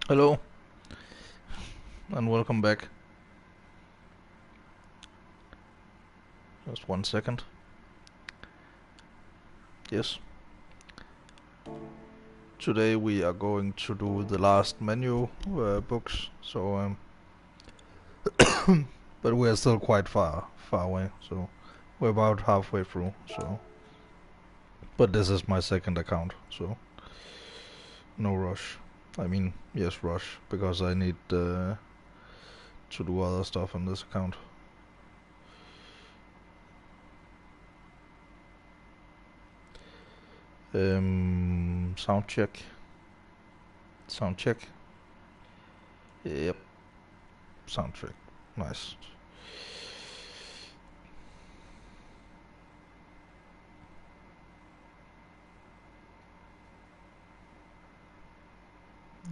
Hello and welcome back. Just 1 second. Yes. Today we are going to do the last menu books. But we are still quite far away. So we're about halfway through. But this is my second account, so no rush. I mean, yes, rush because I need to do other stuff on this account. Sound check. Sound check. Yep. Sound check. Nice.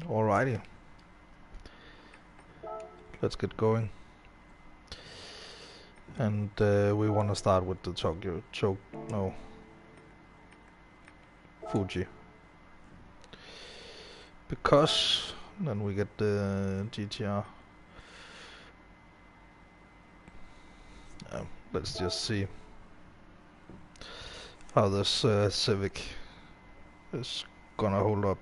Alrighty. Let's get going. And we want to start with the Fuji. Because then we get the GTR. Let's just see how this Civic is gonna hold up.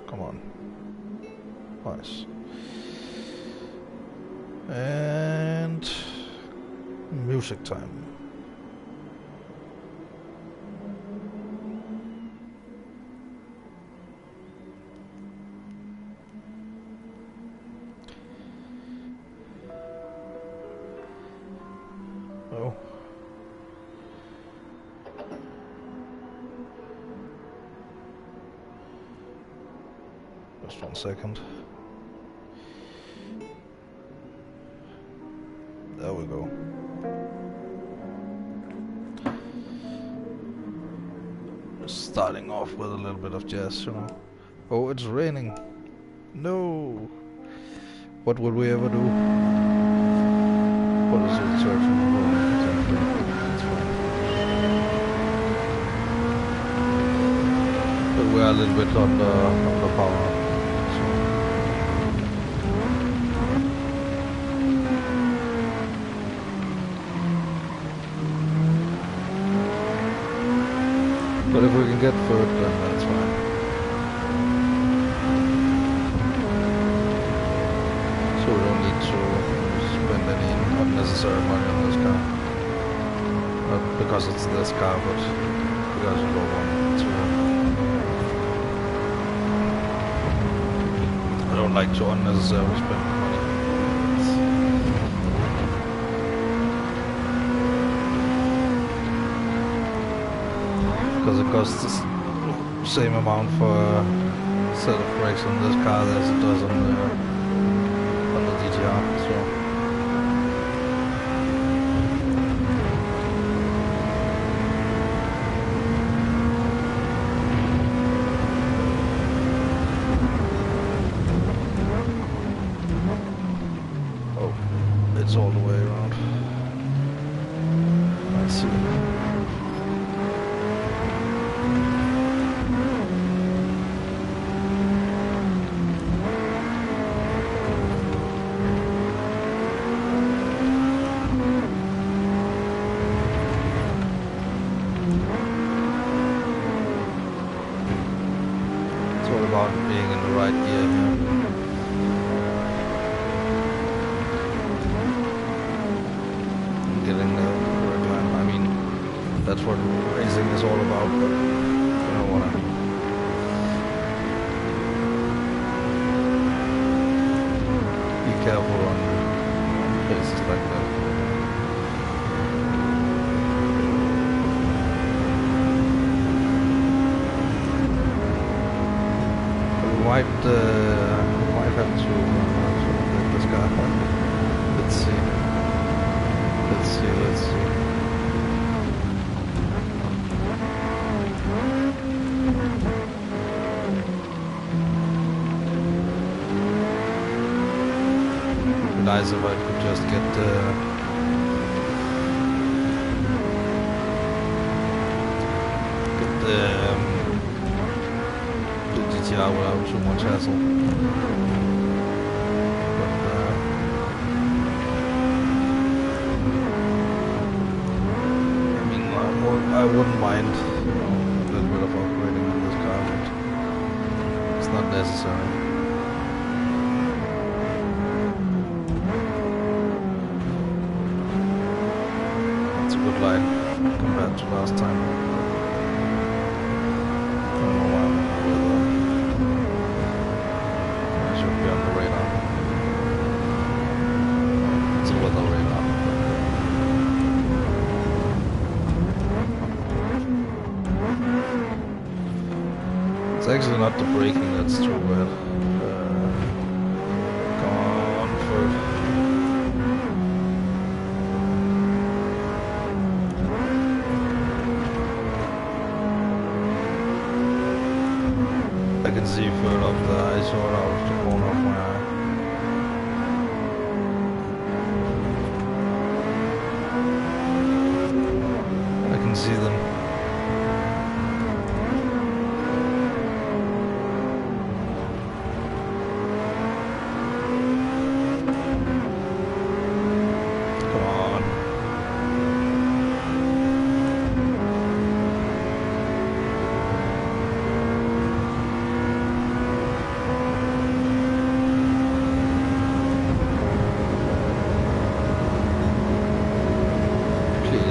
Come on. Nice. And music time. Oh. Just 1 second. There we go. Just starting off with a little bit of jazz, you know. Oh, it's raining. No. What would we ever do? What is it searching for? But we are a little bit under power. But if we can get third, then that's fine. So we don't need to spend any unnecessary money on this car. Not because it's this car, but because we don't want to. I don't like to unnecessarily spend money. Because it costs the same amount for a set of brakes on this car as it does on the GTR. So oh, it's all the way around. I see. About being in the right gear here. And getting the correct line. I mean, that's what racing is all about, but you don't wanna be careful on places like that. Might have to get this guy. nice if I could just get the GTR without too much hassle. I wouldn't mind, a little bit of upgrading on this car, but it's not necessary. It's a good line compared to last time. I don't know why I'm on the weather. I should be on the radar. It's a weather radar. It's actually not the braking that's too bad. Come on, Ford. I can see Ford up there. I saw it out of the corner of my eye. I can see them.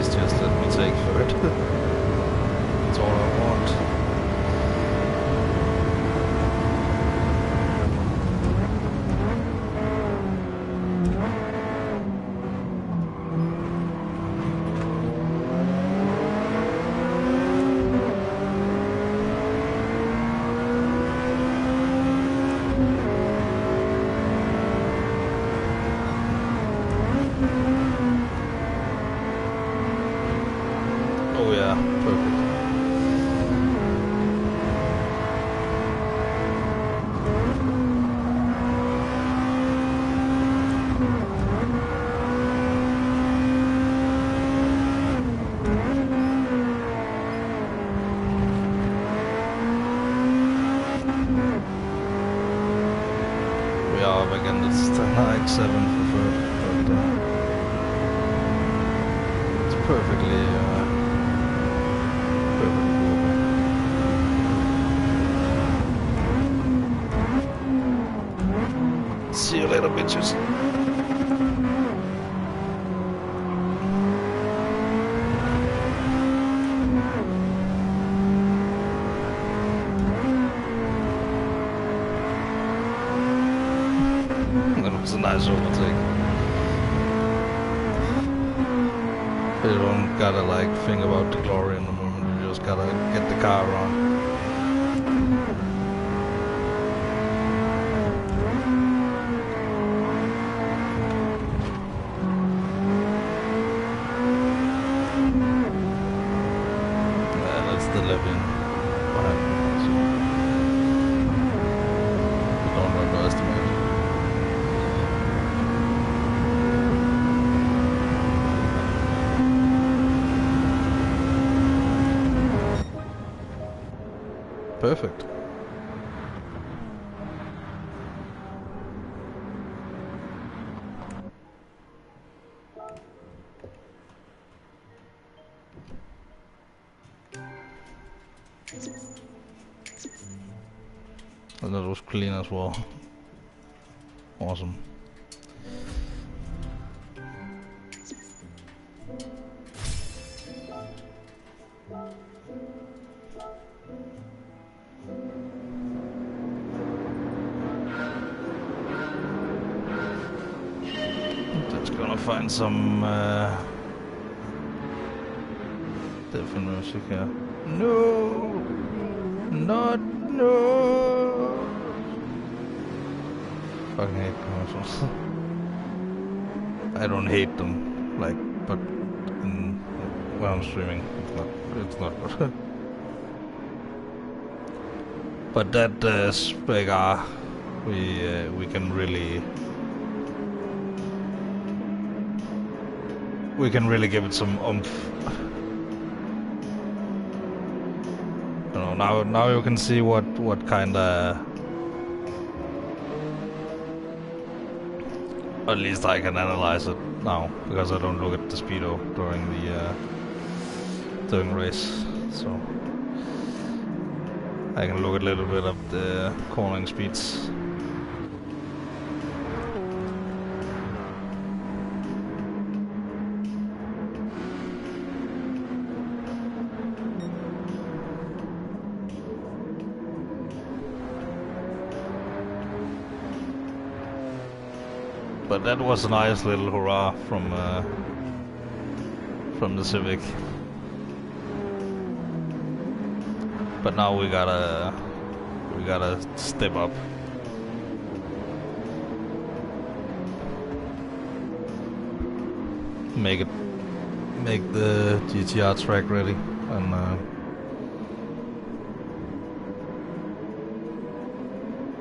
Just let me take for it. That's all I want. Oh yeah, perfect. We are up again, it's the GT7 for third, but it's perfectly see you later, bitches. That was a nice overtake. You don't gotta like think about the glory in the moment, you just gotta get the car around. The Levian behind me, so don't underestimate it. Perfect. And that was clean as well. Awesome. Just gonna find some different music here. No! Not no! Fucking hate commercials. I don't hate them, like, but when I'm streaming, it's not good. But that spec we can really we can really give it some oomph. You know, now you can see what kind of, at least I can analyze it now because I don't look at the speedo during the race, so I can look a little bit at the cornering speeds. But that was a nice little hurrah from the Civic. But now we gotta step up. Make the GTR track ready, and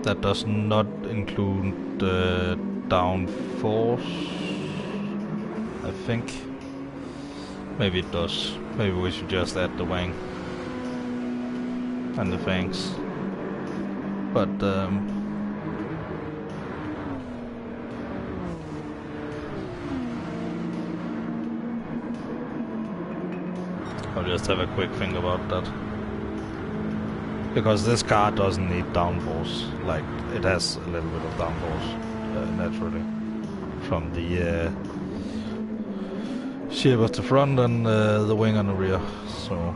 that does not include the downforce, I think. Maybe it does. Maybe we should just add the wing and the fangs. But I'll just have a quick think about that. Because this car doesn't need downforce. Like, it has a little bit of downforce naturally from the shape of the front and the wing on the rear. So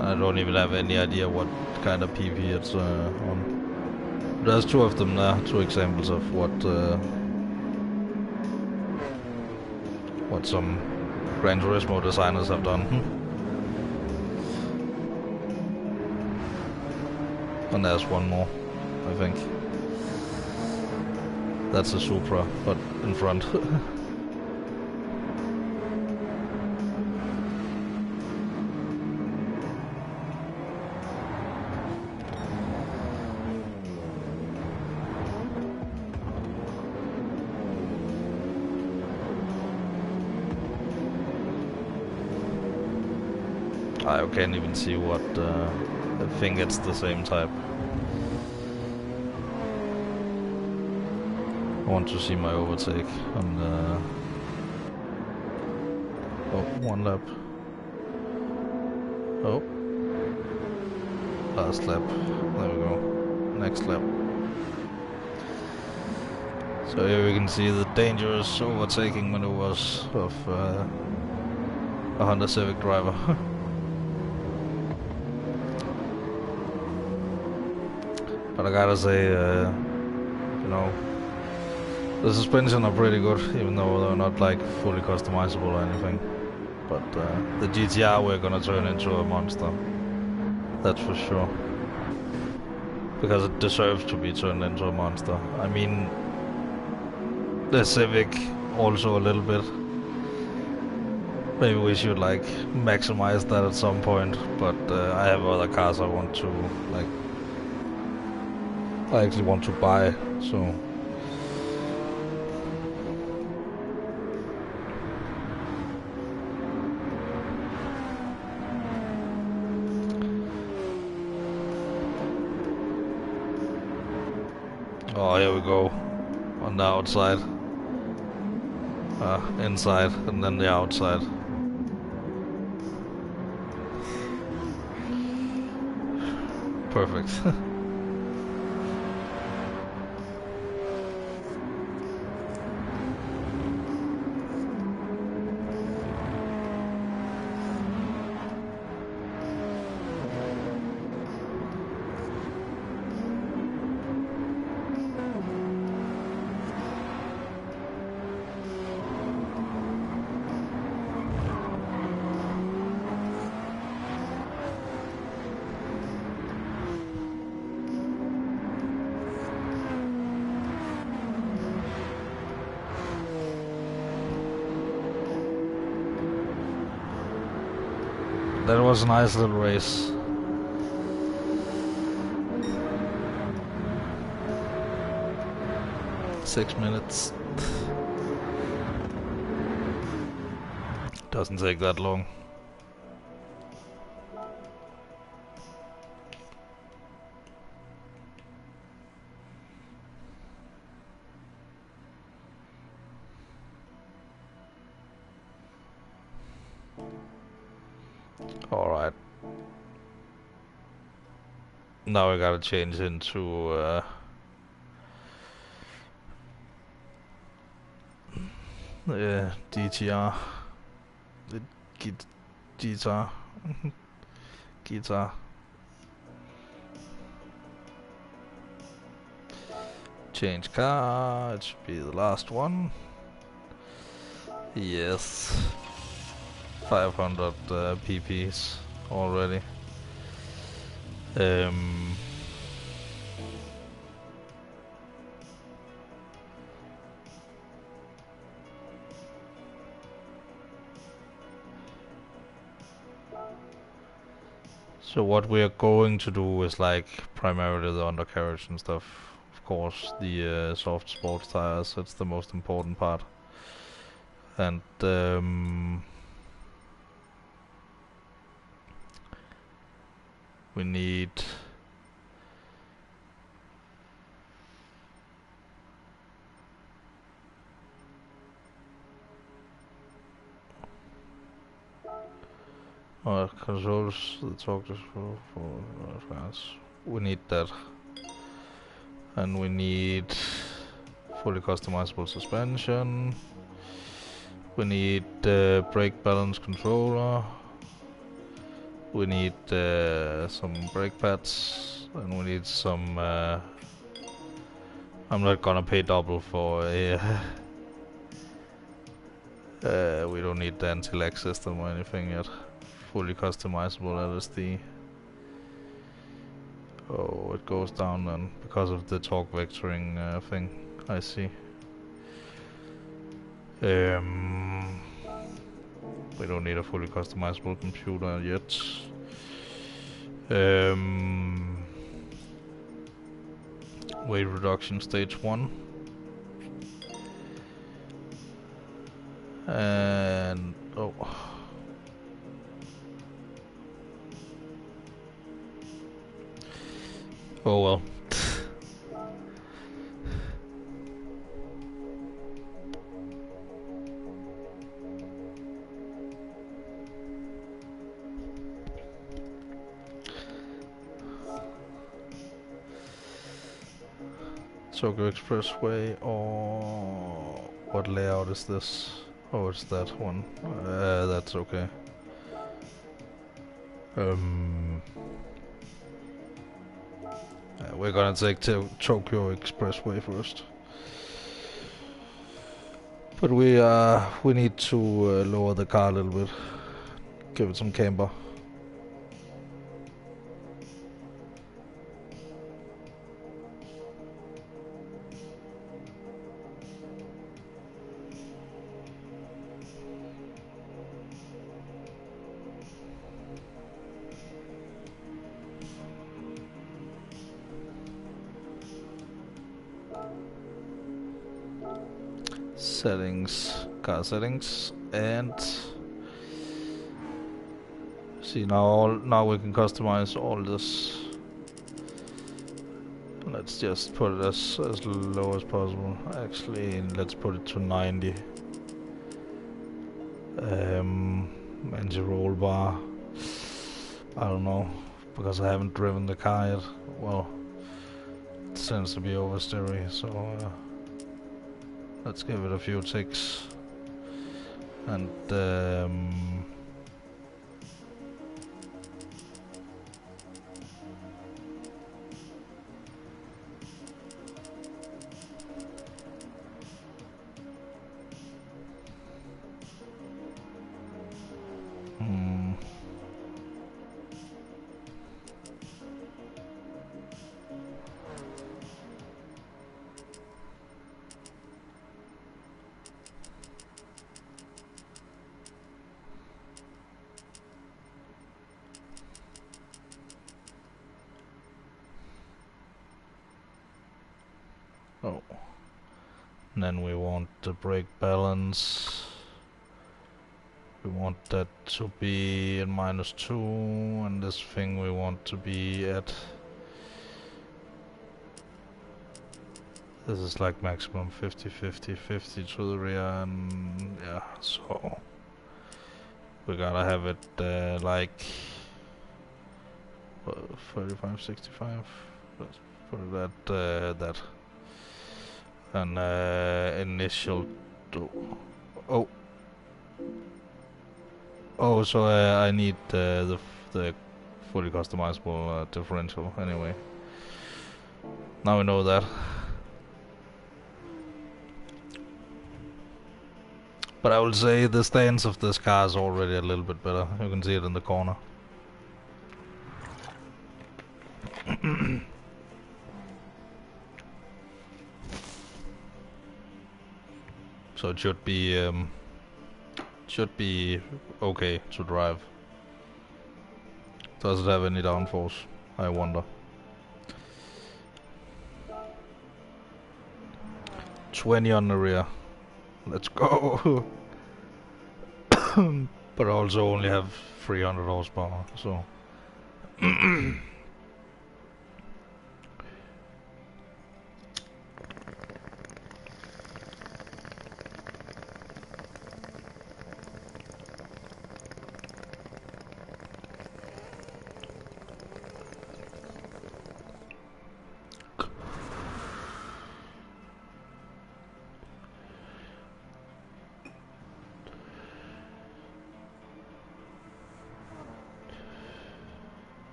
I don't even have any idea what kind of PP it's on. There's two of them there, two examples of what some Gran Turismo designers have done. And there's one more, I think. That's a Supra, but in front. I can't even see what, I think it's the same type. I want to see my overtake on the... Oh, one lap. Oh. Last lap. There we go. Next lap. So here we can see the dangerous overtaking maneuvers of a Honda Civic driver. But I gotta say, you know, the suspension are pretty good, even though they're not like fully customizable or anything. But the GTR we're gonna turn into a monster, that's for sure. Because it deserves to be turned into a monster. I mean, the Civic also a little bit. Maybe we should like maximize that at some point, but I have other cars I want to like. I actually want to buy, so oh, here we go on the outside, inside, and then the outside. Perfect. That was a nice little race. Six minutes. Doesn't take that long. Alright. Now we gotta change into DTR. The guitar. Guitar. Change car. It should be the last one. Yes. 500 PPs already. So what we are going to do is like primarily the undercarriage and stuff. Of course, the soft sports tires, that's the most important part. And we need controls the torque for we need that, and we need fully customizable suspension. We need brake balance controller. We need some brake pads, and we need some. I'm not gonna pay double for a. We don't need the anti-lag system or anything yet. Fully customizable LSD. Oh, it goes down then because of the torque vectoring thing. I see. We don't need a fully customizable computer yet. Weight reduction stage 1. And oh. Oh well. Tokyo Expressway, or what layout is this? Oh, it's that one. That's okay. We're gonna take Tokyo Expressway first. But we need to lower the car a little bit. Give it some camber. Settings, car settings, and see now we can customize all this. Let's just put it as low as possible. Actually, let's put it to 90. Anti-roll bar. I don't know, because I haven't driven the car yet. Well, it tends to be oversteery, so let's give it a few ticks. And Oh. And then we want the brake balance. We want that to be at -2, and this thing we want to be at... This is like maximum 50, 50, 50 to the rear, and yeah, so... We gotta have it like... 35, 65. Let's put it at that. And initial... Oh! Oh, so I need the fully customizable differential anyway. Now we know that. But I will say the stance of this car is already a little bit better. You can see it in the corner. So it should be okay to drive. Does it have any downforce? I wonder. 20 on the rear. Let's go. But I also only have 300 horsepower, so...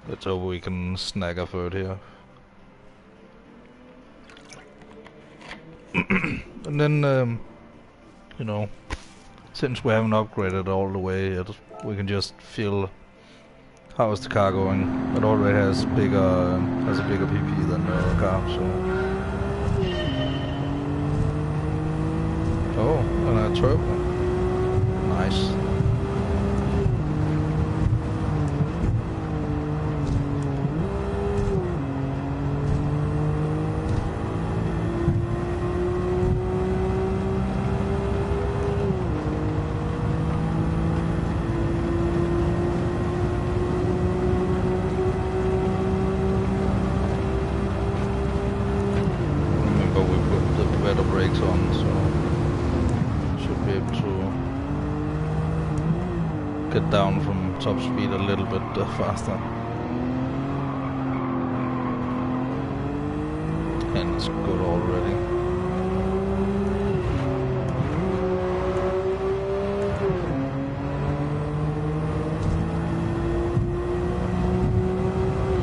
Let's hope we can snag a third here. And then, you know, since we haven't upgraded all the way yet, we can just feel how is the car going. It already has a bigger PP than the other car, so... Oh, and a turbo. Nice. Down from top speed a little bit faster, and it's good already.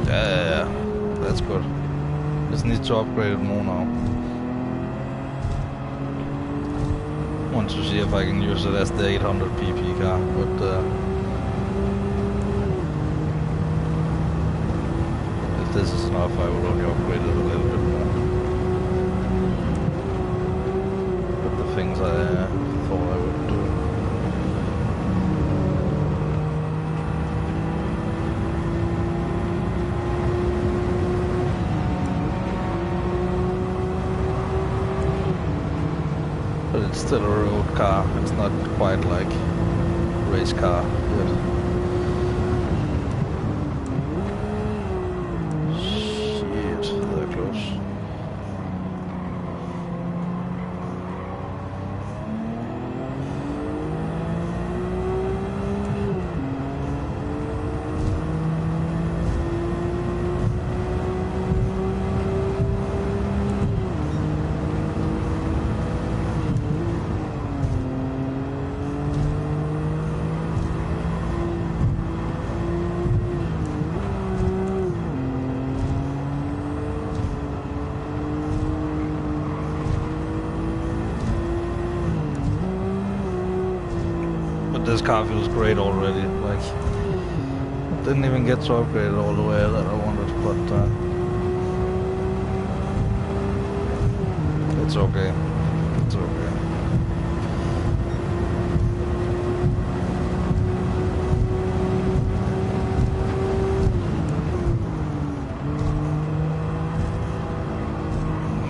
Yeah, that's good. Just need to upgrade it more now. Want to see if I can use it as the 800 PP car, but if this is enough, I will only upgrade it a little bit more. But the things I thought I would do. But it's still a road car, it's not quite like a race car yet. This car feels great already, like, I didn't even get to upgrade it all the way that I wanted, but it's okay, it's okay.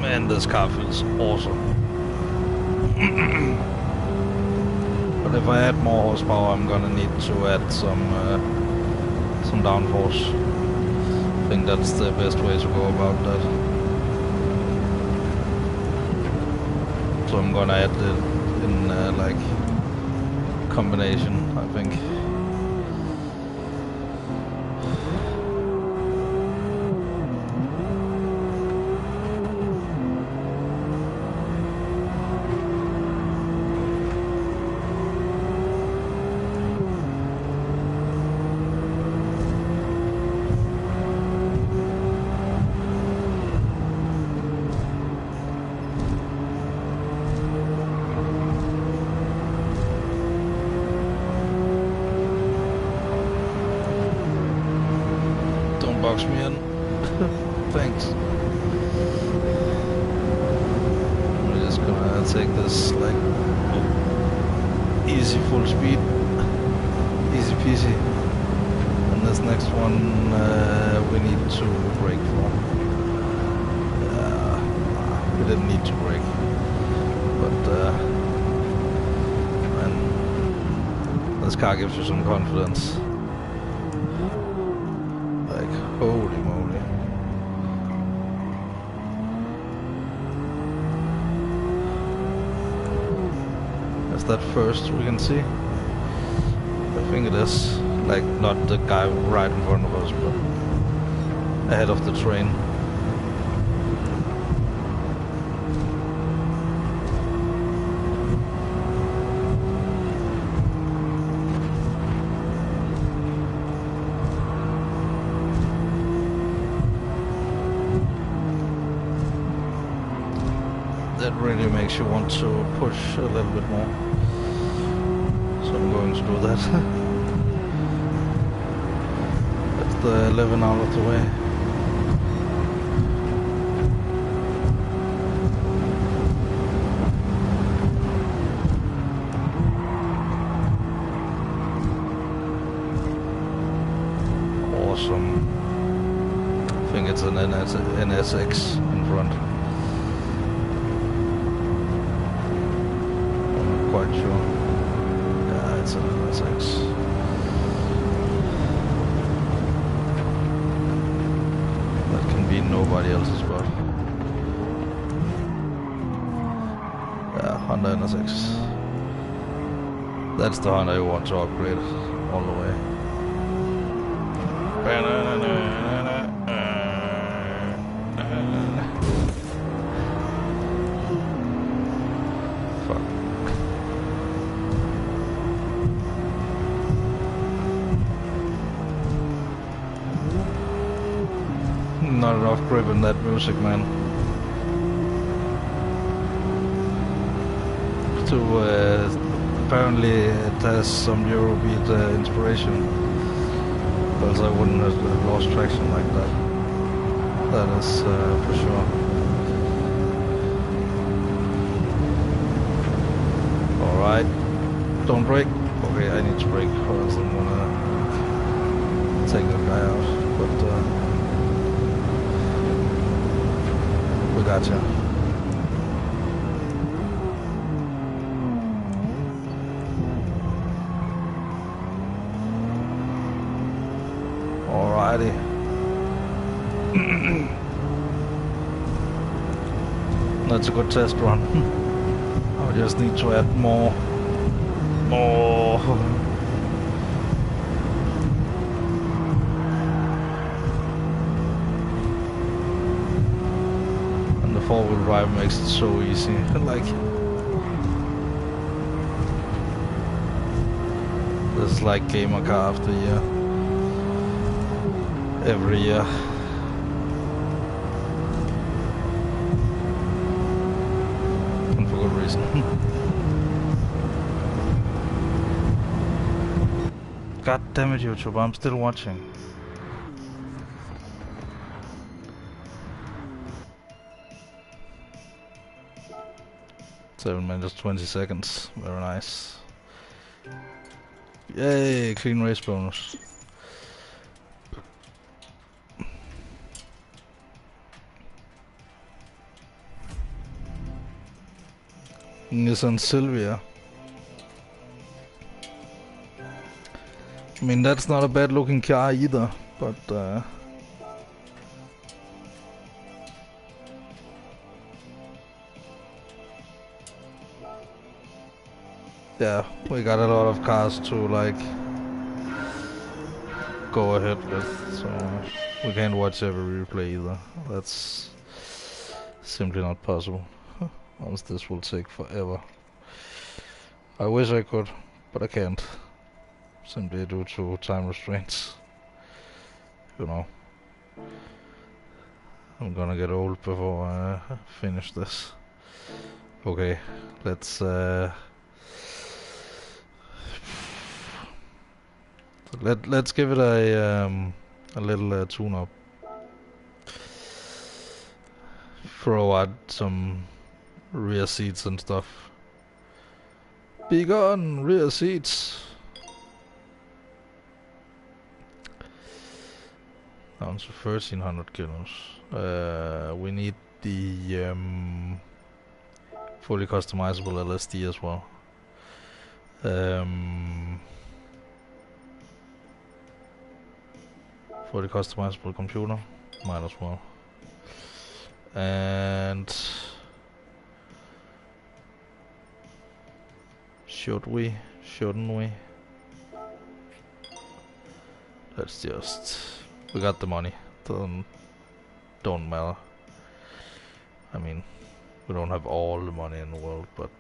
Man, This car feels awesome. But if I add more horsepower, I'm gonna need to add some downforce. I think that's the best way to go about that. So I'm gonna add it in like combination, I think. Box me in. Thanks. We're just gonna take this like easy full speed, easy peasy. And this next one we need to brake for. We didn't need to brake, but and this car gives you some confidence. Holy moly. Is that first we can see? I think it is. Like, not the guy right in front of us, but ahead of the train. That really makes you want to push a little bit more. So I'm going to do that. That's the 11 out of the way. Awesome. I think it's an NSX in front. Quite sure. Yeah, it's an NSX. That can be nobody else's but. Yeah, Honda NSX. That's the Honda you want to upgrade all the way. Fuck. Not enough grip in that music, man. Apparently it has some Eurobeat inspiration, else I wouldn't have lost traction like that. That is for sure. Alright, don't brake. Okay, I need to brake or else I'm gonna take the guy out, but we gotcha. Alrighty. That's a good test run. I just need to add more. And the four-wheel drive makes it so easy. Like, this is like gamer car after year. Every year. And for good reason. God damn it, YouTube, I'm still watching. Seven minutes 20 seconds. Very nice. Yay, clean race bonus. Nissan Silvia. I mean, that's not a bad looking car either, but yeah, we got a lot of cars to like go ahead with, so we can't watch every replay either. That's simply not possible. Once this will take forever. I wish I could, but I can't. Simply due to time restraints. You know. I'm gonna get old before I finish this. Okay, let's give it a little tune-up. Throw out some rear seats and stuff. Be gone, rear seats. Down to 1300 kilos. We need the fully customizable LSD as well. Fully customizable computer, might as well. And shouldn't we? Let's just, we got the money, don't matter. I mean, we don't have all the money in the world, but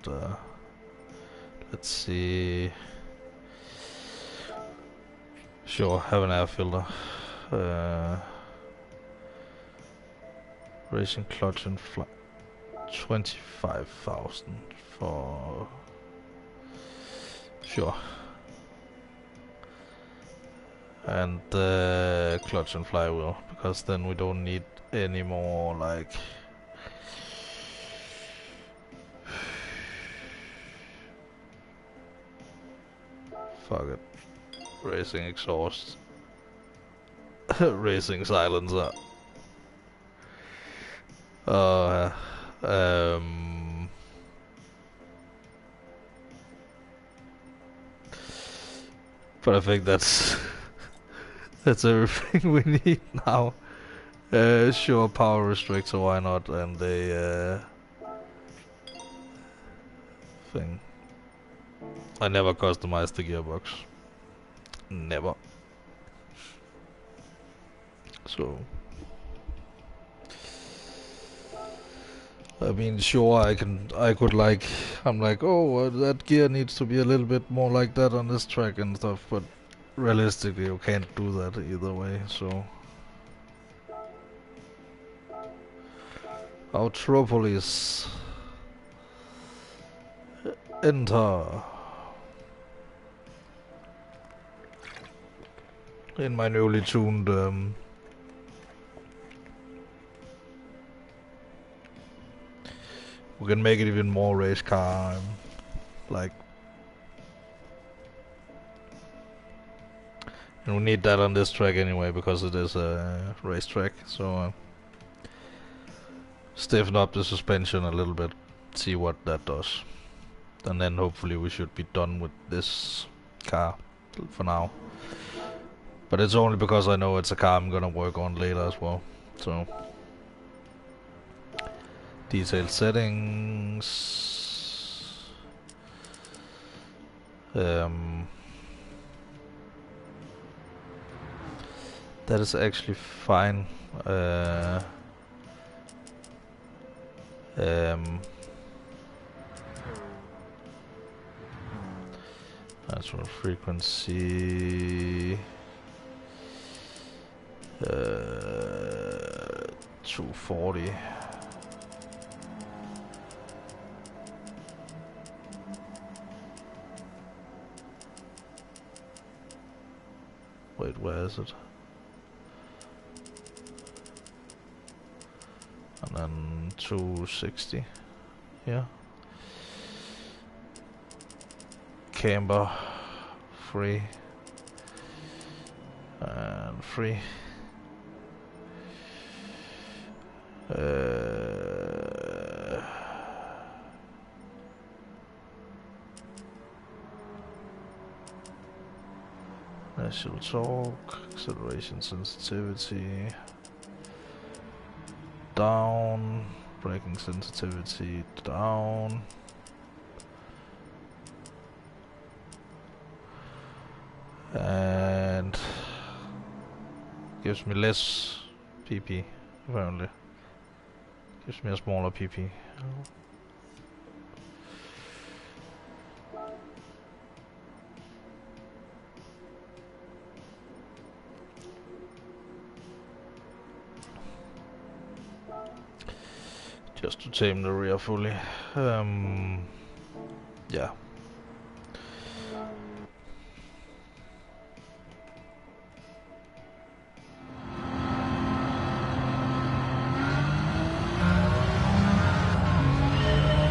let's see. Sure, have an air filter. Racing clutch and fly. 25,000 for. Sure. And clutch and flywheel, because then we don't need any more like. Fuck it. Racing exhaust. Racing silencer. But I think that's that's everything we need now. Sure, power restrictor, why not? And a thing. I never customized the gearbox. Never. So I mean, sure, I could like, I'm like, oh, that gear needs to be a little bit more like that on this track and stuff, but realistically, you can't do that either way, so. Outropolis. Enter. In my newly tuned, we can make it even more race car, like. And we need that on this track anyway, because it is a racetrack, so stiffen up the suspension a little bit, see what that does. And then hopefully we should be done with this car for now. But it's only because I know it's a car I'm gonna work on later as well, so. Detailed settings. That is actually fine. Natural frequency. 240. Wait, where is it? And then 260. Yeah. Camber. Free. And free. initial torque, acceleration sensitivity, down, braking sensitivity, down. And gives me less PP, apparently. Gives me a smaller PP. Just to tame the rear fully. Yeah.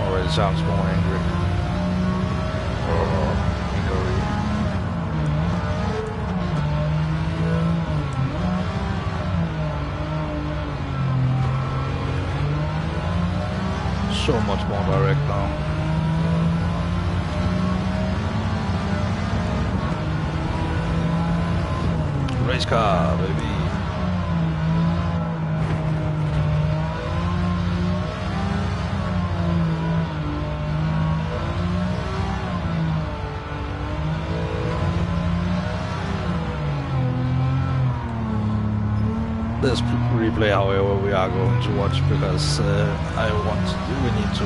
Already sounds more angry. Or angry. So much more direct now. Race car, baby. This replay, however, we are going to watch because we need to.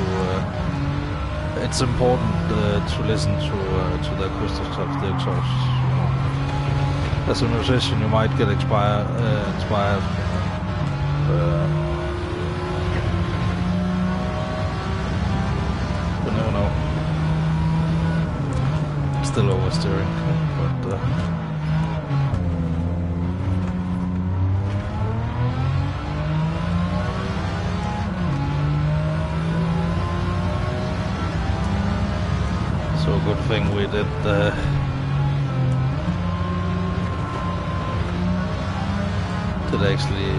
It's important to listen to the acoustics of the exhaust. You know. As a musician, you might get inspired. You never know. Still oversteering, but. So good thing we did actually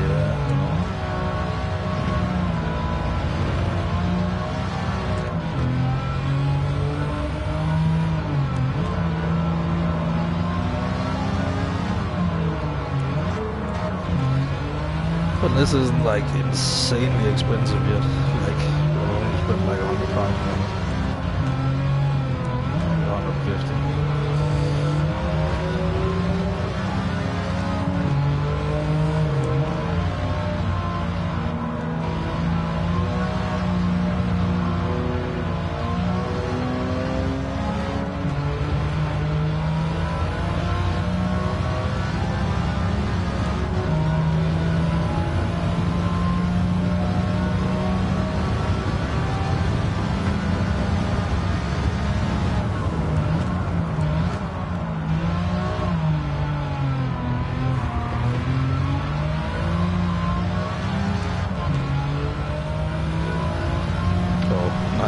but this isn't like insanely expensive yet. Like we'll only spend like £100 on it. 150.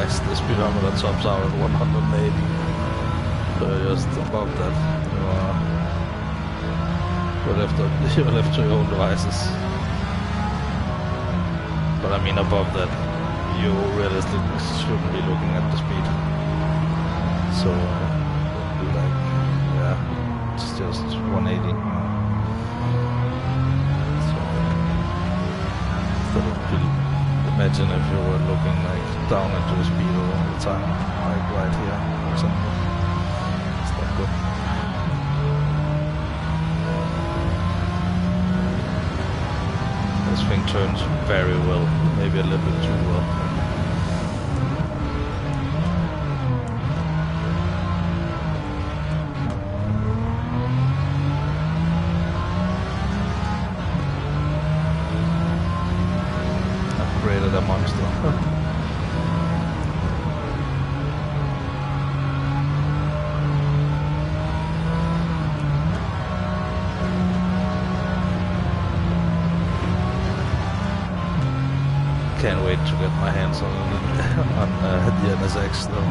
The speedometer tops out at 180, so just above that you're left to your own devices. But I mean above that you realistically shouldn't be looking at the speed, so like it's just 180. So instead of imagine if you were looking like down into the speed all the time, like right here or something. It's not good. This thing turns very well, maybe a little bit too well. Upgraded a monster. Can't wait to get my hands on the NSX though.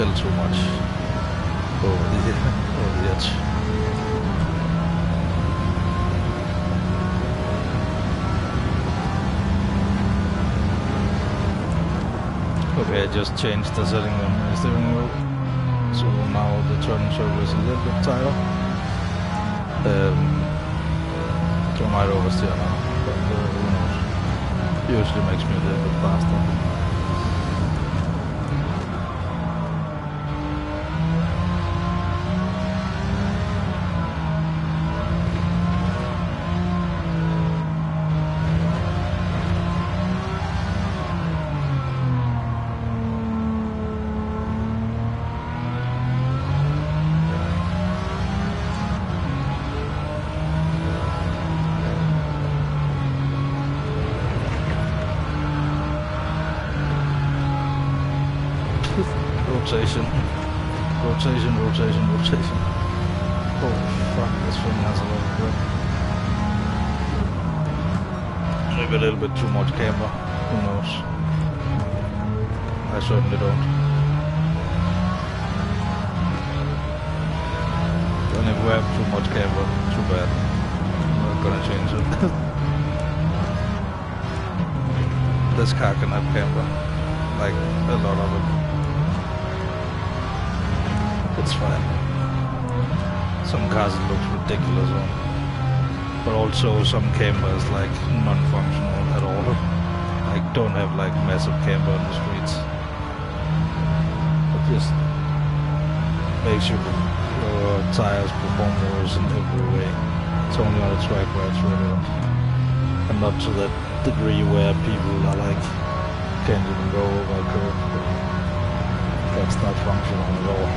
little too much over the edge. Okay, I just changed the setting on the steering wheel, so now the turning circle is a little bit tighter. So I might oversteer now, but who knows. Usually makes me a little bit faster. Rotation. Rotation, rotation, rotation. Oh fuck, this thing has a lot of grip. Maybe a little bit too much camber. Who knows? I certainly don't. And if we have too much camber, too bad. I'm not gonna change it. This car can have camber. Like, a lot of it. It's fine. Some cars it looks ridiculous on, but also some camber is like non-functional at all. Like don't have like massive camber on the streets. It just makes your tires perform worse in every way. It's only on a track where it's relevant, and not to that degree where people are like can't even go over a curve. That's not functional at all.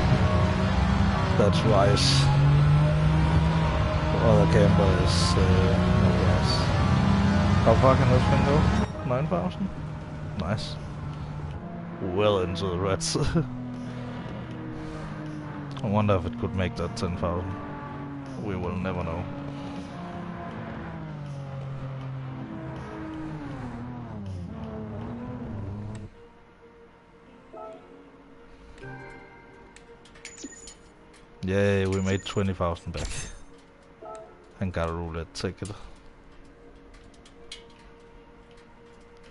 That's rice. Other camber is no rice. How far can this thing go? 9,000? Nice. Well into the reds. I wonder if it could make that 10,000. We will never know. Yay, we made 20,000 back. And got a roulette ticket.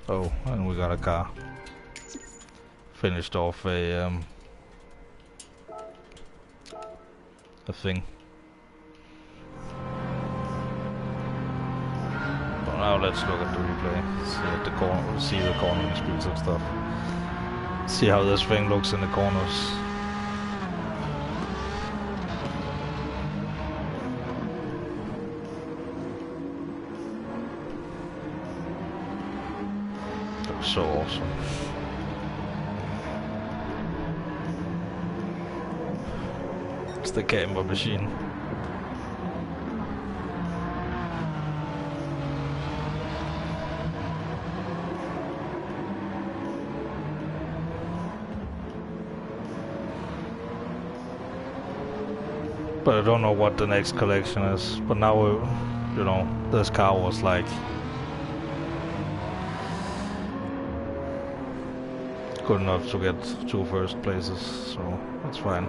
Oh, and we got a car. Finished off a thing. But now let's look at the replay. See the cornering speeds and stuff. See how this thing looks in the corners. So awesome. It's the camber machine. But I don't know what the next collection is. But now, you know, this car was like good enough to get 2 first places, so that's fine.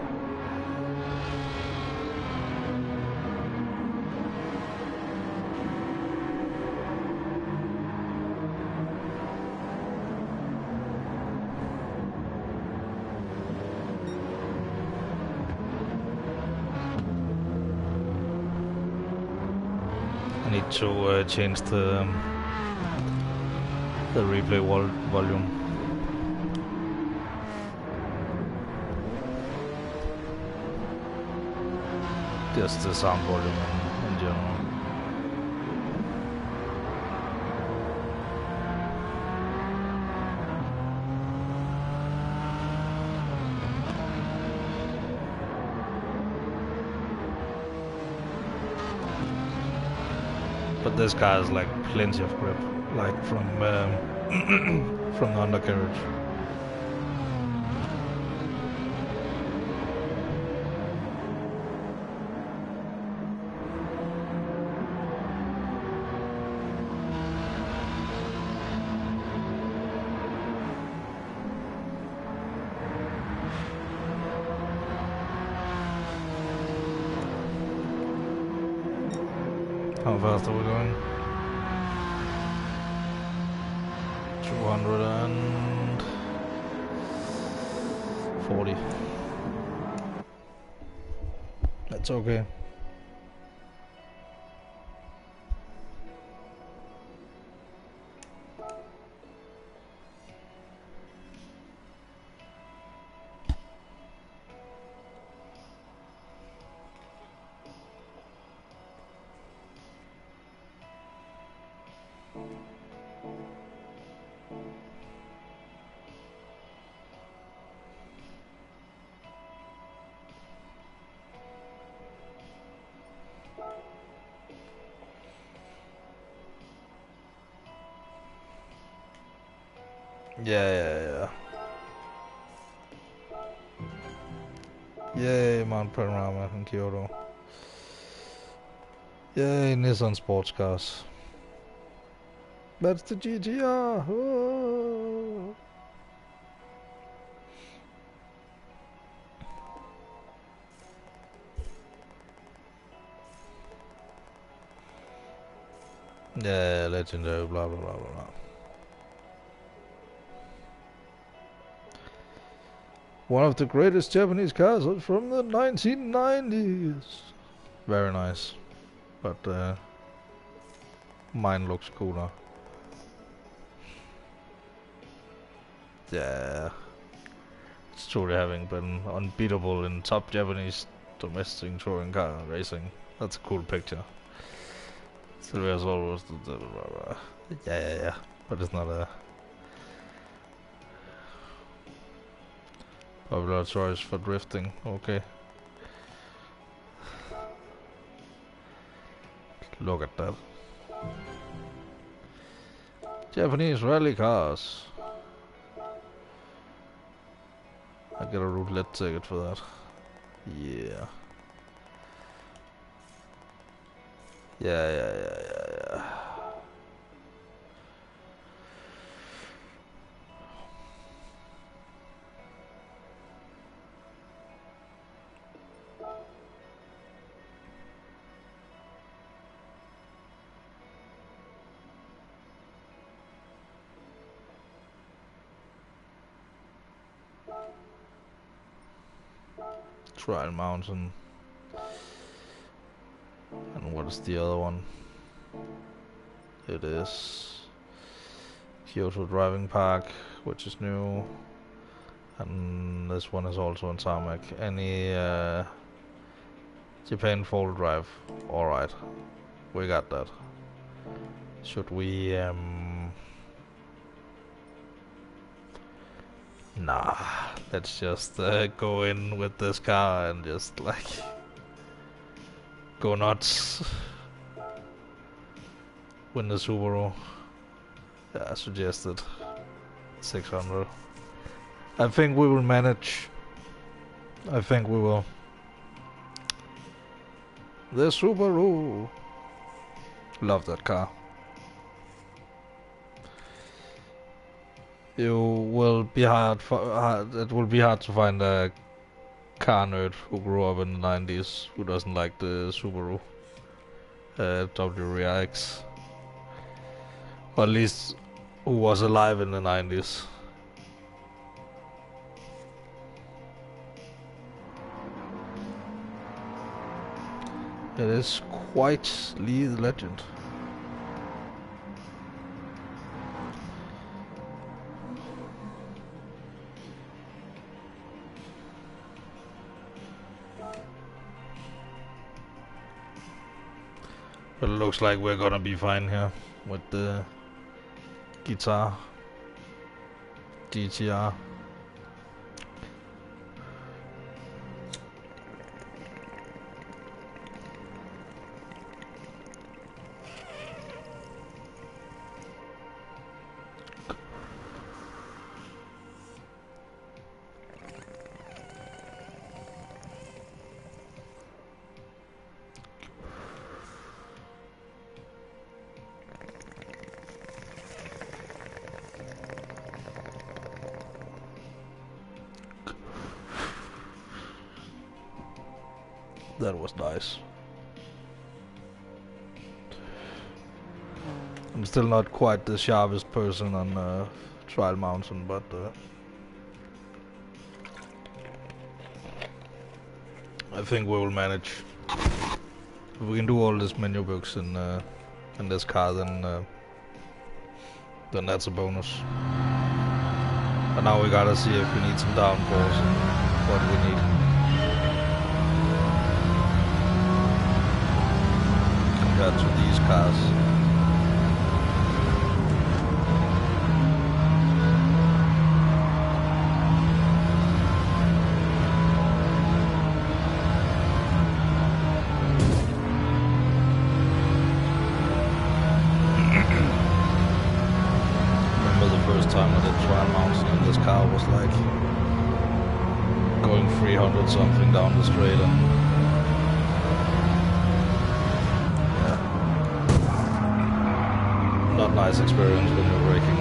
I need to change the replay volume. Just the sound volume in general. But this car has like plenty of grip, like from from the undercarriage. How fast are we going? 240. That's okay. Yeah. Yay, Mount Panorama in Kyoto. Yay, Nissan sports cars. That's the GTR. Oh. Yeah, legendary, blah blah blah blah blah. One of the greatest Japanese cars from the 1990s. Very nice. But mine looks cooler. Yeah. It's truly having been unbeatable in top Japanese domestic touring car racing. That's a cool picture. Sylvia's always yeah. But it's not a popular choice for drifting. Okay. Look at that. Japanese rally cars. I get a roulette ticket for that. Yeah. Yeah. Trial Mountain. And what is the other one? It is Kyoto Driving Park, which is new. And this one is also on tarmac. Any Japan Fall Drive. Alright. We got that. Should we nah, let's just go in with this car and just like go nuts. Win the Subaru. Yeah, I suggested 600. I think we will manage. I think we will. The Subaru. Love that car. It will be hard to find a car nerd who grew up in the 90s who doesn't like the Subaru WRX. Or at least who was alive in the 90s. It is quite the legend. But it looks like we're gonna be fine here with the guitar GTR. That was nice. I'm still not quite the sharpest person on Trial Mountain, but I think we will manage. If we can do all these menu books in this car, then that's a bonus. But now we gotta see if we need some downforce and what we need. Compared to these cars. Time I did Trial Mountain and this car was like going 300 something down the straight, and yeah, not nice experience when you're braking.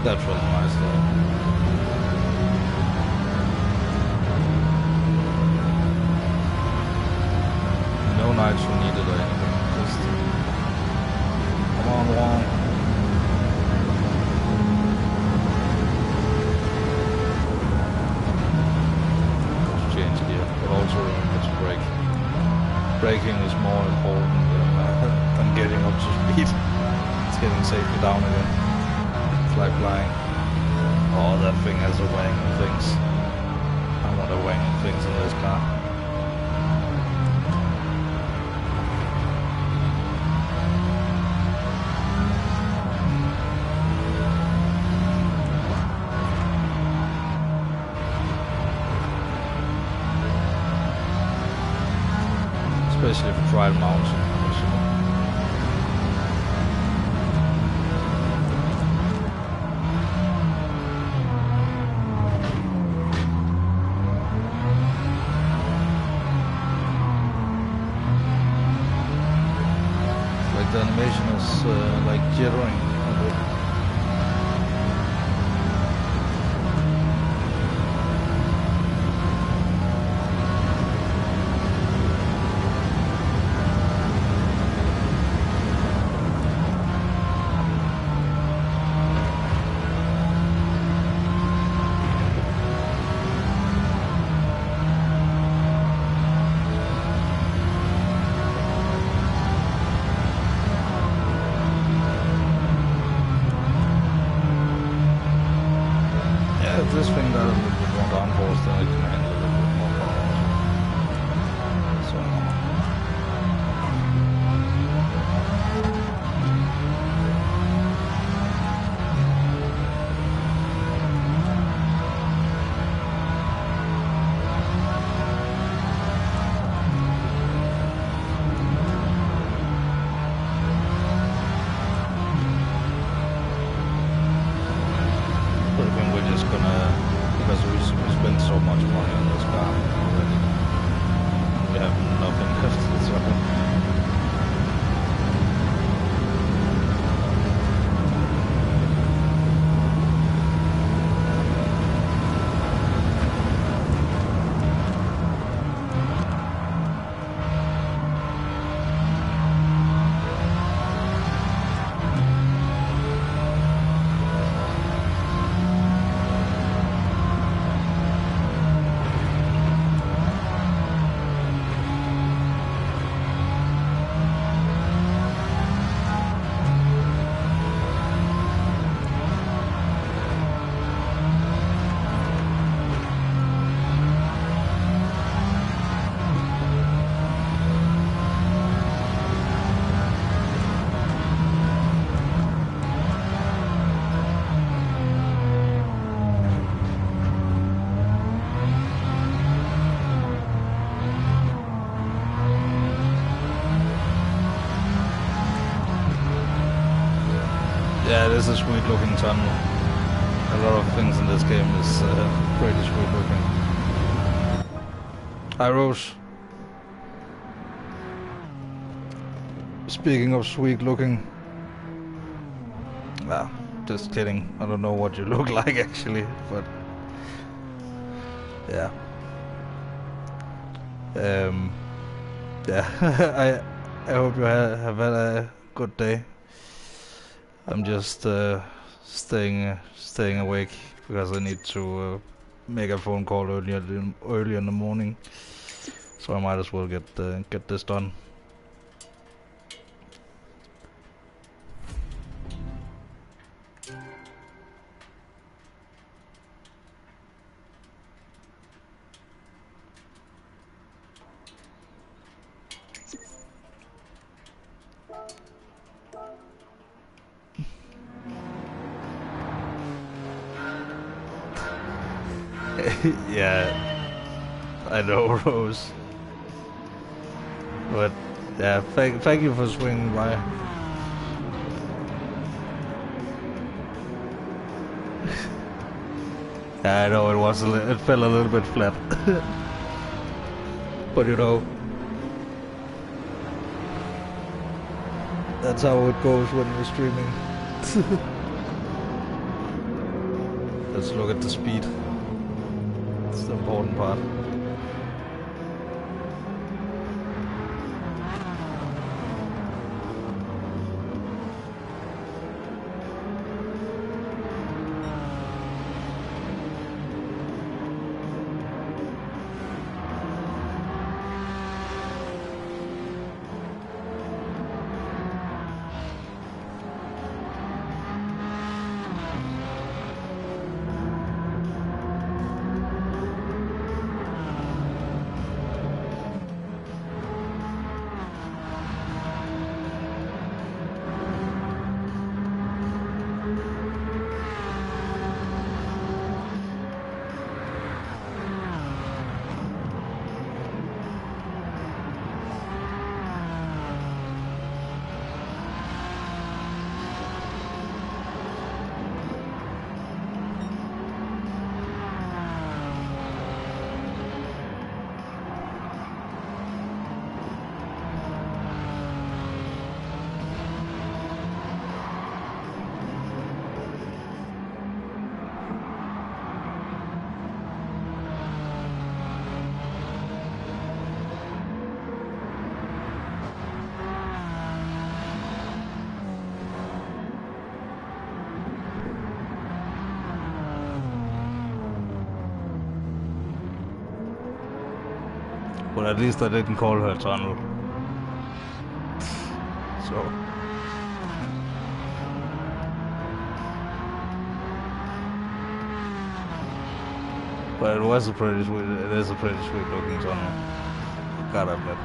That felt nice though. No nitro needed or anything. Just come on, Juan. Just change gear, but also remember to brake. Braking is more important than getting up to speed. It's getting safely down again. Like flying. Oh, that thing has a wang and things. I want a wang and things in this car. Especially for Trial Mountain. The animation is like jittering a bit. If this thing got a little bit more downforce, then it can handle a little bit more power. So. Because we spent so much money on this car already. We have nothing left, so. Yeah, this is a sweet looking tunnel. A lot of things in this game is pretty sweet looking. Hi Rose. Speaking of sweet looking, ah, just kidding. I don't know what you look like actually, but yeah. Yeah. I hope you have had a good day. I'm just staying awake because I need to make a phone call early in the morning. So I might as well get this done. Yeah, I know, Rose. But yeah, thank you for swinging by. Yeah, I know it fell a little bit flat, but you know that's how it goes when you're streaming. Let's look at the speed. It's the important part. But at least I didn't call her tunnel. So. But it is a pretty sweet looking tunnel. Gotta admit.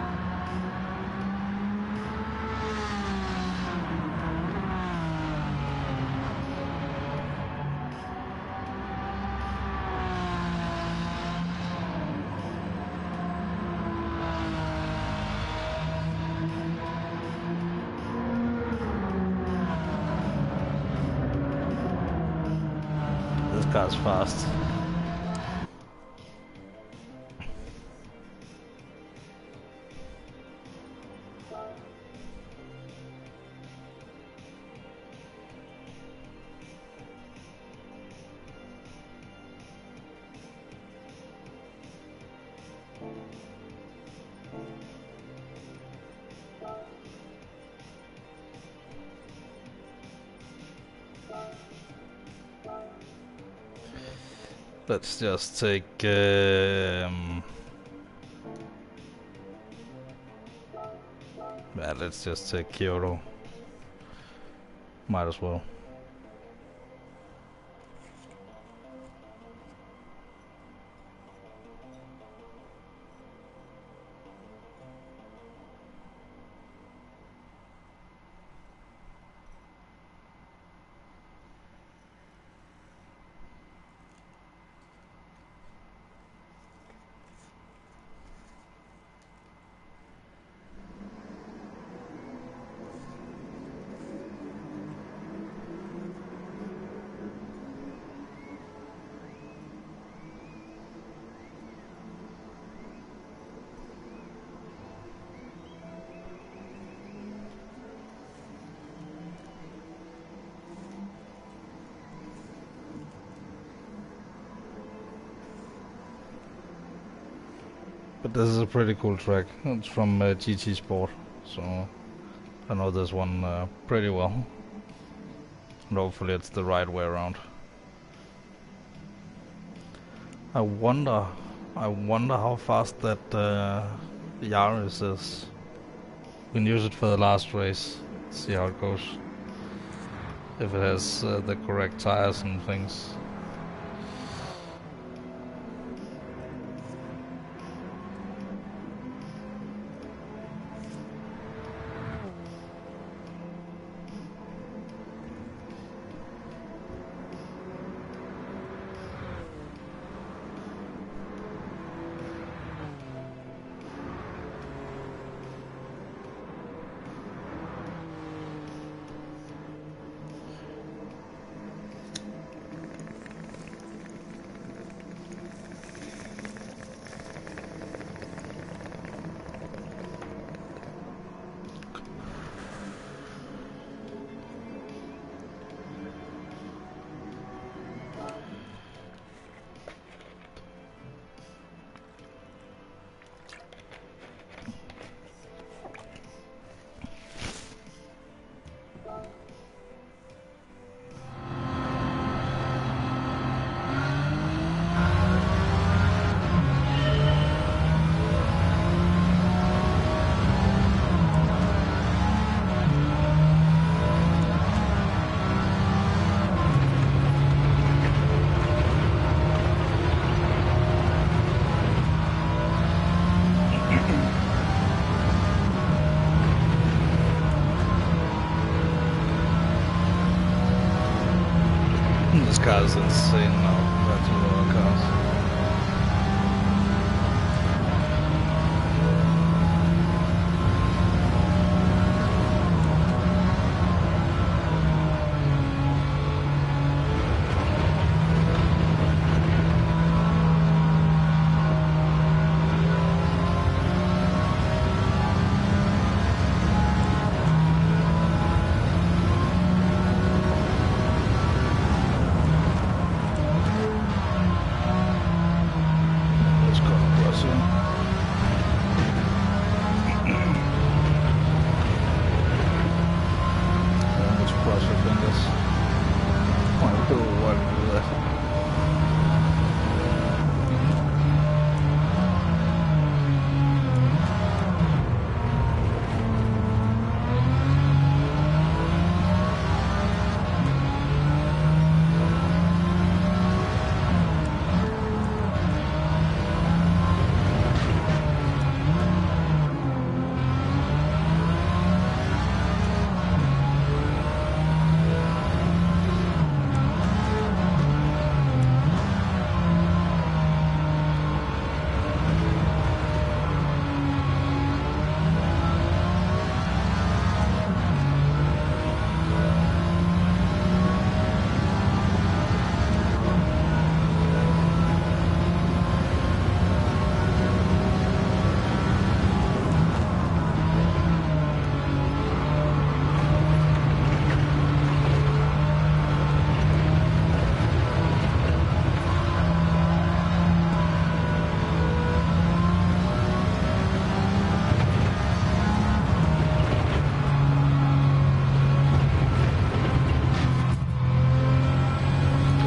This car's fast. Let's just take let's just take Kyoto. Might as well. But this is a pretty cool track. It's from GT Sport, so I know this one pretty well. And hopefully it's the right way around. I wonder how fast that Yaris is. We can use it for the last race. See how it goes. If it has the correct tires and things. This car is insane now compared to the other cars.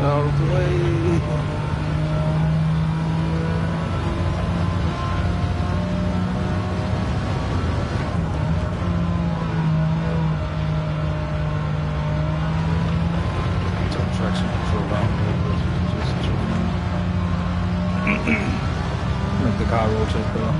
Out of the way. Turn traction control down a little bit. Just to make the car rotate better.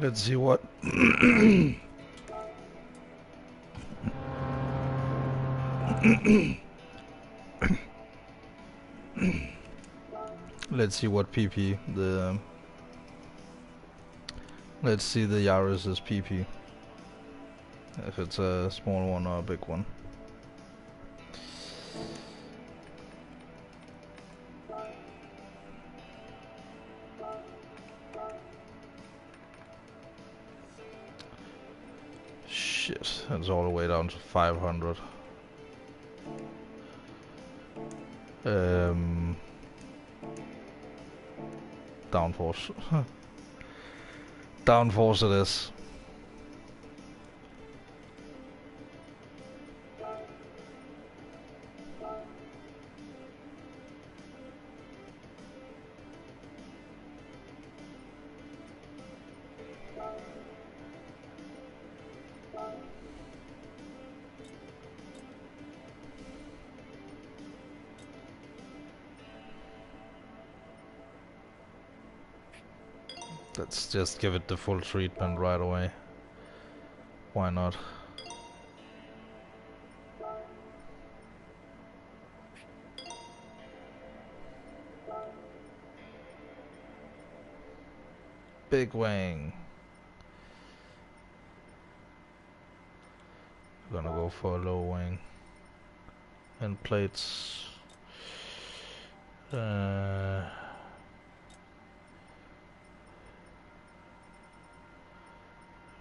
Let's see what. Let's see what PP the. Let's see the Yaris's PP. If it's a small one or a big one. Shit, that's all the way down to 500. Downforce. Downforce it is. Let's just give it the full treatment right away. Why not? Big wing. Gonna go for a low wing. And plates.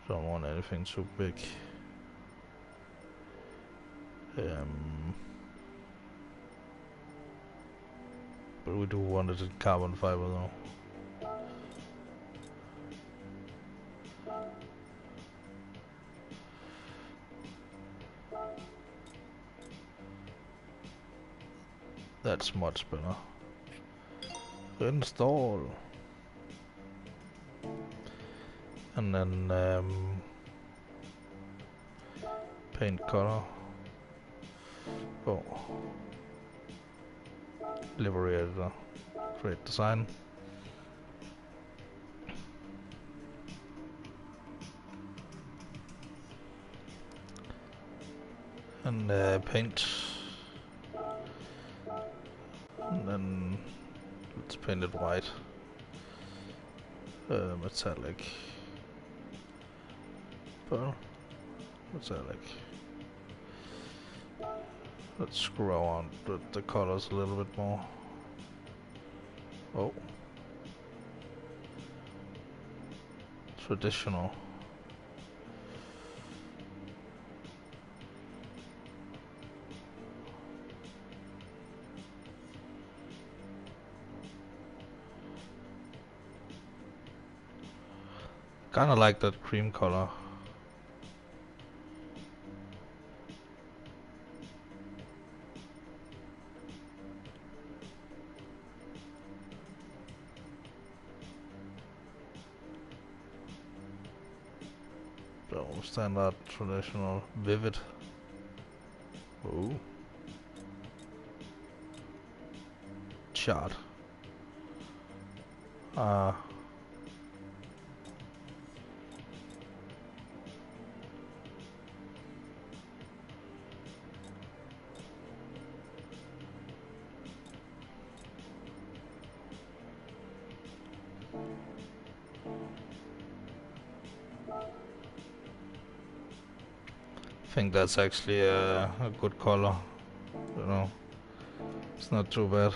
Don't want anything too big. But we do want it in carbon fiber though. That's much better. Install. And then paint color. Oh. Livery editor. Create design. And paint. And then let's paint it white. Metallic. Pearl. Metallic. Let's screw on the colors a little bit more. Oh. Traditional. Kinda like that cream color. So standard, traditional, vivid. Ooh. Chart. I think that's actually a good color, you know, it's not too bad.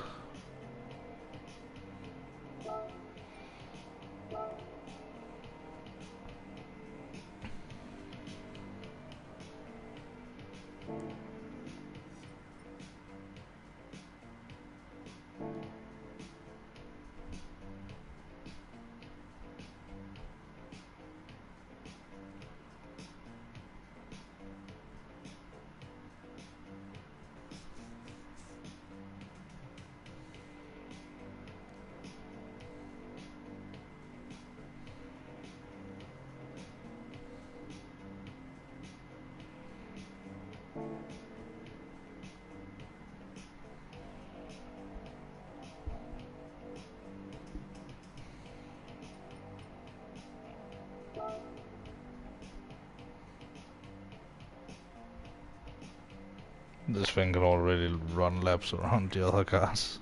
This thing can already run laps around the other cars.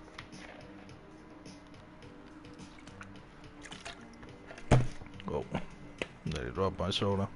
Oh, nearly dropped my soda.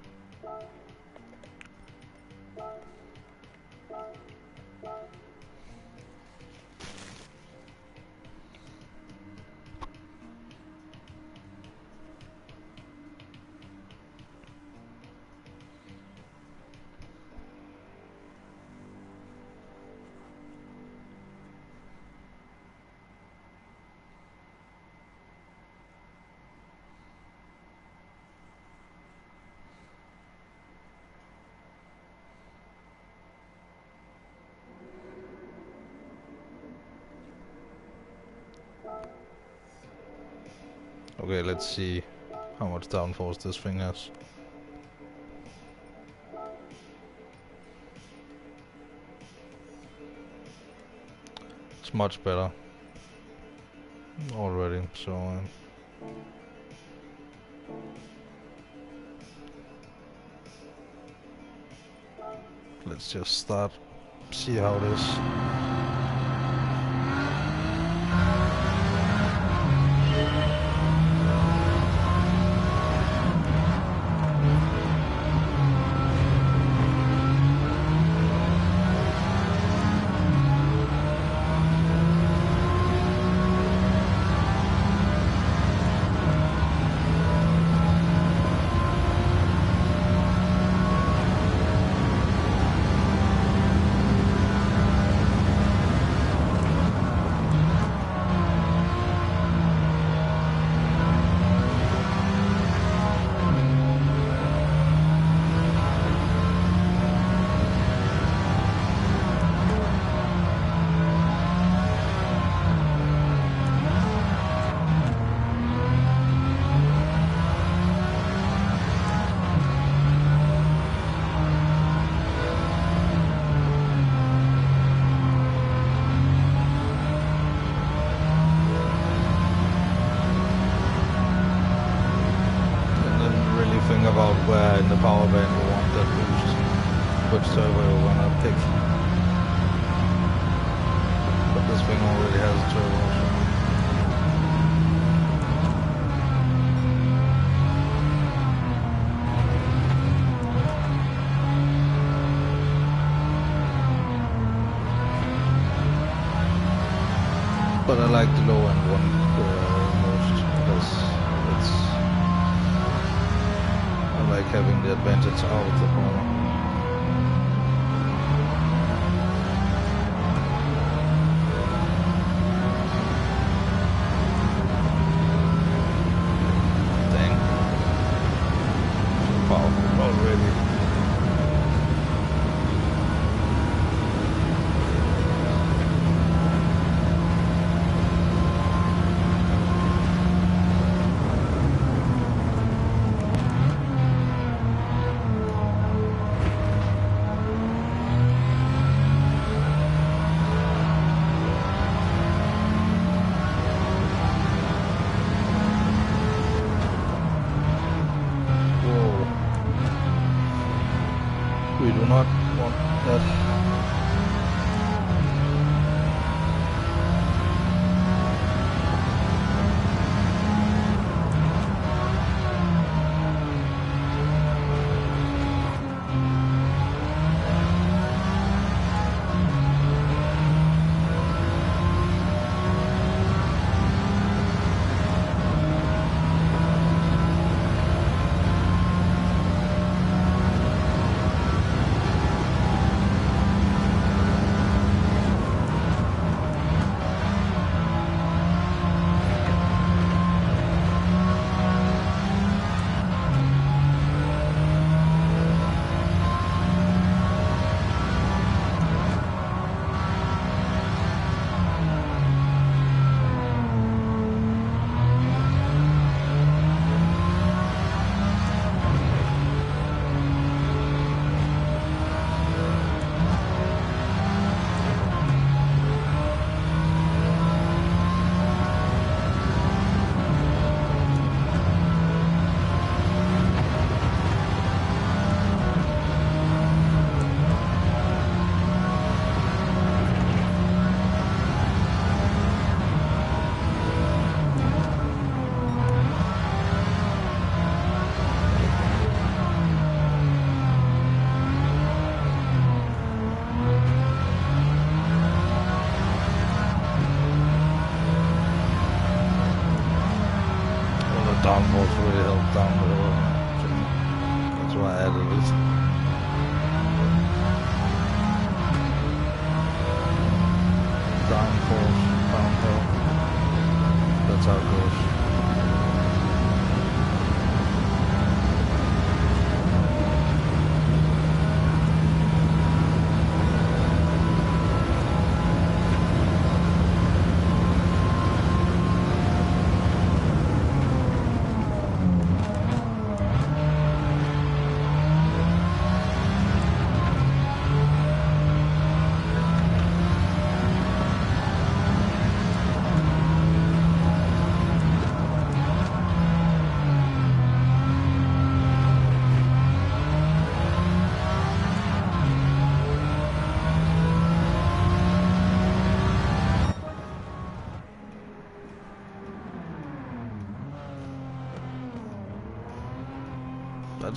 Okay, let's see how much downforce this thing has. It's much better already, so let's just start, see how it is. About where in the power band we want that boost, which servo we're gonna pick. But this thing already has a turbo. But I like the low end one most because it's like having the advantage out of the corner. Dang. So powerful already.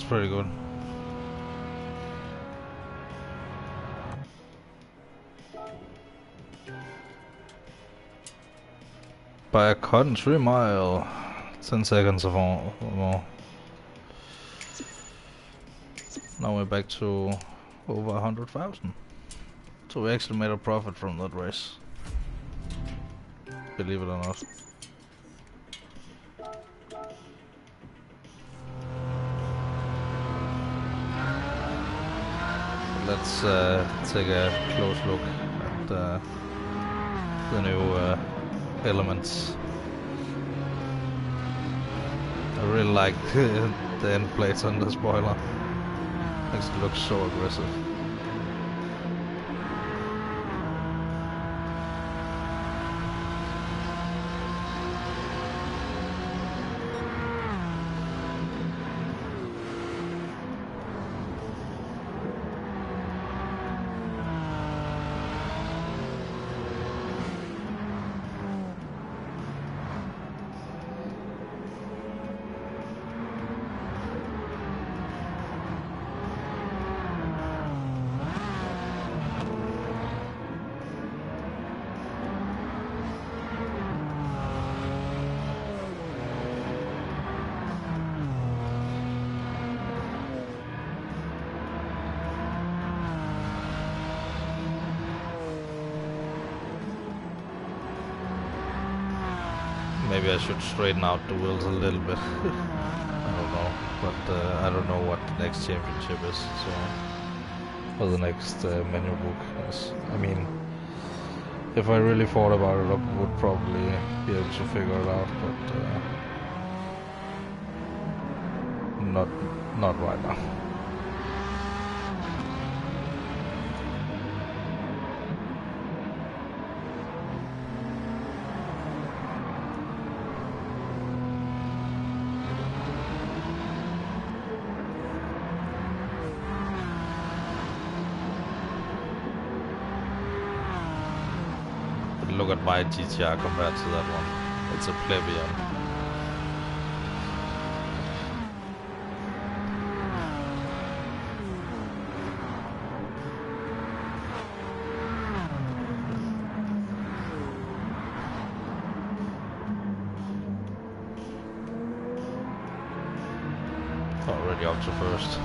It's pretty good. By a country mile. 10 seconds of more. Now we're back to over 100,000. So we actually made a profit from that race. Believe it or not. Let's take a close look at the new elements. I really like the end plates on the spoiler. Makes it look so aggressive. Maybe I should straighten out the wheels a little bit. I don't know, but I don't know what the next championship is, so or the next menu book is. I mean, if I really thought about it, I would probably be able to figure it out, but not right now. Look at my GTR compared to that one. It's a plebeian. Already up to first.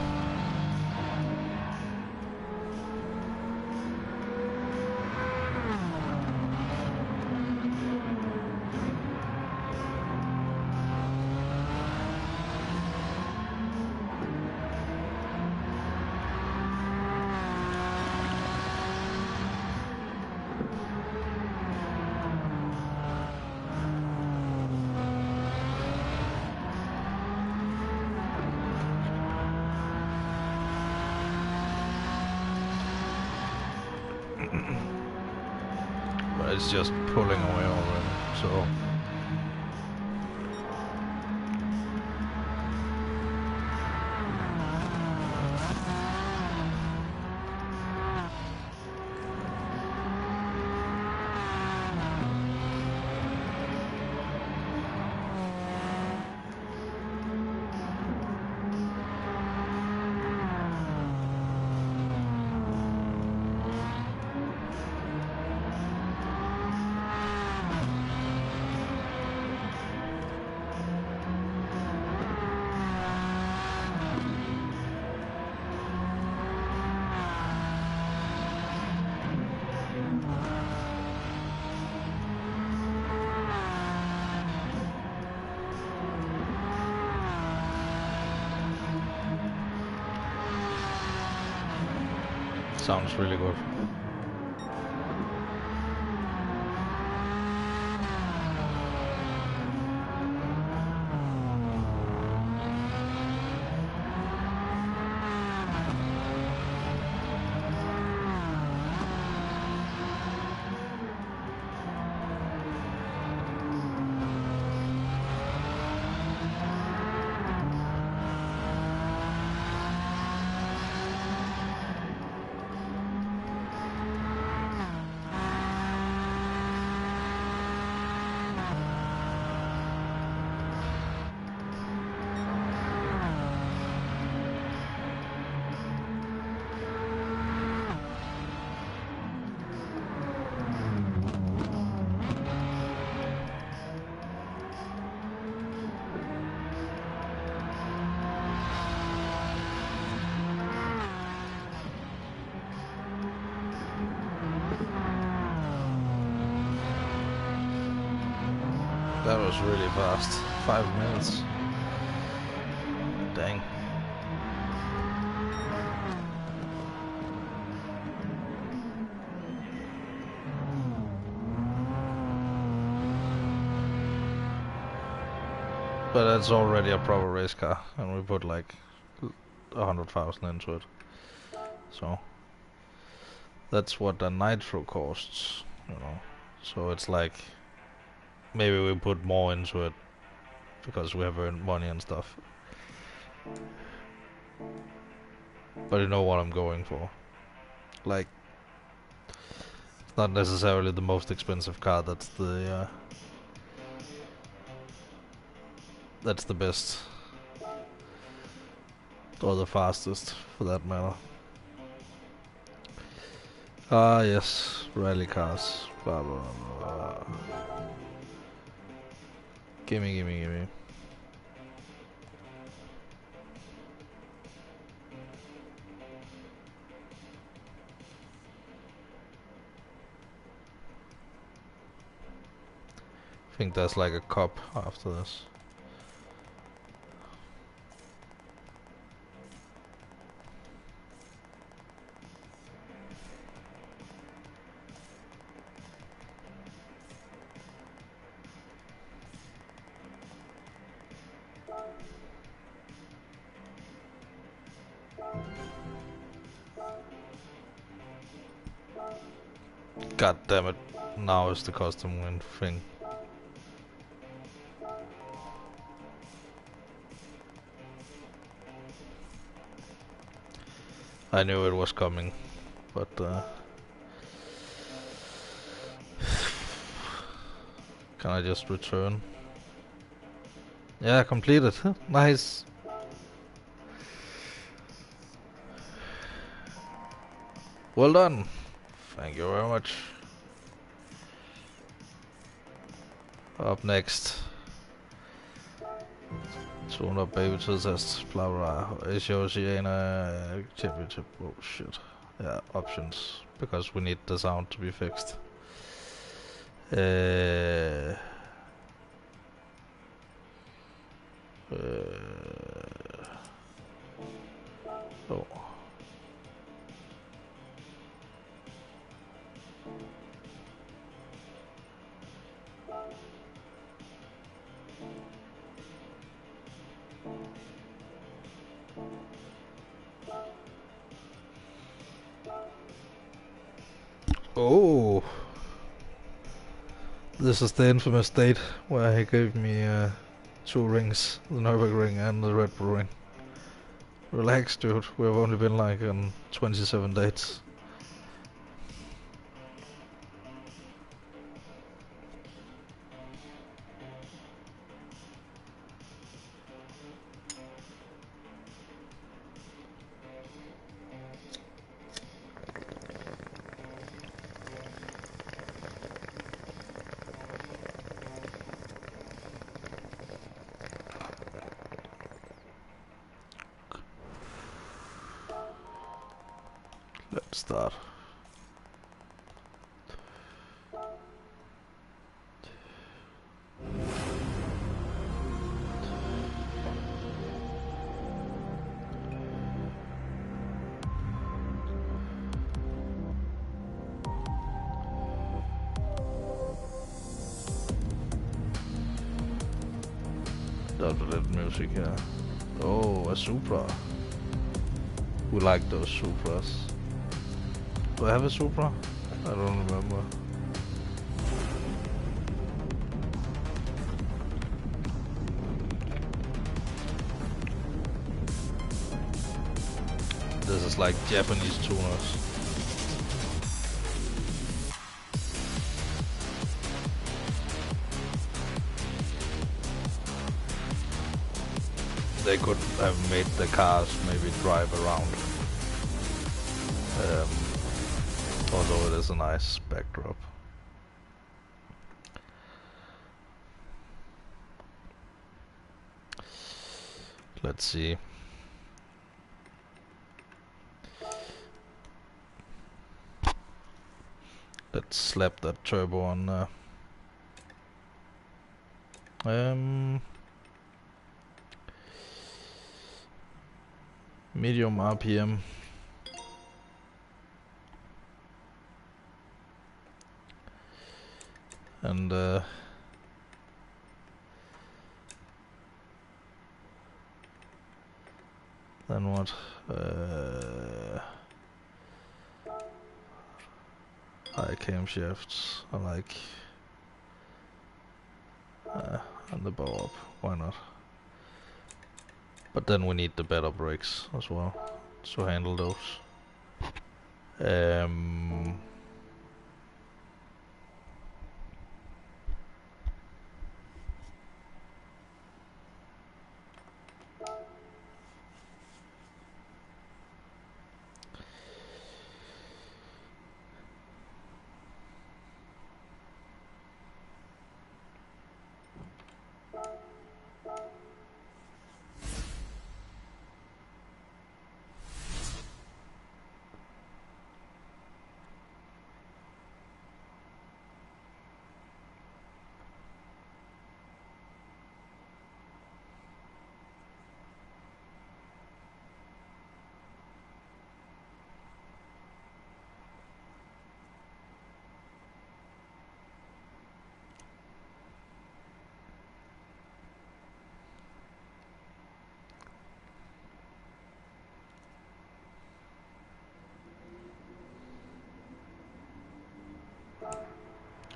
But it's just pulling away already, so sounds really good. That was really fast. 5 minutes. Dang. But that's already a proper race car, and we put like 100,000 into it. So that's what the nitro costs, you know. So it's like maybe we put more into it because we have earned money and stuff. But you know what I'm going for. Like, it's not necessarily the most expensive car. That's the best, or the fastest, for that matter. Ah, yes, rally cars. Blah blah blah. Gimme, gimme, gimme. I think there's like a cup after this. God damn it. Now is the custom win thing. I knew it was coming, but can I just return? Yeah, completed. Nice. Well done. Thank you very much. Up next. Tune up baby to the test. Blah blah. Oceania championship. Oh shit. Yeah, options. Because we need the sound to be fixed. Oh. Oh. This is the infamous date where he gave me 2 rings, the Nürburgring and the Red Bull ring. Relax, dude. We've only been like on 27 dates. Let's start. That's a little music here. Oh, a Supra. We like those Supras. Do I have a Supra? I don't remember. This is like Japanese tuners. They could have made the cars maybe drive around. Although it is a nice backdrop. Let's see. Let's slap that turbo on. Medium RPM. And then what? High camshafts. I like. And the bow up. Why not? But then we need the better brakes as well to handle those.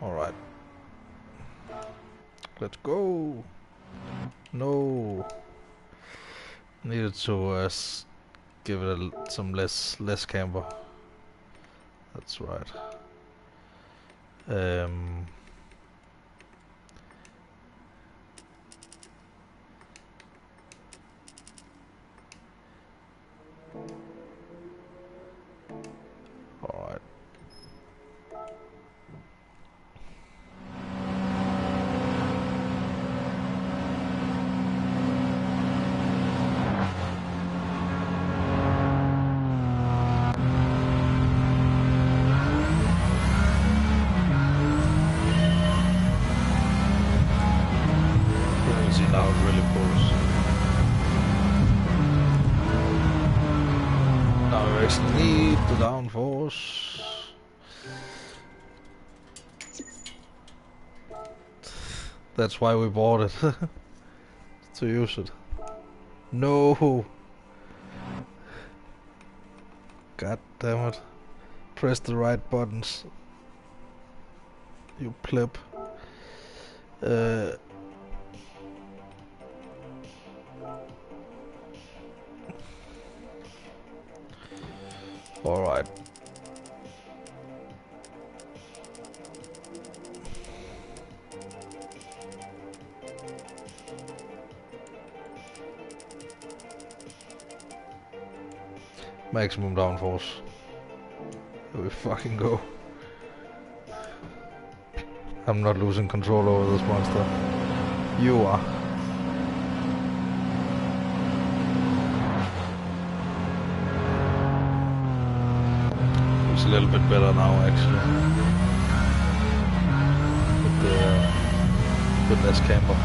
Alright. Let's go. No. Needed to give it some less camber. That's right. Alright. Now it really pulls. Now we actually need the downforce. That's why we bought it. To use it. No! God damn it. Press the right buttons. You pleb. Alright. Maximum downforce. Here we fucking go. I'm not losing control over this monster. You are. It's a little bit better now, actually. With less camber.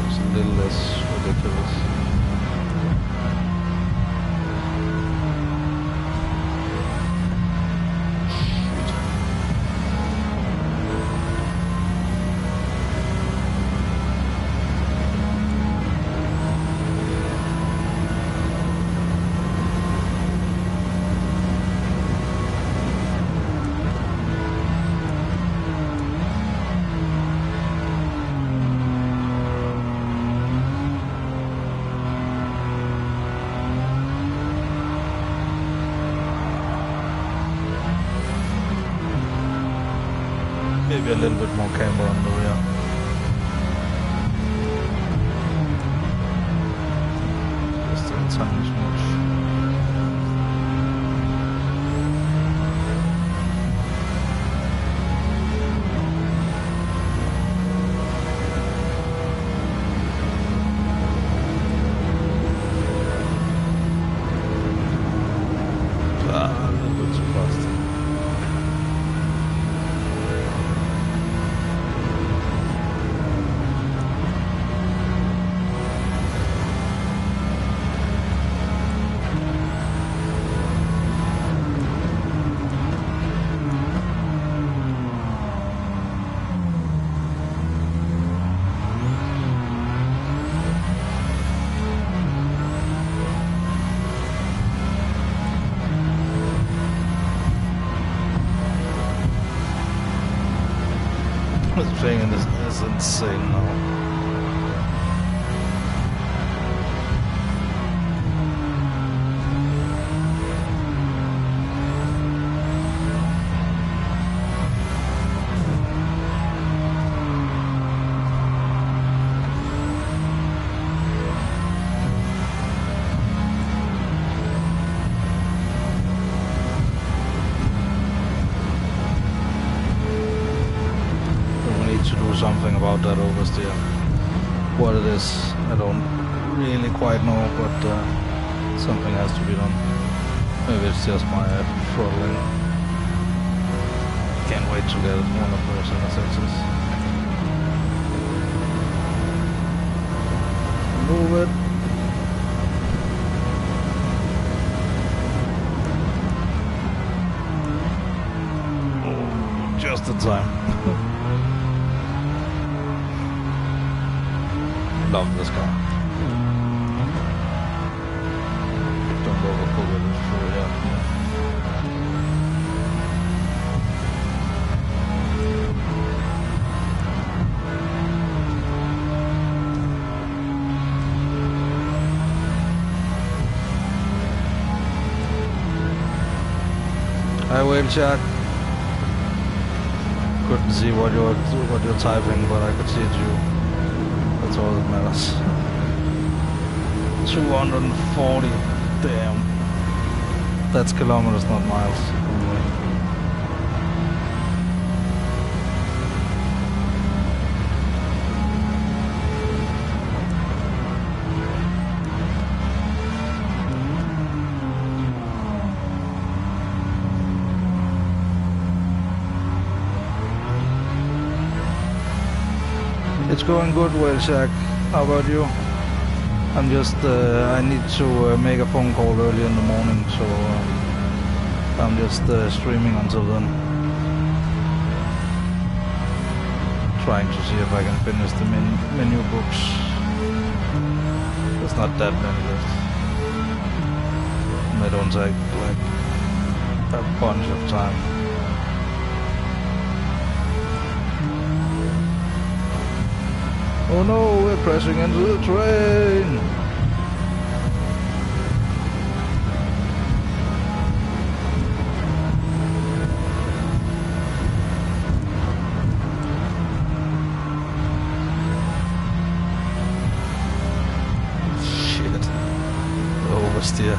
It's a little less ridiculous. Maybe a little bit more camber on the rear. Just a tiny smooch. A little bit too fast. This thing is insane now. Something about that oversteer. What it is, I don't really quite know, but something has to be done. Maybe it's just my throttling. Can't wait to get 100% success. Move it. Oh, just in time. Love this car. Don't overcook it for yeah. Hi, Whale Shark. Couldn't see what you're typing, but I could see it you. That's all that matters. 240. Damn. That's kilometers, not miles. It's going good, Whale Shack. How about you? I'm just, I need to make a phone call early in the morning, so I'm just streaming until then. Trying to see if I can finish the menu books. There's not that many left. And they don't take like a bunch of time. Oh no, we're crashing into the train! Shit. Oversteer.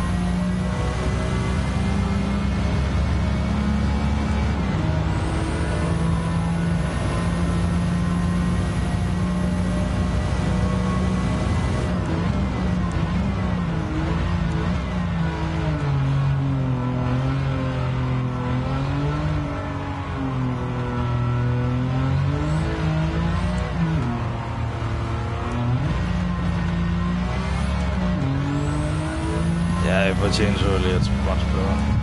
Yeah, if I change early, it's much better.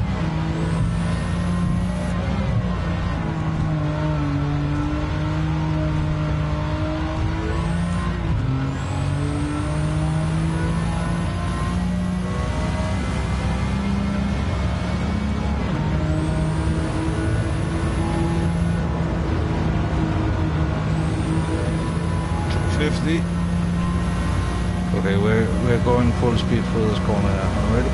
Okay, we're going full speed for this corner now. Already?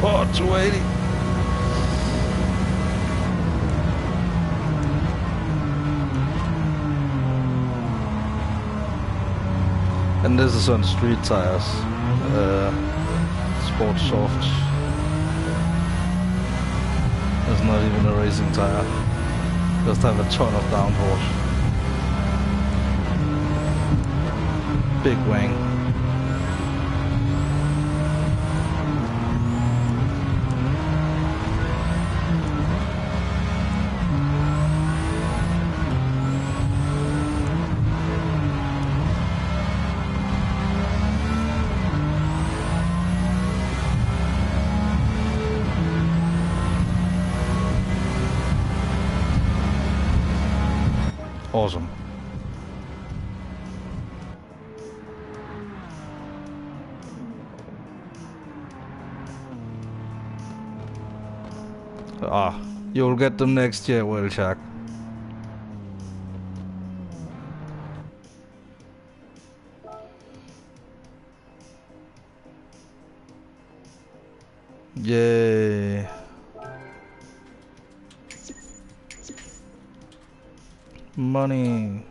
Oh, 280. And this is on street tires, sport softs. It's not even a racing tire. Just have a ton of downforce. Big wing. Awesome. Ah, you'll get them next year, Whale Shark. Yay. Money.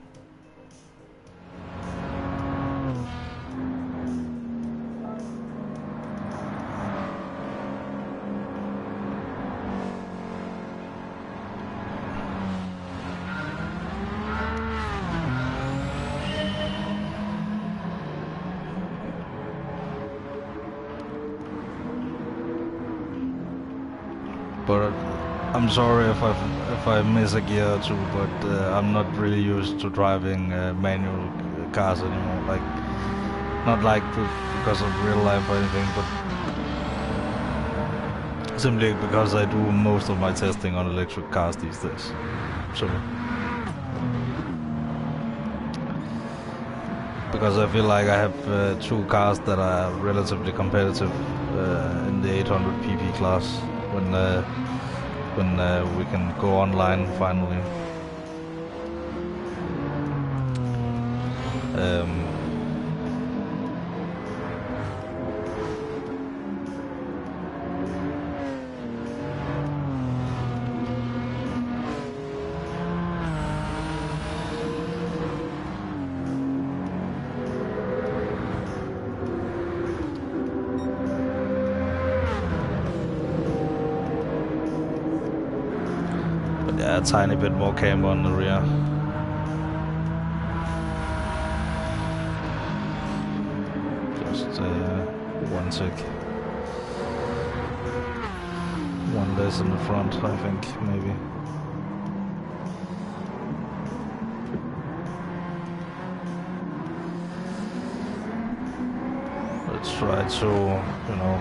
But I'm sorry if I miss a gear or two, but I'm not really used to driving manual cars anymore. Like, not like because of real life or anything, but simply because I do most of my testing on electric cars these days. So, because I feel like I have two cars that are relatively competitive in the 800 pp class when we can go online finally. Yeah, a tiny bit more camber on the rear. Just one tick. One less in the front, I think, maybe. Let's try to, you know,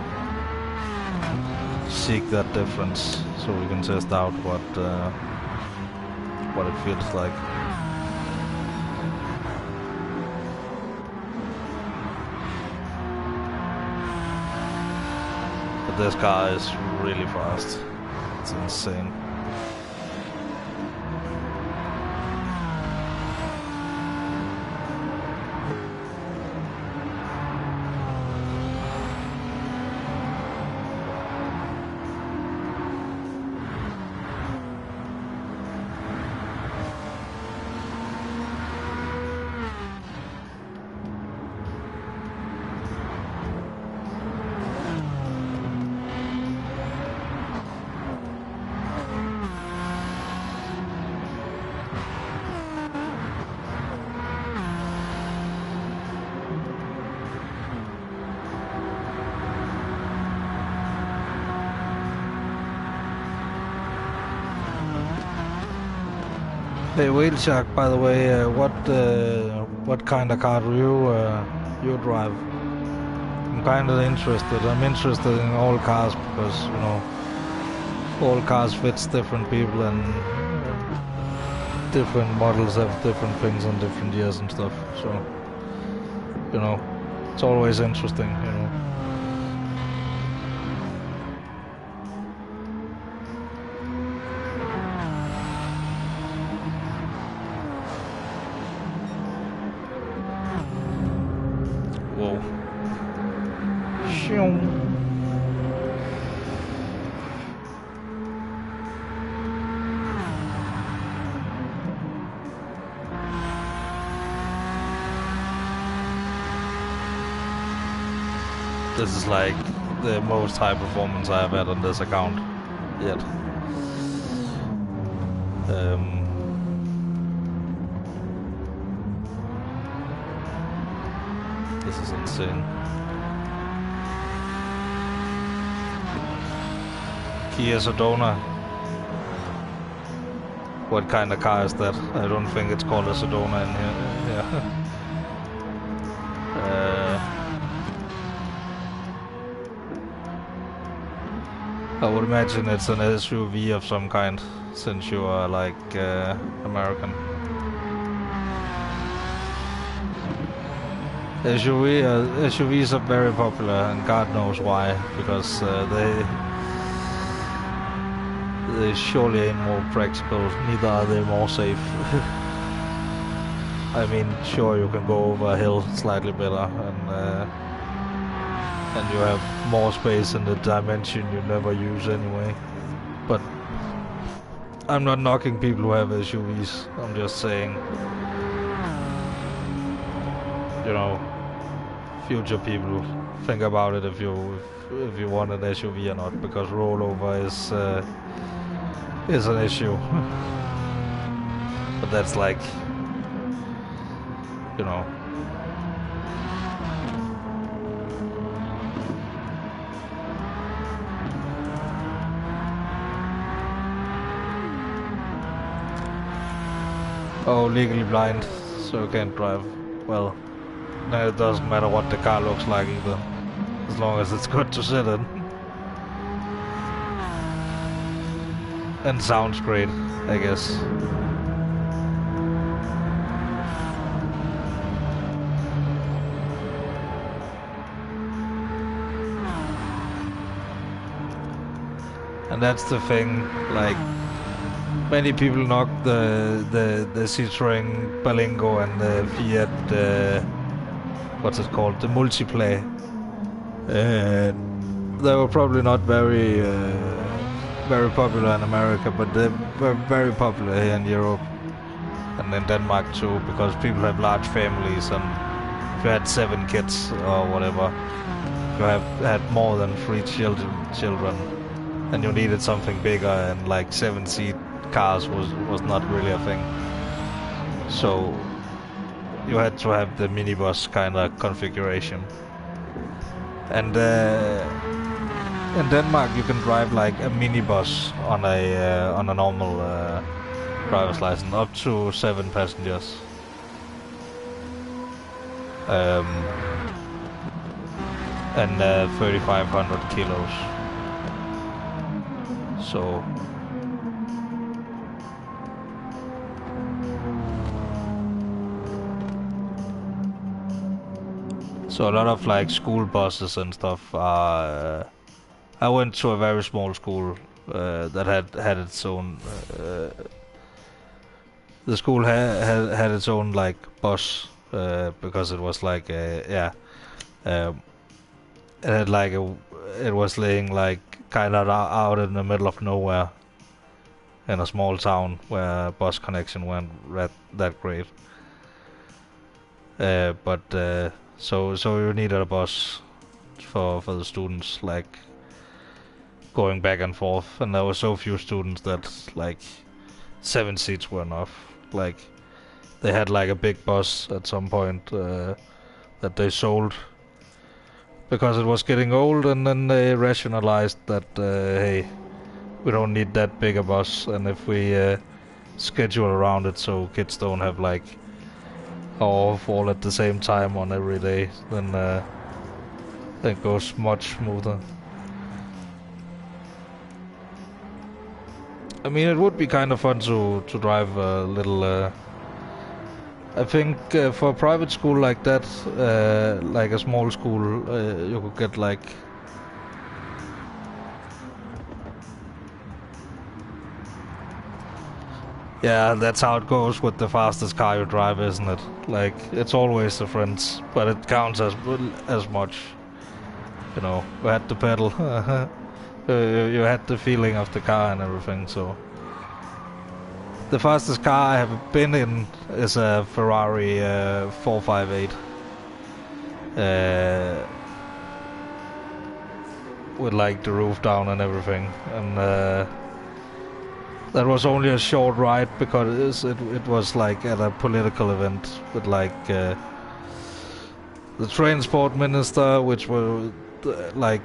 seek that difference so we can test out what it feels like. But this car is really fast. It's insane. Hey, Whale Shark, by the way, what kind of car do you drive? I'm kind of interested. I'm interested in all cars because, you know, all cars fits different people and different models have different things on different years and stuff. So, you know, it's always interesting, you know. This is like the most high performance I have had on this account yet. This is insane. Kia Sedona. What kind of car is that? I don't think it's called a Sedona in here. Yeah. I would imagine it's an SUV of some kind, since you are like American. SUVs are very popular, and God knows why, because they surely ain't more practical, neither are they more safe. I mean, sure, you can go over a hill slightly better, and and you have more space in the dimension you never use anyway. But I'm not knocking people who have SUVs. I'm just saying, you know, future people, think about it if you want an SUV or not, because rollover is an issue. But that's like, you know. Oh, legally blind, so you can't drive. Well, no, it doesn't matter what the car looks like either, as long as it's good to sit in. And sounds great, I guess. And that's the thing, like, many people knock the Citroën Berlingo and the Fiat, what's it called, the Multiplay. They were probably not very popular in America, but they were very popular here in Europe and in Denmark too, because people have large families, and if you had 7 kids or whatever, you have had more than 3 children, and you needed something bigger, and like 7-seat cars was not really a thing. So you had to have the minibus kind of configuration. And in Denmark you can drive like a minibus on a normal driver's license, up to 7 passengers. And 3,500 kilos. So a lot of like school buses and stuff are. I went to a very small school that had its own. The school had its own like bus because it was like it had like it was laying like kind of out in the middle of nowhere in a small town where bus connection weren't that great. So you needed a bus for the students, like going back and forth, and there were so few students that like 7 seats were enough. Like they had like a big bus at some point that they sold because it was getting old, and then they rationalized that hey, we don't need that big a bus, and if we schedule around it so kids don't have like all at the same time on every day, then it goes much smoother. I mean, it would be kind of fun to drive a little. I think for a private school like that, like a small school, you could get like. Yeah, that's how it goes with the fastest car you drive, isn't it? Like, it's always the friends, but it counts as much. You know, you had the pedal, you had the feeling of the car and everything, so. The fastest car I have been in is a Ferrari 458. With like the roof down and everything, and that was only a short ride because it was like at a political event with like the transport minister, which was like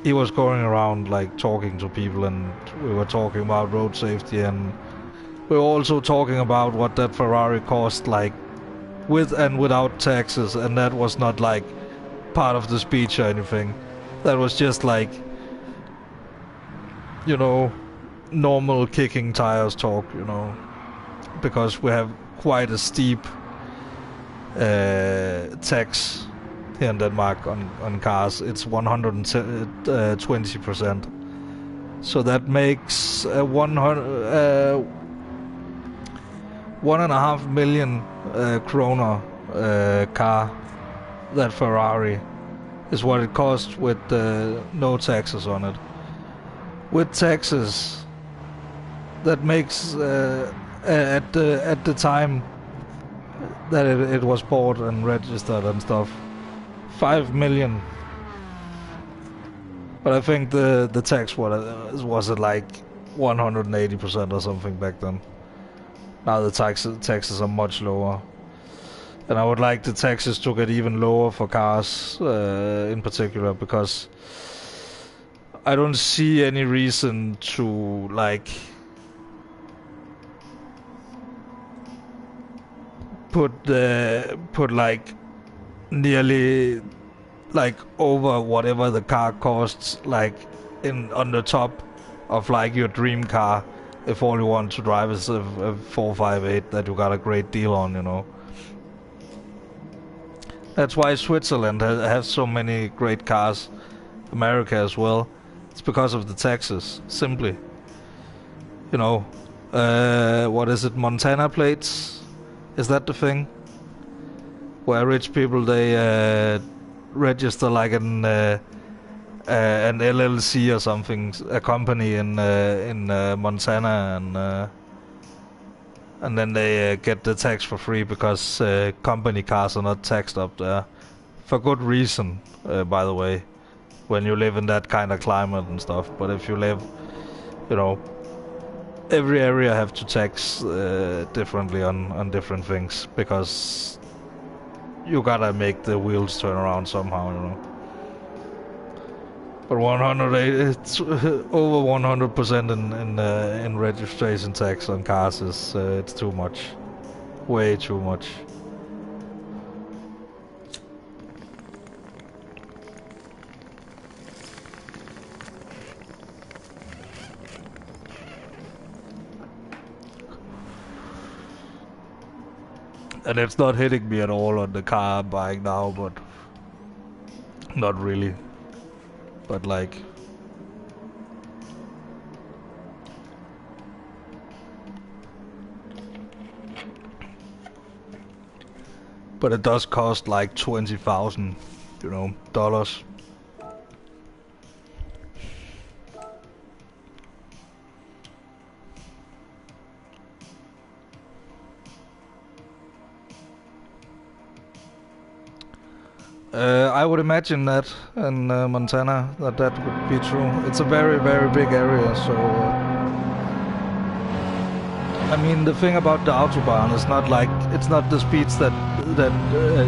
he was going around like talking to people, and we were talking about road safety, and we were also talking about what that Ferrari cost, like with and without taxes, and that was not like part of the speech or anything. That was just like, you know, normal kicking tires talk, you know, because we have quite a steep tax here in Denmark on cars. It's 120%. So that makes 1.5 million kroner car, that Ferrari, is what it costs with no taxes on it. With taxes, that makes at the time that it was bought and registered and stuff, 5 million. But I think the tax was at like 180% or something back then. Now the taxes are much lower. And I would like the taxes to get even lower for cars in particular, because I don't see any reason to like put like nearly like over whatever the car costs, like in on the top of like your dream car, if all you want to drive is a 458 that you got a great deal on, you know. That's why Switzerland has so many great cars. America as well. It's because of the taxes, simply. You know, what is it, Montana plates? Is that the thing? Where rich people, they register like an LLC or something, a company in Montana, and then they get the tax for free because company cars are not taxed up there. For good reason, by the way, when you live in that kind of climate and stuff. But if you live, you know, every area have to tax differently on different things, because you gotta make the wheels turn around somehow, you know. But it's over 100% in registration tax on cars is it's too much, way too much. And it's not hitting me at all on the car I'm buying now, but not really. But like, but it does cost like 20,000, you know, dollars. I would imagine that in Montana that would be true. It's a very, very big area, so I mean, the thing about the autobahn is not like, it's not the speeds that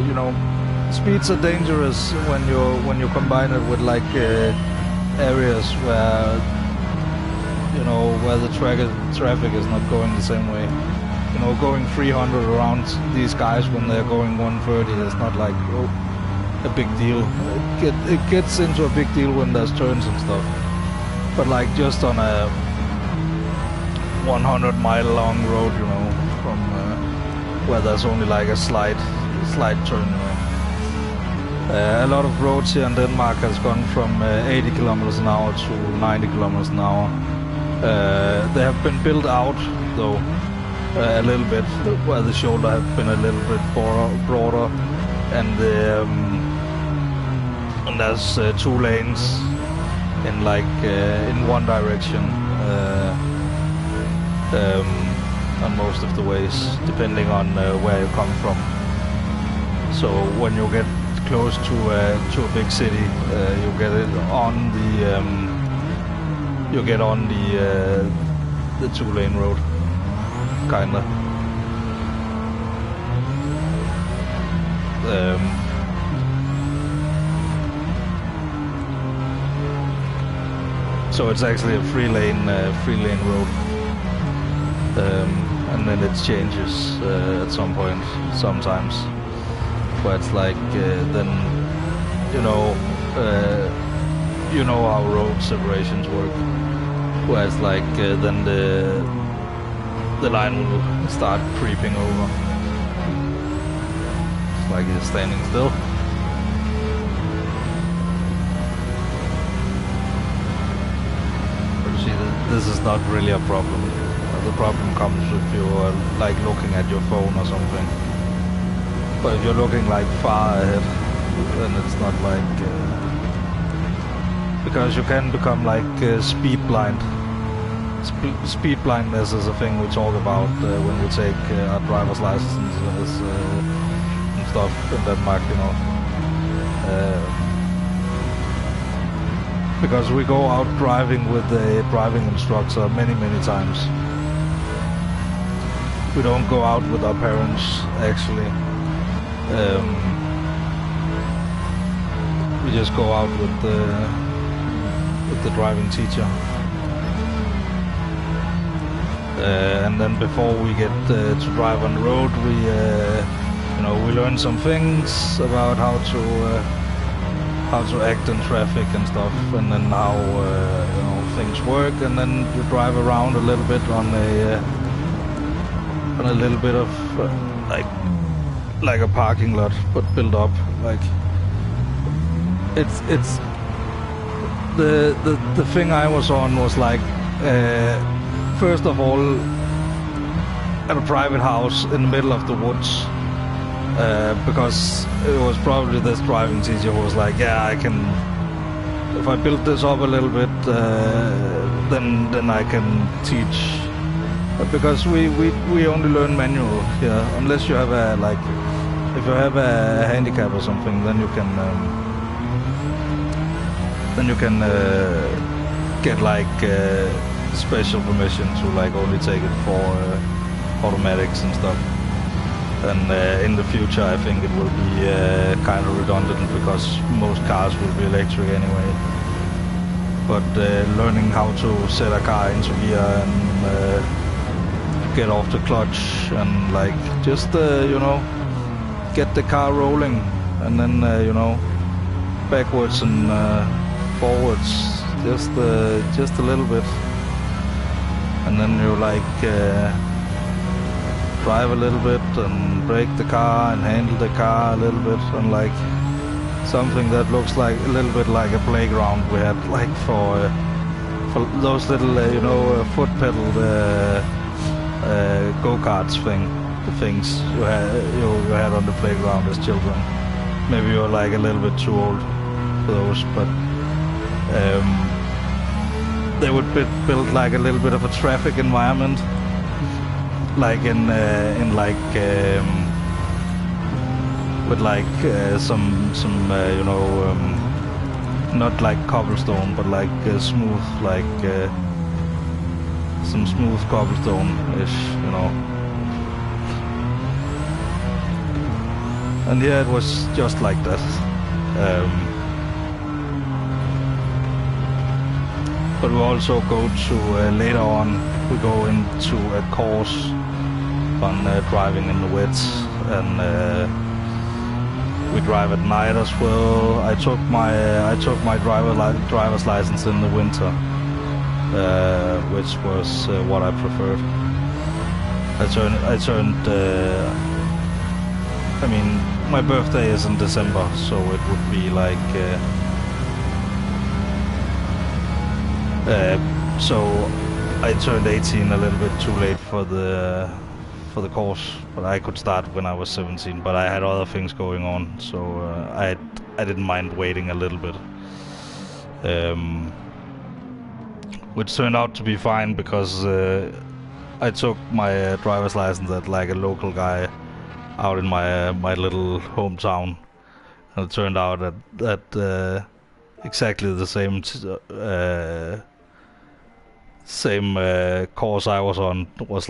you know, speeds are dangerous when you combine it with like areas where, you know, where the traffic is not going the same way. You know, going 300 around these guys when they're going 130 is not like a big deal. It gets into a big deal when there's turns and stuff. But like just on a 100-mile long road, you know, from where there's only like a slight turn, you know. A lot of roads here in Denmark has gone from 80 kilometers an hour to 90 kilometers an hour. They have been built out though a little bit, where the shoulder have been a little bit broader, and there's 2 lanes in like in one direction on most of the ways, depending on where you come from. So when you get close to a big city, you get it on the 2-lane road, kinda. So it's actually a 3-lane road, and then it changes at some point sometimes. But it's like then you know how road separations work, where it's like then the line will start creeping over. It's like it's standing still. This is not really a problem. The problem comes if you are like looking at your phone or something. But if you're looking like far ahead, then it's not like because you can become like speed blind. Speed blindness is a thing we talk about when we take our driver's licenses and stuff in Denmark, you know. Because we go out driving with a driving instructor many times. We don't go out with our parents, actually. We just go out with the driving teacher. And then before we get to drive on the road, we we learn some things about how to act in traffic and stuff, and then how things work, and then you drive around a little bit on a little bit of like a parking lot, but built up. Like it's the thing I was on was like first of all at a private house in the middle of the woods. Because it was probably this driving teacher who was like, yeah, I can, if I build this up a little bit, then I can teach. Because we only learn manual here, unless you have if you have a handicap or something, then you can get special permission to only take it for automatics and stuff. And in the future, I think it will be kind of redundant because most cars will be electric anyway. But learning how to set a car into gear and get off the clutch and just get the car rolling, and then backwards and forwards, just a little bit, and then you drive a little bit and brake the car and handle the car a little bit, and something that looks a little bit like a playground we had for those little foot pedal go-karts the things you had on the playground as children. Maybe you're a little bit too old for those, but they would build a little bit of a traffic environment. With some not like cobblestone, but smooth, some smooth cobblestone-ish, And yeah, it was just like that. But we also go to later on. We go into a course on driving in the wet, and we drive at night as well. I took my driver's license in the winter, which was what I preferred. My birthday is in December, so it would be so I turned 18 a little bit too late for the course, but I could start when I was 17. But I had other things going on, so I didn't mind waiting a little bit, which turned out to be fine because I took my driver's license at a local guy out in my little hometown, and it turned out that exactly the same course I was on was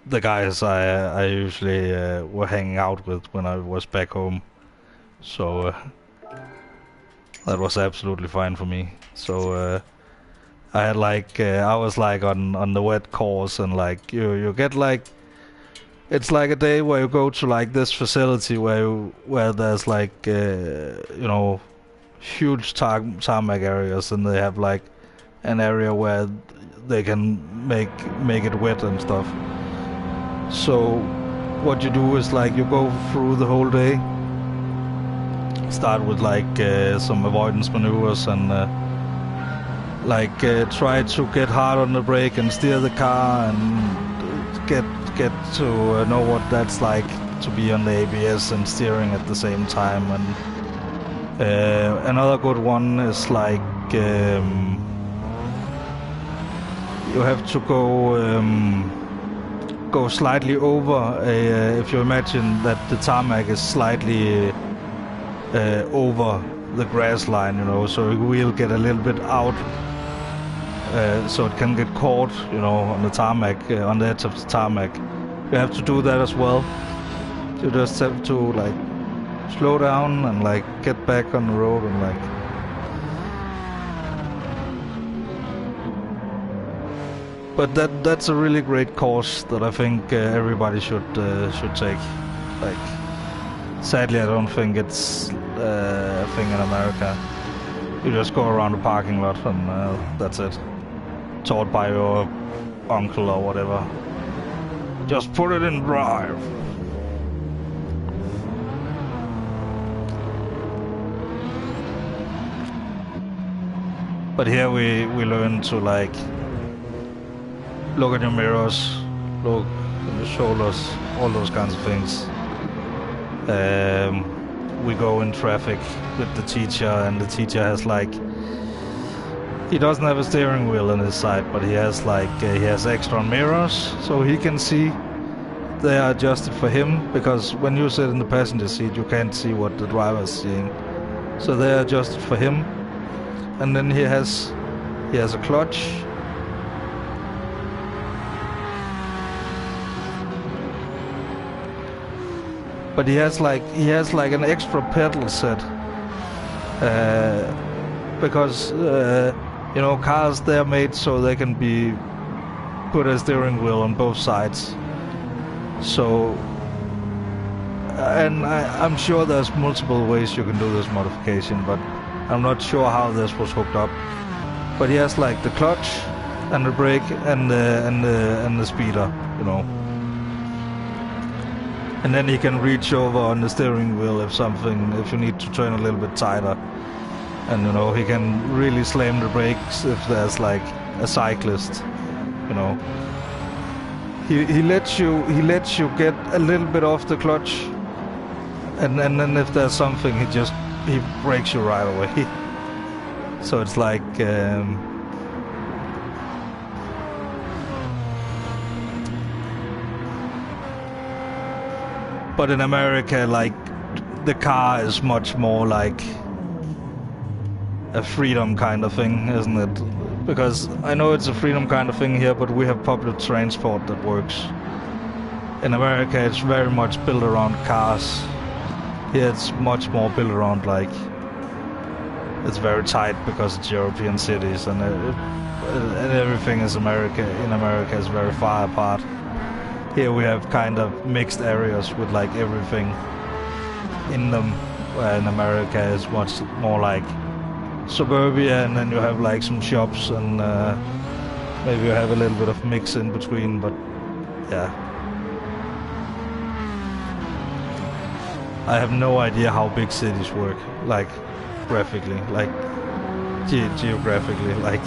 the guys I usually were hanging out with when I was back home, so that was absolutely fine for me. So I had I was on the wet course, and you get it's a day where you go to this facility where there's huge tarmac areas, and they have an area where they can make it wet and stuff. So what you do is you go through the whole day, start with some avoidance maneuvers, and try to get hard on the brake and steer the car, and get to know what that's like to be on the ABS and steering at the same time. And another good one is like you have to go slightly over. If you imagine that the tarmac is slightly over the grass line, you know, so it will get a little bit out, so it can get caught, you know, on the tarmac, on the edge of the tarmac. You have to do that as well. You just have to like slow down and like get back on the road and like. But that's a really great course that I think everybody should take. Like, sadly, I don't think it's a thing in America. You just go around the parking lot and that's it. Taught by your uncle or whatever. Just put it in drive. But here we learn to like look at your mirrors, look at your shoulders, all those kinds of things. We go in traffic with the teacher, and the teacher has like, he doesn't have a steering wheel on his side, but he has like he has extra mirrors so he can see. They are adjusted for him, because when you sit in the passenger seat you can't see what the driver is seeing, so they are adjusted for him. And then he has a clutch. But he has like an extra pedal set, because you know, cars, they're made so they can be put a steering wheel on both sides. So, and I'm sure there's multiple ways you can do this modification, but I'm not sure how this was hooked up. But he has like the clutch and the brake and the speeder, you know. And then he can reach over on the steering wheel if you need to turn a little bit tighter. And you know, he can really slam the brakes if there's like a cyclist, you know. He lets you get a little bit off the clutch, and then if there's something, he brakes you right away. So it's like but in America, like, the car is much more like a freedom kind of thing, isn't it? Because I know it's a freedom kind of thing here, but we have public transport that works. In America, it's very much built around cars. Here it's much more built around, like, it's very tight because it's European cities, and everything is in America is very far apart. Here we have kind of mixed areas with like everything in them, where in America is much more like suburbia, and then you have like some shops, and maybe you have a little bit of mix in between, but yeah. I have no idea how big cities work, like graphically, like geographically, like.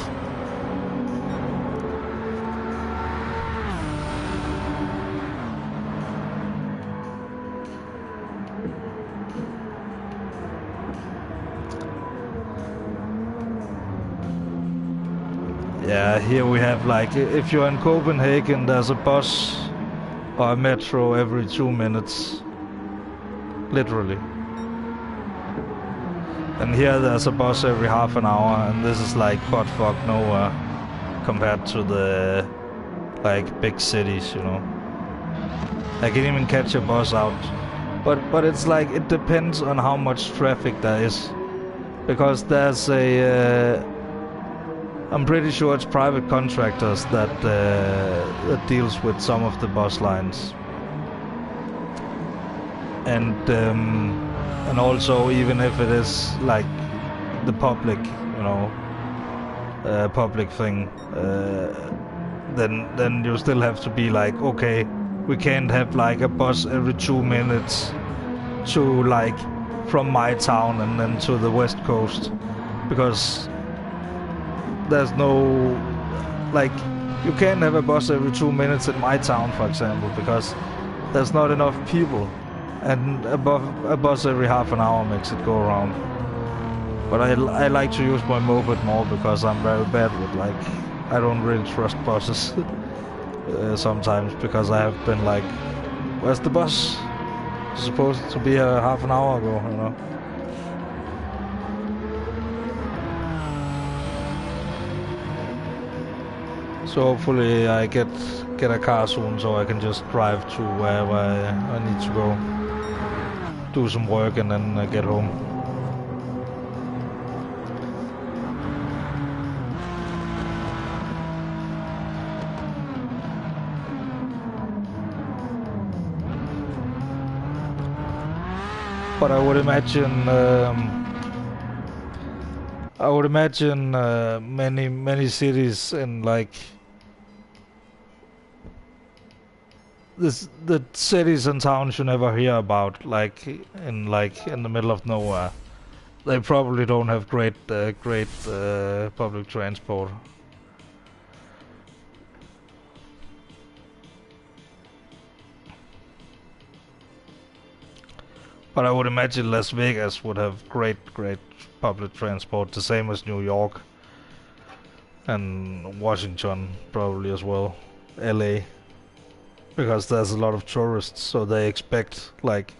Yeah, here we have like, if you're in Copenhagen, there's a bus or a metro every 2 minutes. Literally. And here there's a bus every half an hour, and this is like buttfuck nowhere compared to the like big cities, you know. I can even catch a bus out. But it's like, it depends on how much traffic there is. Because there's a I'm pretty sure it's private contractors that deals with some of the bus lines. And also, even if it is like the public, you know, public thing, then you still have to be like, okay, we can't have like a bus every 2 minutes to like from my town and then to the west coast, because there's no, like, you can't have a bus every 2 minutes in my town, for example, because there's not enough people, and a bus every half an hour makes it go around. But I like to use my moped more because I'm very bad with like I don't really trust buses sometimes because I have been like, where's the bus? It's supposed to be a half an hour ago, you know. So hopefully I get a car soon so I can just drive to wherever I need to go, do some work and then get home. But I would imagine many cities in like the cities and towns you never hear about, like in the middle of nowhere. They probably don't have great public transport. But I would imagine Las Vegas would have great public transport, the same as New York and Washington probably as well, LA, because there's a lot of tourists, so they expect like,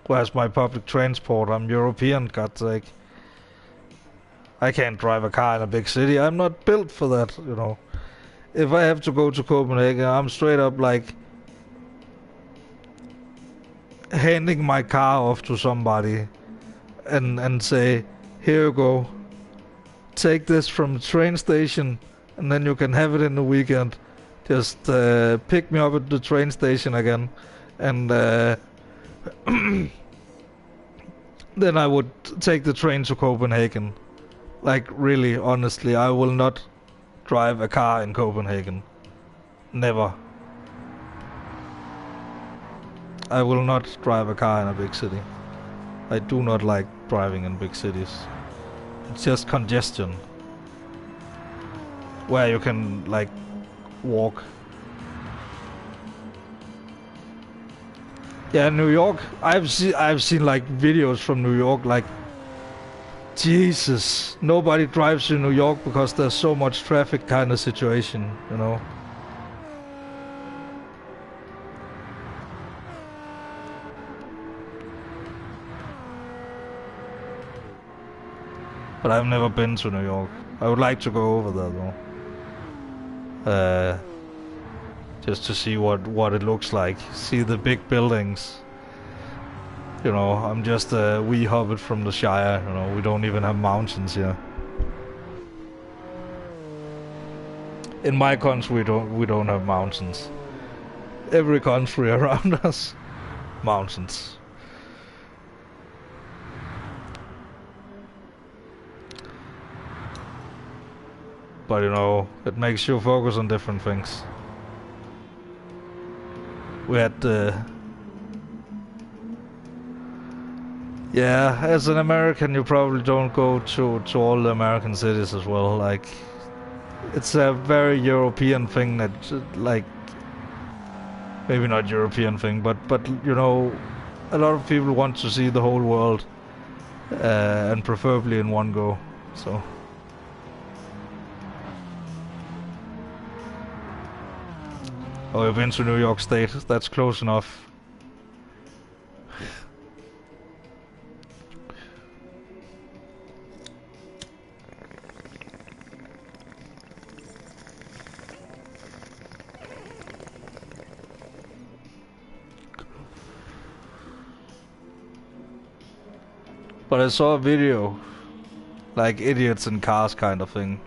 where's my public transport? I'm European, God's sake. I can't drive a car in a big city. I'm not built for that, you know. If I have to go to Copenhagen, I'm straight up like handing my car off to somebody and say, here you go, take this from the train station and then you can have it in the weekend. Just pick me up at the train station again and then I would take the train to Copenhagen. Like really, honestly, I will not drive a car in Copenhagen. Never. I will not drive a car in a big city. I do not like driving in big cities. It's just congestion. Where you can like walk. Yeah, New York. I've seen like videos from New York. Like, Jesus, nobody drives in New York because there's so much traffic, kind of situation, you know. But I've never been to New York. I would like to go over there though. Just to see what it looks like. See the big buildings. You know, I'm just a wee hobbit from the Shire, you know, we don't even have mountains here. In my country we don't have mountains. Every country around us, mountains. But you know, it makes you focus on different things. We had yeah, as an American you probably don't go to all the American cities as well. Like, it's a very European thing that, like, maybe not European thing, but you know, a lot of people want to see the whole world, and preferably in one go. So. Oh, you've been to New York State. That's close enough. But I saw a video, like idiots in cars kind of thing,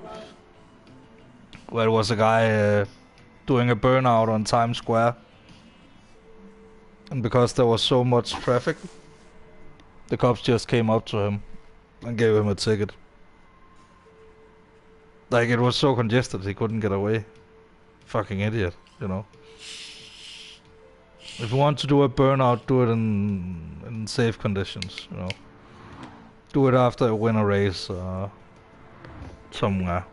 where it was a guy doing a burnout on Times Square. And because there was so much traffic, the cops just came up to him and gave him a ticket. Like, it was so congested he couldn't get away. Fucking idiot, you know. If you want to do a burnout, do it in safe conditions, you know. Do it after a winter race somewhere.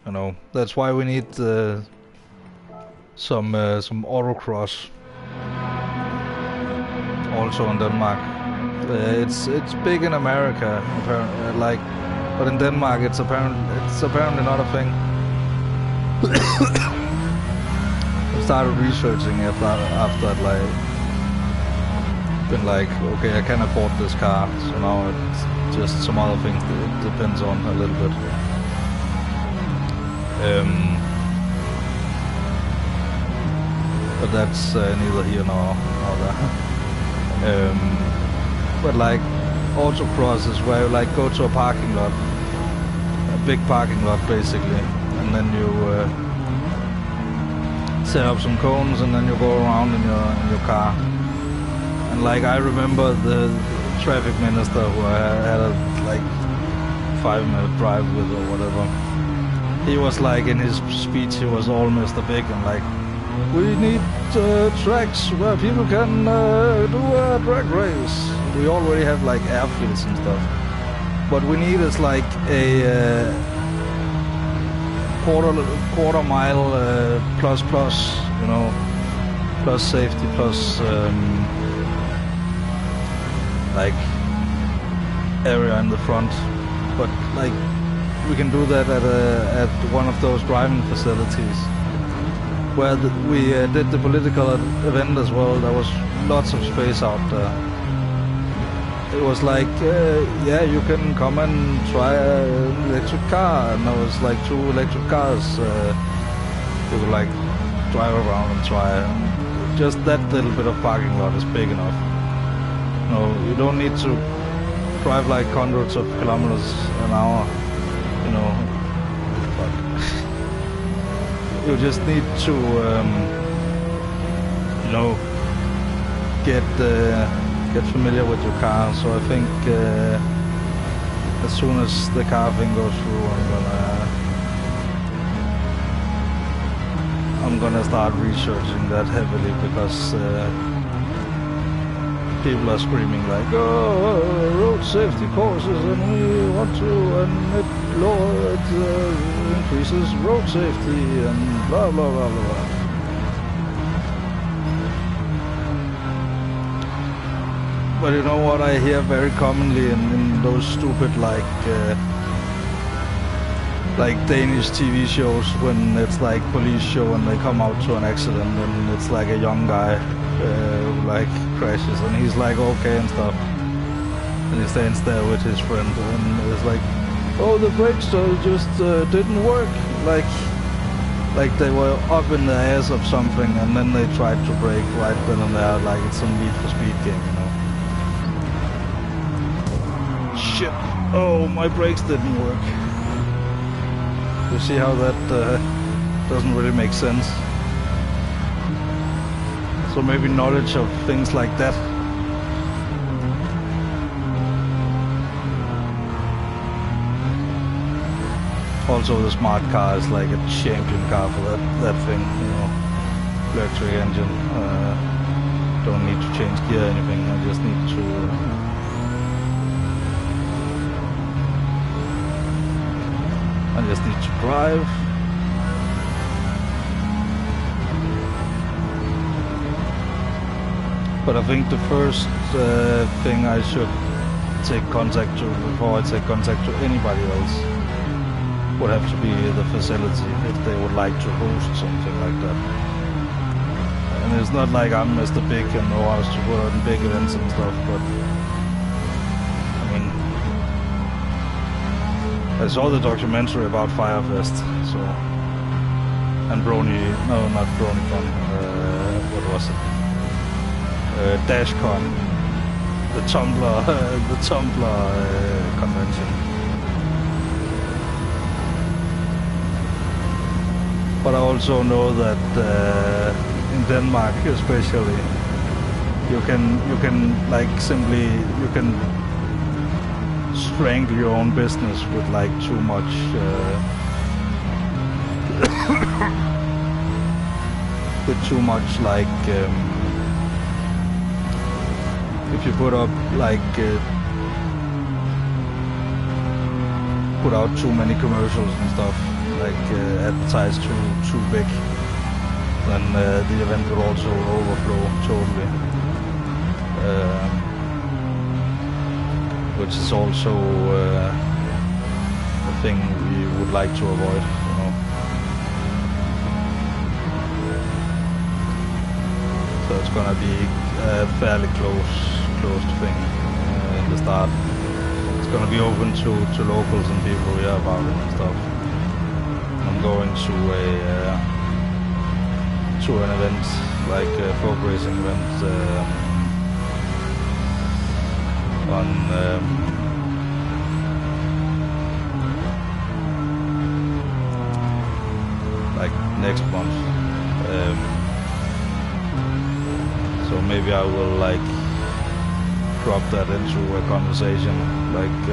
You know, that's why we need some autocross also in Denmark. It's big in America, apparently, like, but in Denmark it's apparently not a thing. I started researching it after I'd like been like, okay, I can afford this car, so now it's just some other things that it depends on a little bit. But that's neither here nor there. But like autocross is where you like go to a parking lot, a big parking lot basically, and then you set up some cones and then you go around in your car. And like I remember the traffic minister who I had a like 5-minute drive with or whatever. He was like in his speech he was all Mr. Big and like, we need tracks where people can do a drag race. We already have like airfields and stuff. What we need is like a quarter mile plus, you know, plus safety, plus like area in the front. But like we can do that at one of those driving facilities. Where we did the political event as well, there was lots of space out there. It was like, yeah, you can come and try an electric car, and there was like 2 electric cars. You could like drive around and try. And just that little bit of parking lot is big enough. No, you don't need to drive like hundreds of kilometers an hour, you know. You just need to, you know, get familiar with your car. So I think as soon as the car thing goes through, I'm gonna start researching that heavily because people are screaming like, oh, road safety courses, and we want to, and it increases road safety, and blah blah blah blah blah. But you know what I hear very commonly in those stupid like Danish TV shows when it's like police show and they come out to an accident and it's like a young guy who like crashes and he's like okay and stuff, and he stands there with his friend and it's like, oh, the brakes just didn't work, like they were up in the ass of something and then they tried to brake right then and there, like it's some Need for Speed game, you know. Shit, oh, my brakes didn't work. You see how that doesn't really make sense? So maybe knowledge of things like that. Also the smart car is like a champion car for that thing, you know. Electric engine. Don't need to change gear or anything, I just need to drive. But I think the first thing I should take contact to before I take contact to anybody else would have to be the facility, if they would like to host something like that. And it's not like I'm Mr. Big and know how to put on big events and stuff, but I saw the documentary about Firefest, so, and no, not BronyCon, what was it? DashCon, the Tumblr convention. But I also know that in Denmark, especially, you can like simply you can strangle your own business with like too much like if you put up like put out too many commercials and stuff, like advertise too big, then the event will also overflow totally, which is also a thing we would like to avoid, you know. So it's gonna be a fairly closed thing in the start. It's gonna be open to locals and people who hear about it and stuff. I'm going to an event, like a folk racing event, on like next month. So maybe I will like drop that into a conversation, like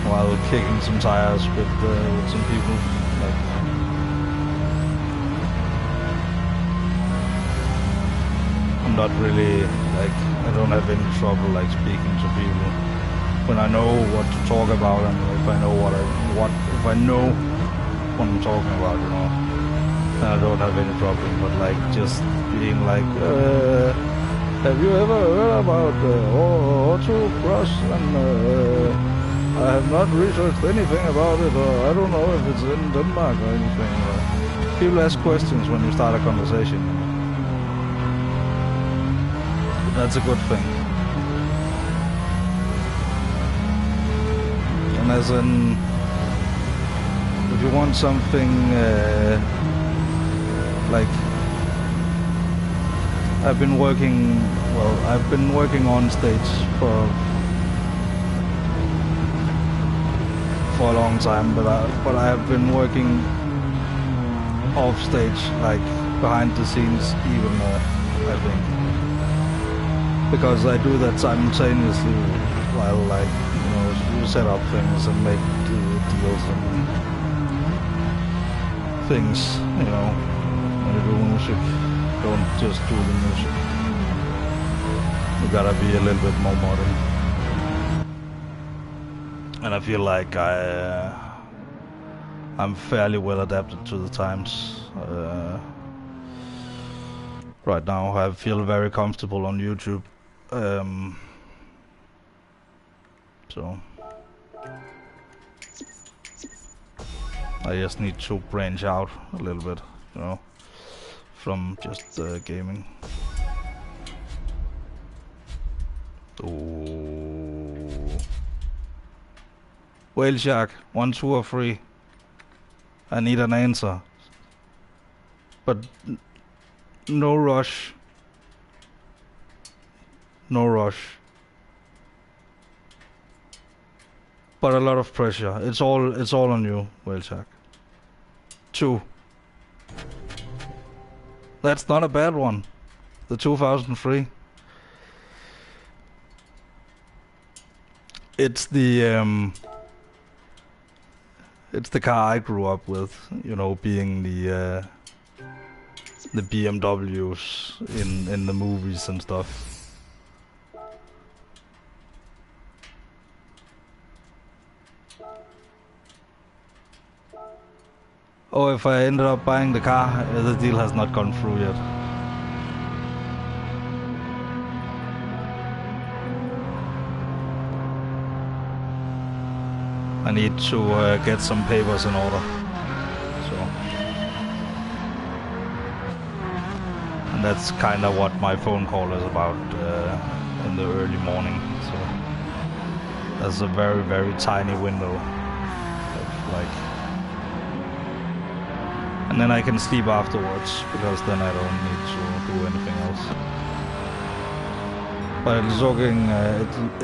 while kicking some tires with some people. Like, I'm not really like, I don't have any trouble like speaking to people when I know what to talk about, and if I know if I know what I'm talking about, you know, then I don't have any problem. But like just being like, have you ever heard about autocross? And I have not researched anything about it, or I don't know if it's in Denmark or anything. People ask questions when you start a conversation. That's a good thing. And as in, if you want something like, I've been working on stage for a long time, but I have been working off stage, like behind the scenes, even more, I think, because I do that simultaneously while, like, you know, you set up things and make deals and things, you know, when you do music. Don't just do the music. You gotta be a little bit more modern. And I feel like I'm fairly well adapted to the times. Right now I feel very comfortable on YouTube. So I just need to branch out a little bit, you know, from just gaming. Ooh. Whale Shark, 1, 2 or 3? I need an answer. But no rush. No rush. But a lot of pressure. It's all on you, Whale Shark. 2. That's not a bad one. The 2003. It's the car I grew up with, you know, being the BMWs in the movies and stuff. Oh, if I ended up buying the car, the deal has not gone through yet. I need to get some papers in order. So, and that's kind of what my phone call is about in the early morning. So there's a very, very tiny window of, like, and then I can sleep afterwards, because then I don't need to do anything else. But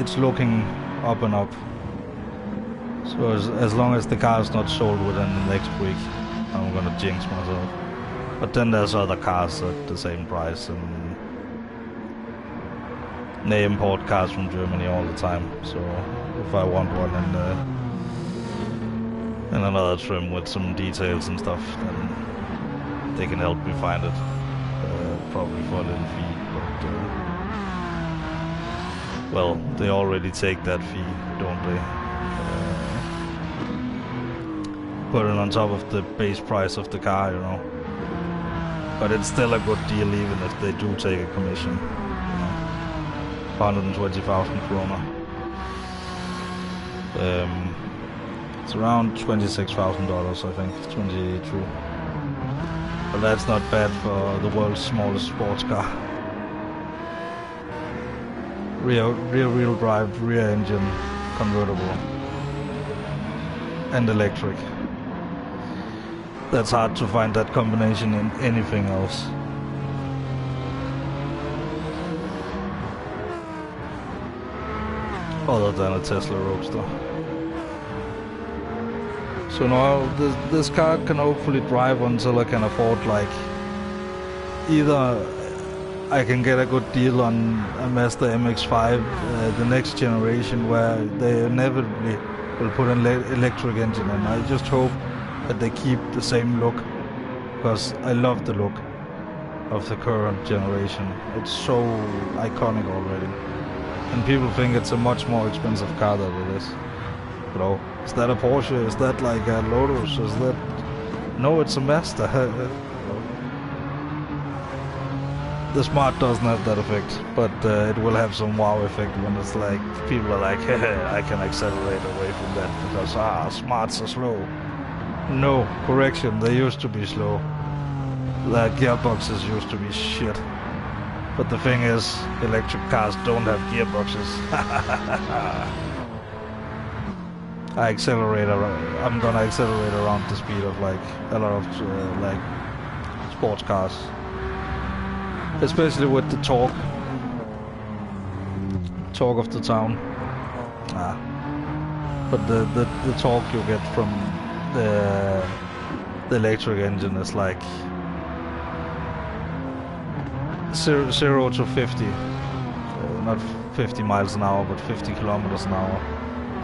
it's looking up and up. So as long as the car is not sold within the next week, I'm gonna jinx myself. But then there's other cars at the same price, and they import cars from Germany all the time. So if I want one in another trim with some details and stuff, then they can help me find it. Probably for a little fee, but well, they already take that fee, don't they? put it on top of the base price of the car, you know. But it's still a good deal even if they do take a commission, you know. 120,000 krona. It's around $26,000, I think, 22. But that's not bad for the world's smallest sports car. Rear-wheel drive, rear engine, convertible, and electric. That's hard to find that combination in anything else. Other than a Tesla Roadster. So now this car can hopefully drive until I can afford, like, either I can get a good deal on a Mazda MX-5, the next generation, where they inevitably will put an electric engine in. I just hope that they keep the same look, because I love the look of the current generation. It's so iconic already. And people think it's a much more expensive car than it is. You know, is that a Porsche? Is that like a Lotus? Is that... No, it's a Mazda. The Smart doesn't have that effect, but it will have some wow effect when it's like, people are like, I can accelerate away from that because, Smarts are slow. No, correction, they used to be slow. The gearboxes used to be shit. But the thing is, electric cars don't have gearboxes. I'm gonna accelerate around the speed of like a lot of like sports cars. Especially with the torque of the town. But the torque you get from the electric engine is like 0 to 50, not 50 miles an hour, but 50 kilometers an hour.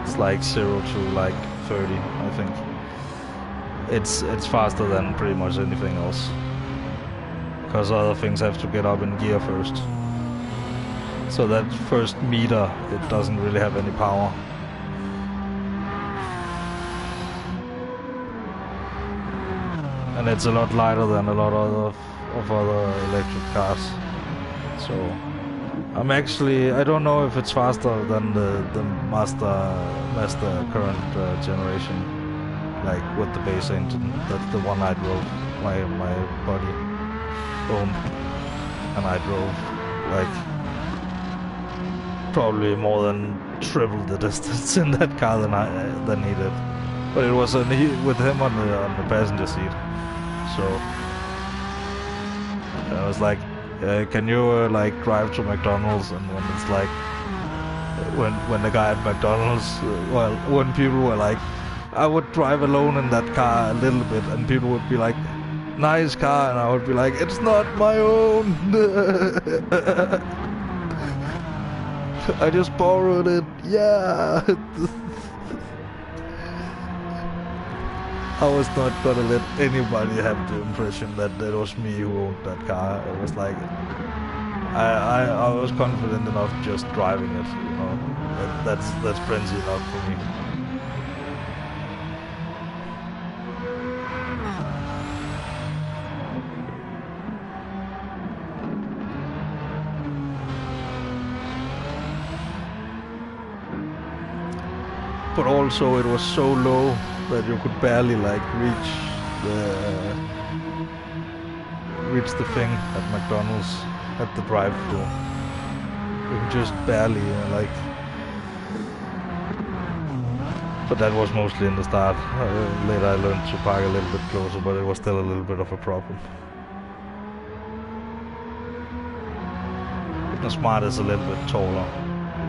It's like 0 to like 30, I think. It's faster than pretty much anything else, because other things have to get up in gear first. So that first meter, it doesn't really have any power. And it's a lot lighter than a lot of other electric cars. So I don't know if it's faster than the Mazda current generation, like with the base engine. That's the one I drove, my buddy owned, and I drove like probably more than triple the distance in that car than he did. But it was with him on the passenger seat. So I was like, can you like drive to McDonald's? And when it's like, when the guy at McDonald's, when people were like, I would drive alone in that car a little bit, and people would be like, nice car, and I would be like, it's not my own. I just borrowed it. Yeah. I was not gonna let anybody have the impression that it was me who owned that car. It was like, I was confident enough just driving it, you know. That's plenty enough for me. But also it was so low that you could barely like reach the thing at McDonald's at the drive-thru. You could just barely like. But that was mostly in the start. Later I learned to park a little bit closer, but it was still a little bit of a problem. The Smart is a little bit taller.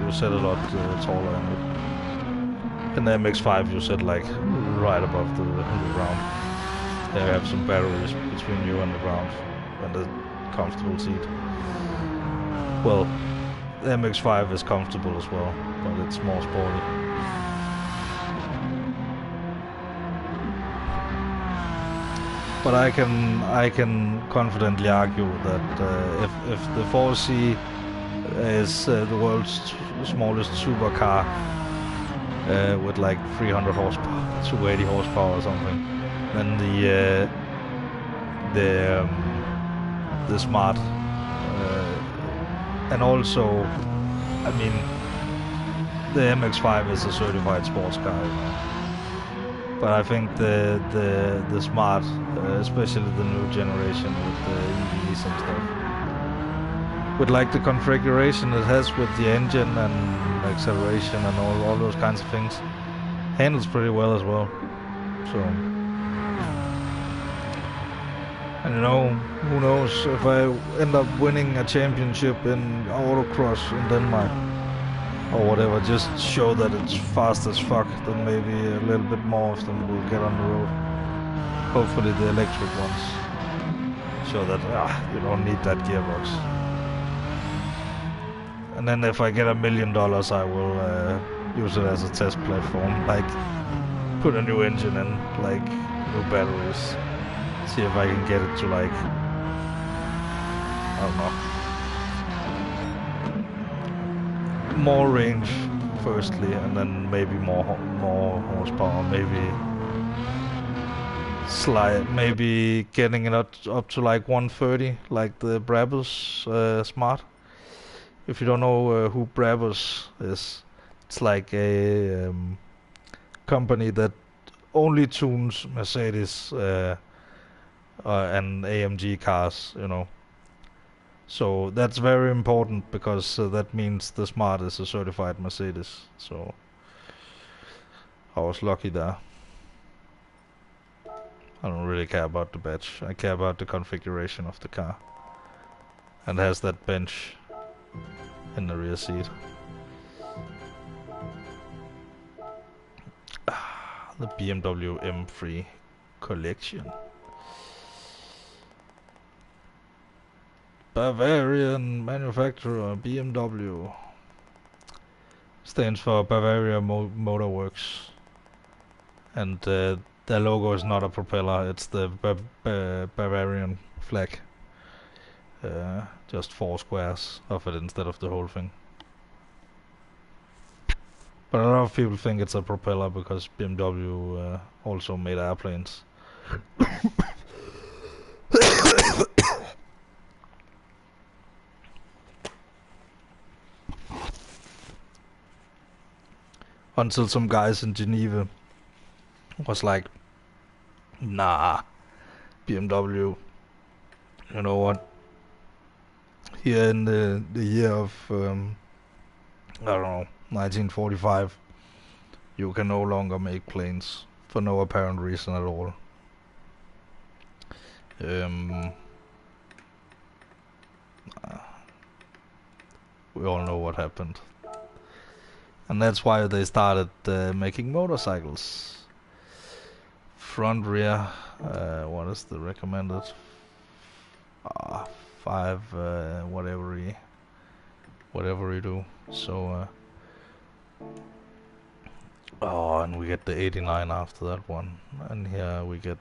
You sit a lot taller in it. In the MX-5 you sit like right above the ground. There you have some batteries between you and the ground and a comfortable seat. Well, the MX-5 is comfortable as well, but it's more sporty. But I can confidently argue that if the 4C is the world's smallest supercar, with like 300 horsepower, 280 horsepower or something. Then the Smart, and also, I mean, the MX-5 is a certified sports car, you know. But I think the Smart, especially the new generation with the EVs and stuff, with like the configuration it has with the engine and acceleration and all those kinds of things, handles pretty well as well. So, and you know, who knows, if I end up winning a championship in autocross in Denmark or whatever, just show that it's fast as fuck, then maybe a little bit more of them will get on the road. Hopefully the electric ones show that you don't need that gearbox. And then if I get $1 million, I will use it as a test platform, like put a new engine in, like new batteries, see if I can get it to like, I don't know, more range firstly, and then maybe more horsepower, maybe getting it up to like 130, like the Brabus Smart. If you don't know who Brabus is, it's like a company that only tunes Mercedes and AMG cars, you know. So that's very important, because that means the Smart is a certified Mercedes. So I was lucky there. I don't really care about the badge. I care about the configuration of the car. And it has that bench in the rear seat. The BMW M3 collection. Bavarian manufacturer, BMW. Stands for Bavaria Motor Works. And their logo is not a propeller, it's the Bavarian flag. Just 4 squares of it instead of the whole thing. But a lot of people think it's a propeller because BMW also made airplanes. Until some guys in Geneva was like, nah, BMW, you know what? Here in the year of, I don't know, 1945, you can no longer make planes for no apparent reason at all. We all know what happened. And that's why they started making motorcycles. Front, rear, what is the recommended? 5, whatever you do. So, and we get the 89 after that one. And here we get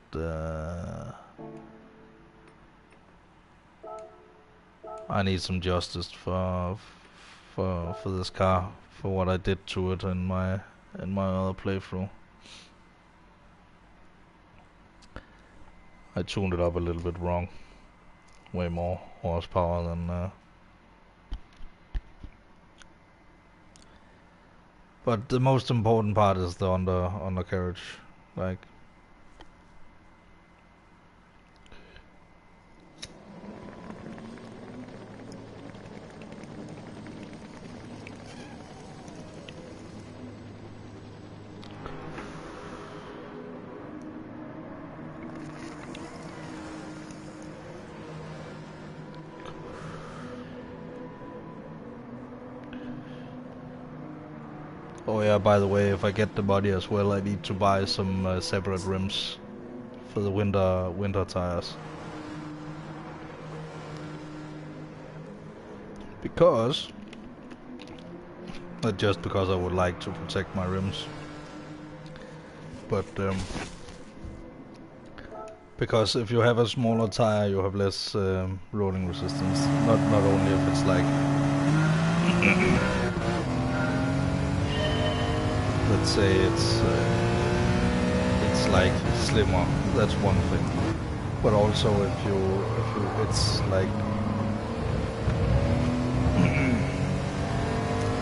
I need some justice for this car, for what I did to it in my other playthrough. I tuned it up a little bit wrong. Way more horsepower than but the most important part is the undercarriage, like. Oh yeah, by the way, if I get the body as well, I need to buy some separate rims for the winter tires. Because, not just because I would like to protect my rims, but because if you have a smaller tire, you have less rolling resistance. Not only if it's like let's say it's like slimmer. That's one thing. But also if you it's like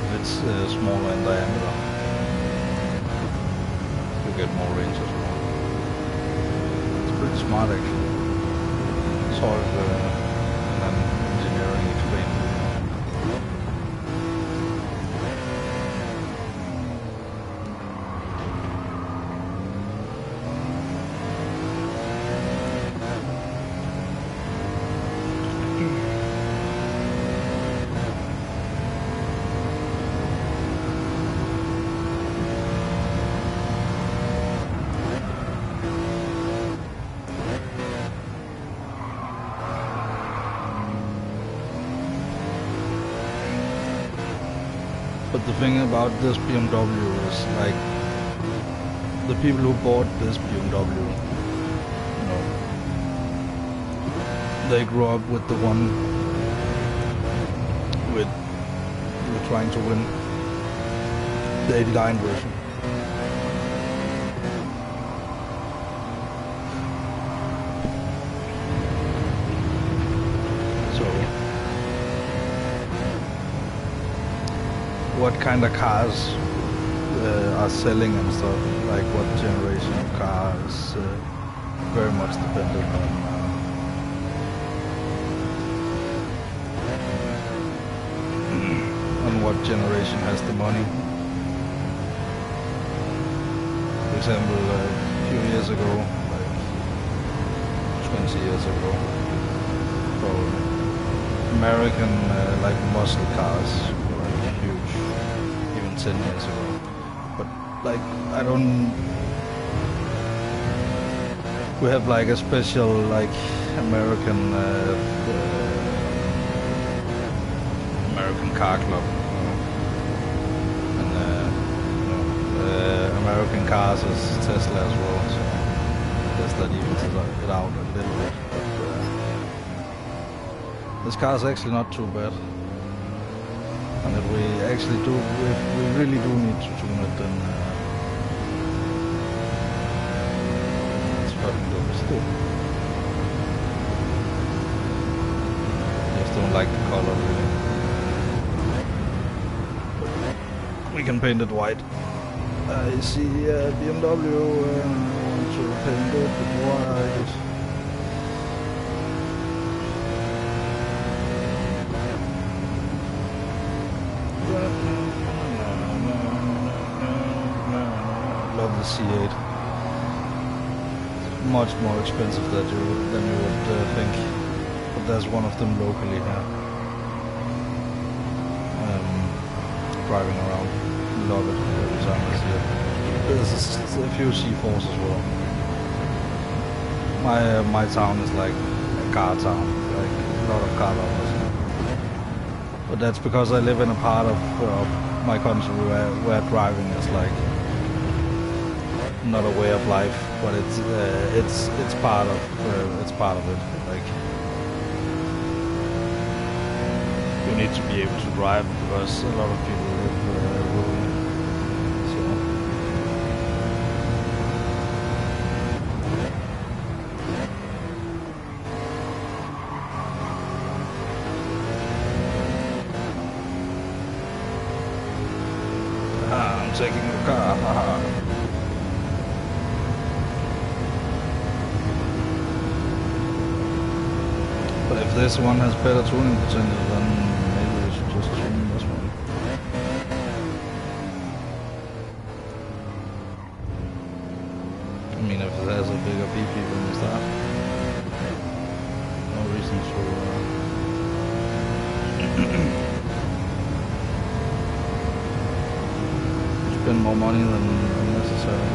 if it's smaller in diameter, you get more range as well. It's pretty smart actually. Sort of an engineering explained. But the thing about this BMW is like the people who bought this BMW, you know, they grew up with the one with trying to win the 89 version. What kind of cars are selling and stuff, like what generation of cars, very much dependent on what generation has the money. For example, a few years ago, like 20 years ago, probably, American like muscle cars were like huge, even 10 years ago. But like we have like a special like American American car club, you know? And American cars is Tesla as well, so I guess that evens it out a little bit. This car is actually not too bad. And if we actually do, if we really do need to tune it, then let's fucking do it still. Just don't like the color really. We can paint it white. I see BMW want to paint it white. Love the C8. Much more expensive than you would think. But there's one of them locally here. Driving around. Love it every time I see it. There's a few C4s as well. My town is like a car town. Like a lot of car lovers. But that's because I live in a part of my country where driving is like not a way of life, but it's part of it. Like you need to be able to drive because a lot of people live rural. So I'm taking your car. But if this one has better tuning potential, then maybe we should just tune this one. I mean, if it has a bigger BP from the start, no reason to spend more money than necessary.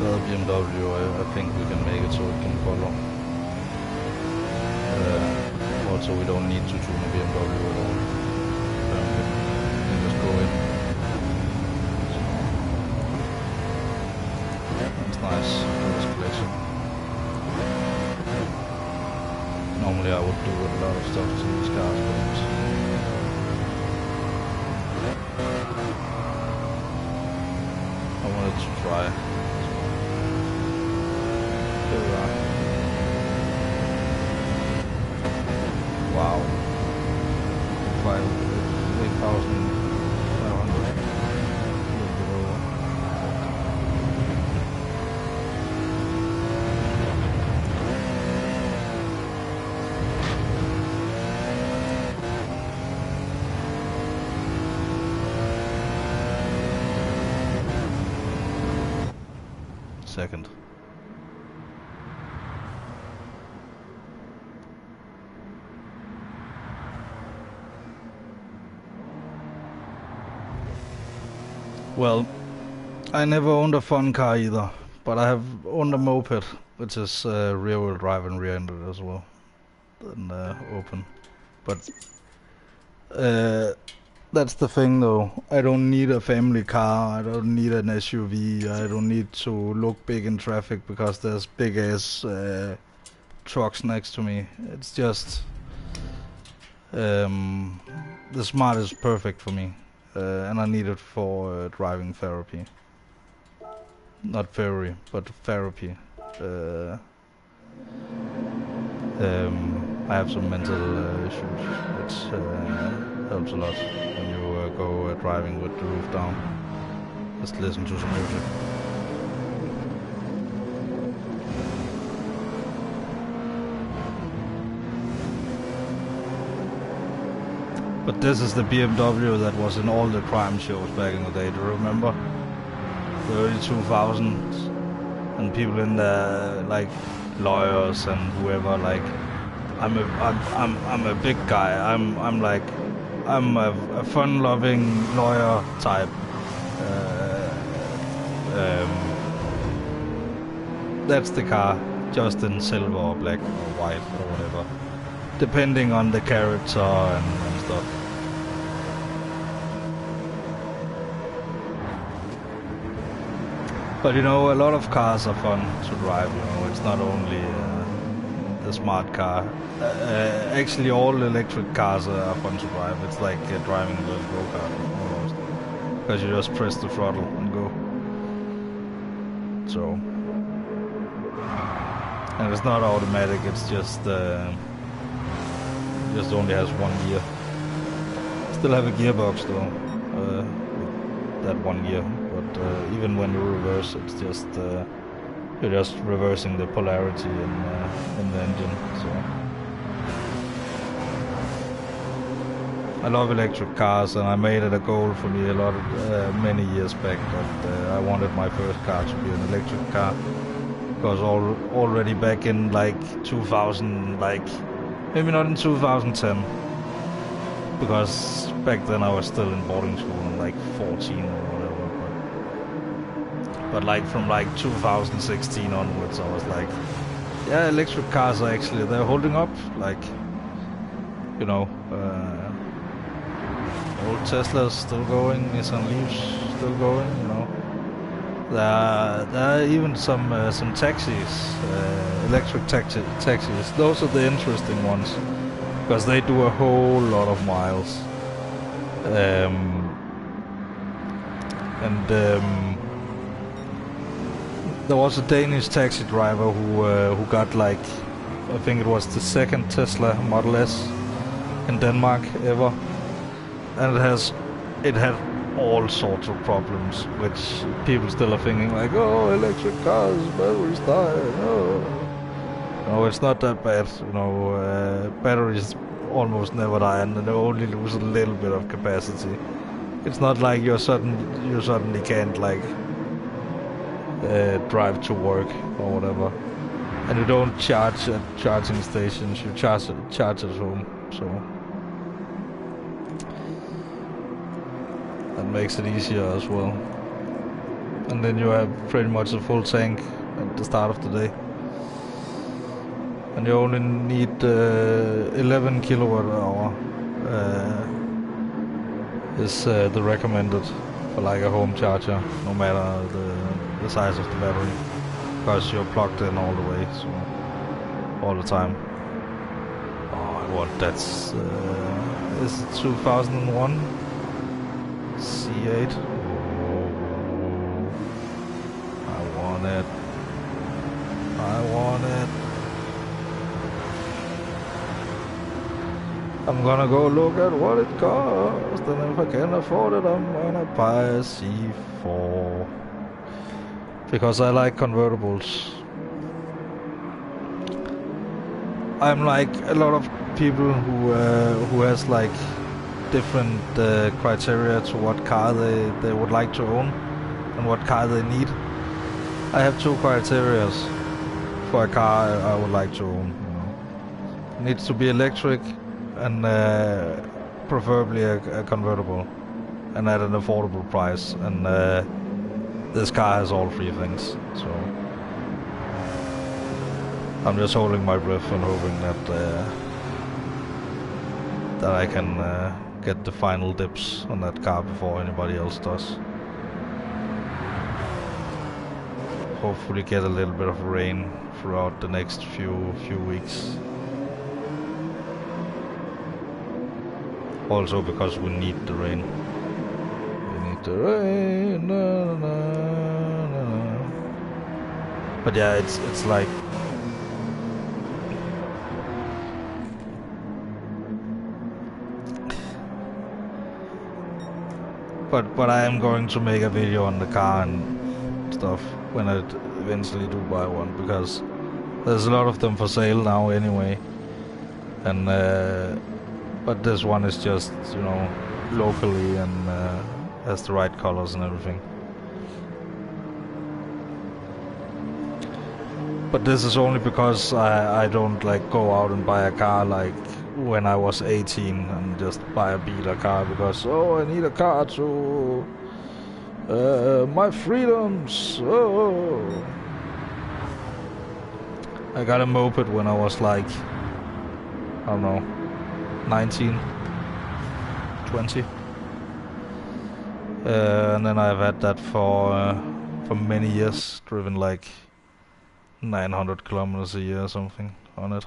But BMW, I think we can make it so it can follow. Also, we don't need to tune a BMW at all. We can just go in. So, that's nice for this collection. Normally I would do a lot of stuff to these cars, but dry. Here we are. Wow. 8,500. Second. Well, I never owned a fun car either, but I have owned a moped, which is rear-wheel drive and rear-ended as well, and open. But that's the thing though, I don't need a family car, I don't need an SUV, I don't need to look big in traffic because there's big ass trucks next to me. It's just the Smart is perfect for me, and I need it for driving therapy. Not Ferrari, but therapy. I have some mental issues, which helps a lot when you go driving with the roof down. Just listen to some music. But this is the BMW that was in all the crime shows back in the day, do you remember? The early 2000s, and people in there, like lawyers and whoever, like I'm a big guy. I'm a fun-loving lawyer type. That's the car, just in silver or black or white or whatever, depending on the character and stuff. But you know, a lot of cars are fun to drive, you know, it's not only the smart car. Actually, all electric cars are fun to drive. It's like driving a little go-kart almost, because you just press the throttle and go. So, and it's not automatic, it's just only has one gear. Still have a gearbox though, that one gear. But even when you reverse, it's just you're just reversing the polarity in the engine. So I love electric cars, and I made it a goal for me many years back that I wanted my first car to be an electric car, because already back in like 2000, like maybe not in 2010, because back then I was still in boarding school and like 14 or whatever. But like from like 2016 onwards, I was like, yeah, electric cars are actually, they're holding up. Like, you know, old Teslas still going, Nissan Leafs still going, you know. There are even some taxis, electric taxis. Those are the interesting ones, because they do a whole lot of miles. There was a Danish taxi driver who got like, I think it was the second Tesla Model S in Denmark ever, and it had all sorts of problems, which people still are thinking like, oh, electric cars, batteries die. No, it's not that bad. You know, batteries almost never die, and they only lose a little bit of capacity. It's not like you suddenly can't like drive to work or whatever, and you don't charge at charging stations. You charge at home, so that makes it easier as well. And then you have pretty much a full tank at the start of the day, and you only need 11 kilowatt hour is the recommended for like a home charger, no matter the size of the battery, because you're plugged in all the way, so all the time. Oh, what, that's is it 2001 C8? want it. I want it. I'm gonna go look at what it costs, and if I can afford it, I'm gonna buy a C4. Because I like convertibles. I'm like a lot of people who has like different criteria to what car they would like to own and what car they need. I have two criteria for a car I would like to own. You know, it needs to be electric and preferably a convertible and at an affordable price. And this car has all three things. So I'm just holding my breath and hoping that I can get the final dips on that car before anybody else does. Hopefully get a little bit of rain throughout the next few weeks. Also because we need the rain. We need the rain. Na, na, na, na. But yeah, it's like But I am going to make a video on the car and stuff when I eventually do buy one, because there's a lot of them for sale now anyway. And but this one is just, you know, locally and has the right colors and everything. But this is only because I don't like go out and buy a car like when I was 18 and just buy a beater car because, oh, I need a car to my freedoms. Oh, I got a moped when I was like, I don't know, 19, 20, and then I've had that for many years, driven like 900 kilometers a year or something on it.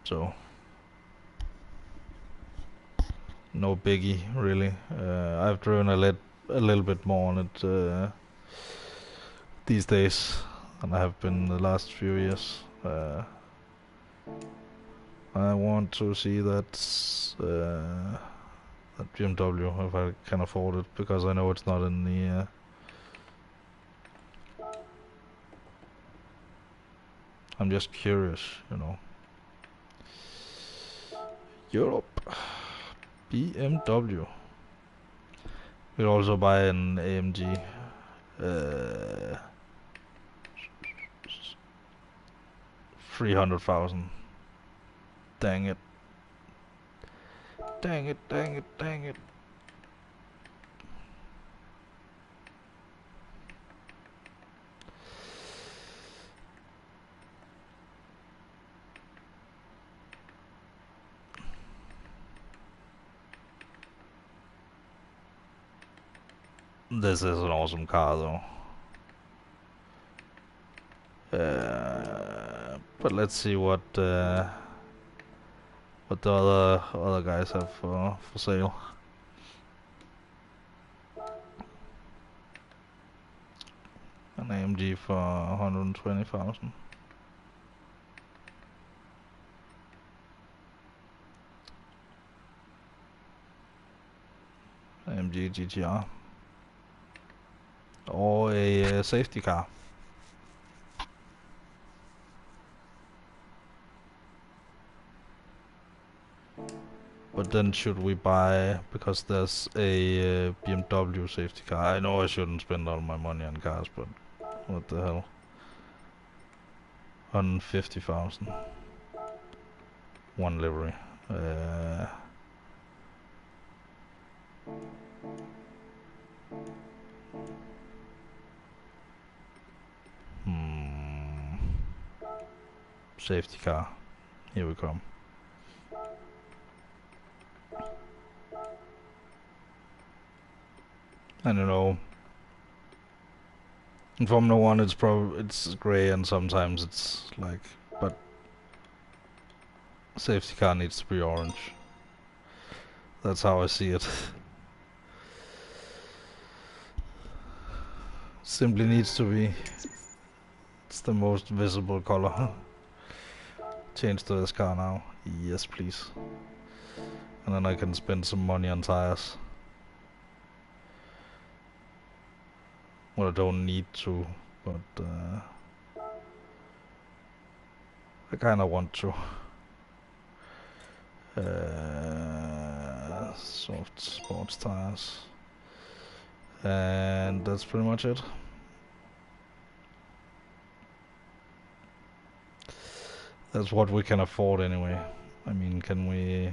So no biggie really. I've driven a little bit more on it these days than I have been the last few years. I want to see that BMW if I can afford it, because I know it's not in the I'm just curious, you know. Europe. BMW. We'll also buy an AMG. 300,000. Dang it. Dang it, dang it, dang it. This is an awesome car though. But let's see what the other guys have for sale. An AMG for 120,000. AMG GTR. Or a safety car. But then should we buy, because there's a BMW safety car. I know I shouldn't spend all my money on cars, but what the hell. 150,000. One livery. Safety car. Here we come. I don't know. In Formula 1 it's grey and sometimes it's like, but safety car needs to be orange. That's how I see it. Simply needs to be. It's the most visible color. Change to this car now. Yes, please. And then I can spend some money on tires. Well, I don't need to, but I kinda want to. Soft sports tires. And that's pretty much it. That's what we can afford anyway. I mean, can we...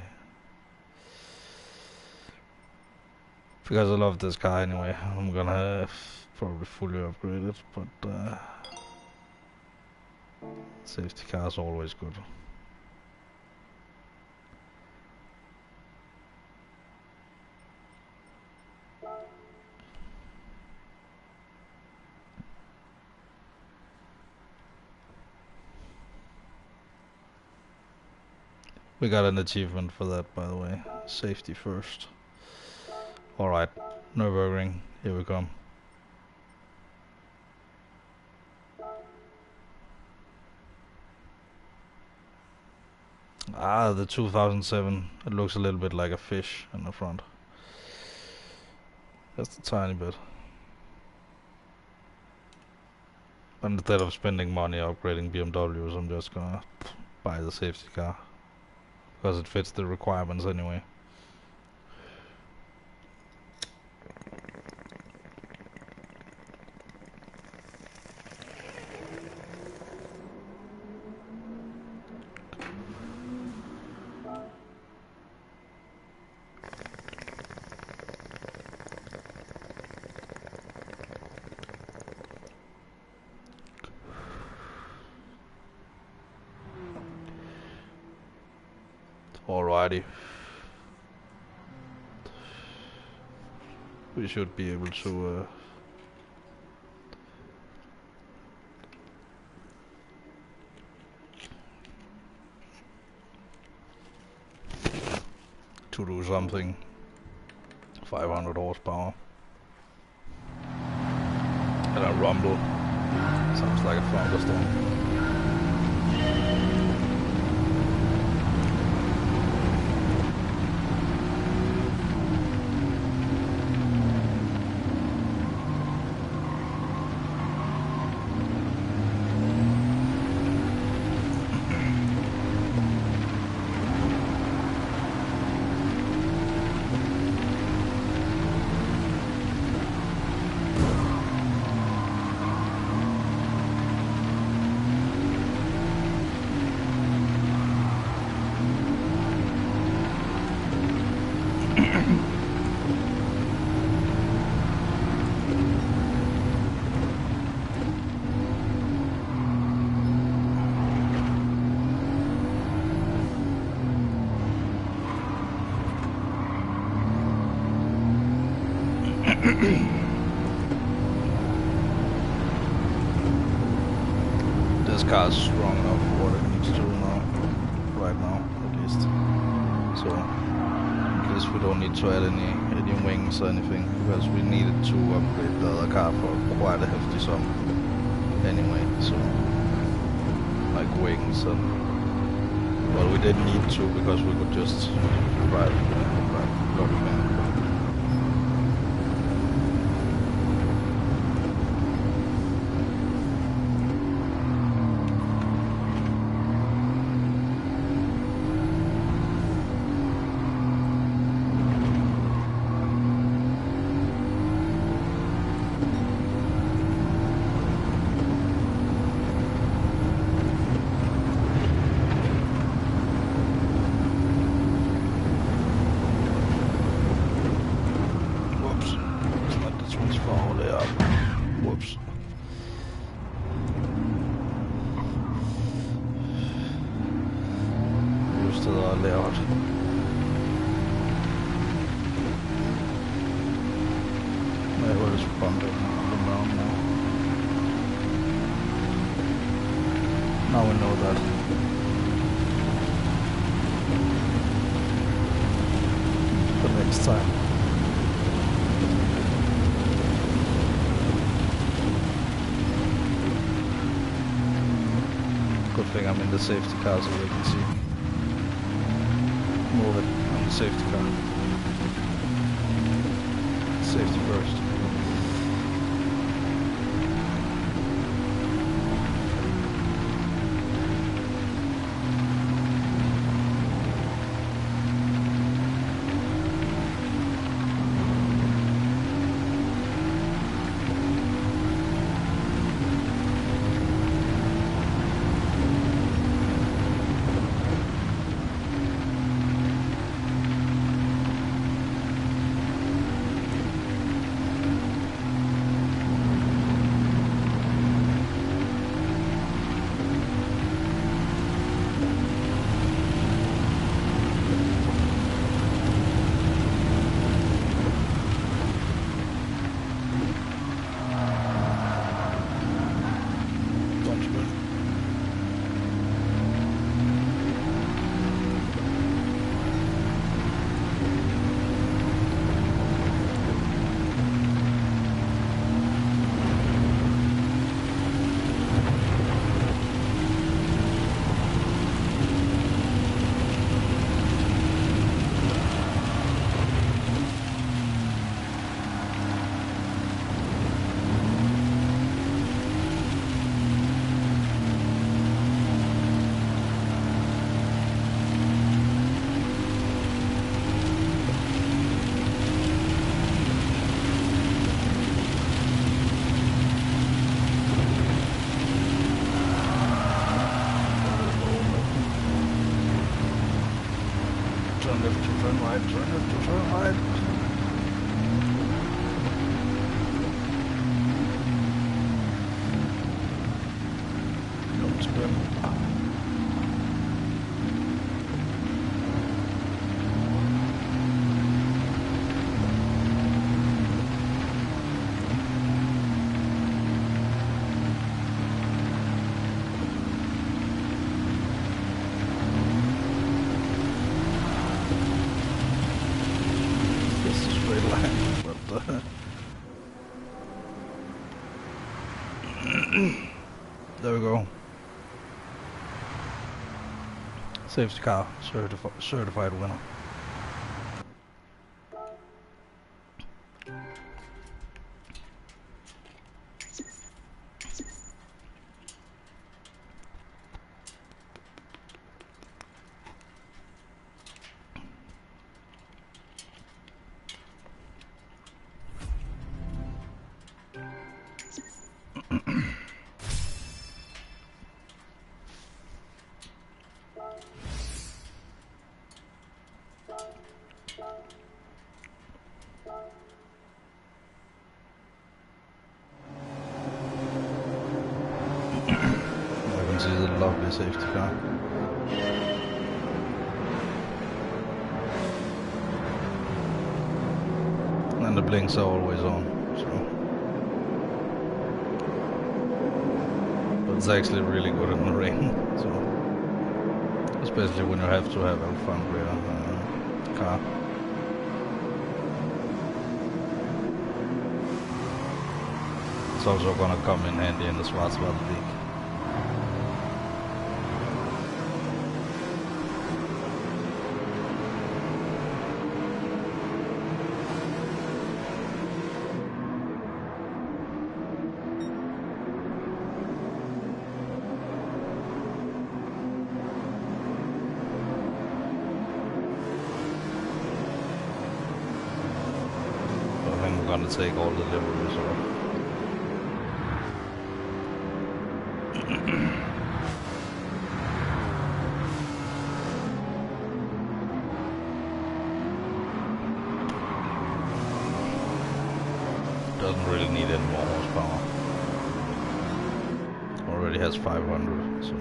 Because I love this car anyway, I'm gonna probably fully upgrade it, but safety car is always good. We got an achievement for that, by the way. Safety first. Alright, Nürburgring, here we come. Ah, the 2007. It looks a little bit like a fish in the front. Just a tiny bit. But instead of spending money upgrading BMWs, I'm just gonna buy the safety car. Because it fits the requirements anyway. Alrighty. We should be able to do something. 500 horsepower. And a rumble. Sounds like a thunderstorm. This car's strong enough for what it needs to now, right now at least. So at least we don't need to add any wings or anything, because we needed to upgrade the other car for quite a hefty sum anyway. So like wings and, well, we didn't need to because we could just drive bloody man. Whoops. Used to the layout. My word is bumping around now. Now we know that. For next time. Good thing I'm in the safety car so they can see. Move it. I'm the safety car. Safety first. Turn left to turn right, turn left to turn right. Don't spin. There we go. Safety car, certified winner. This is a lovely safety car. And the blinks are always on, so. But it's actually really good in the rain, so. Especially when you have to have a front rear car. It's also gonna come in handy in the Schwarzwald League. I'm gonna take all the deliveries off. Doesn't really need any more horsepower. Already has 500, so.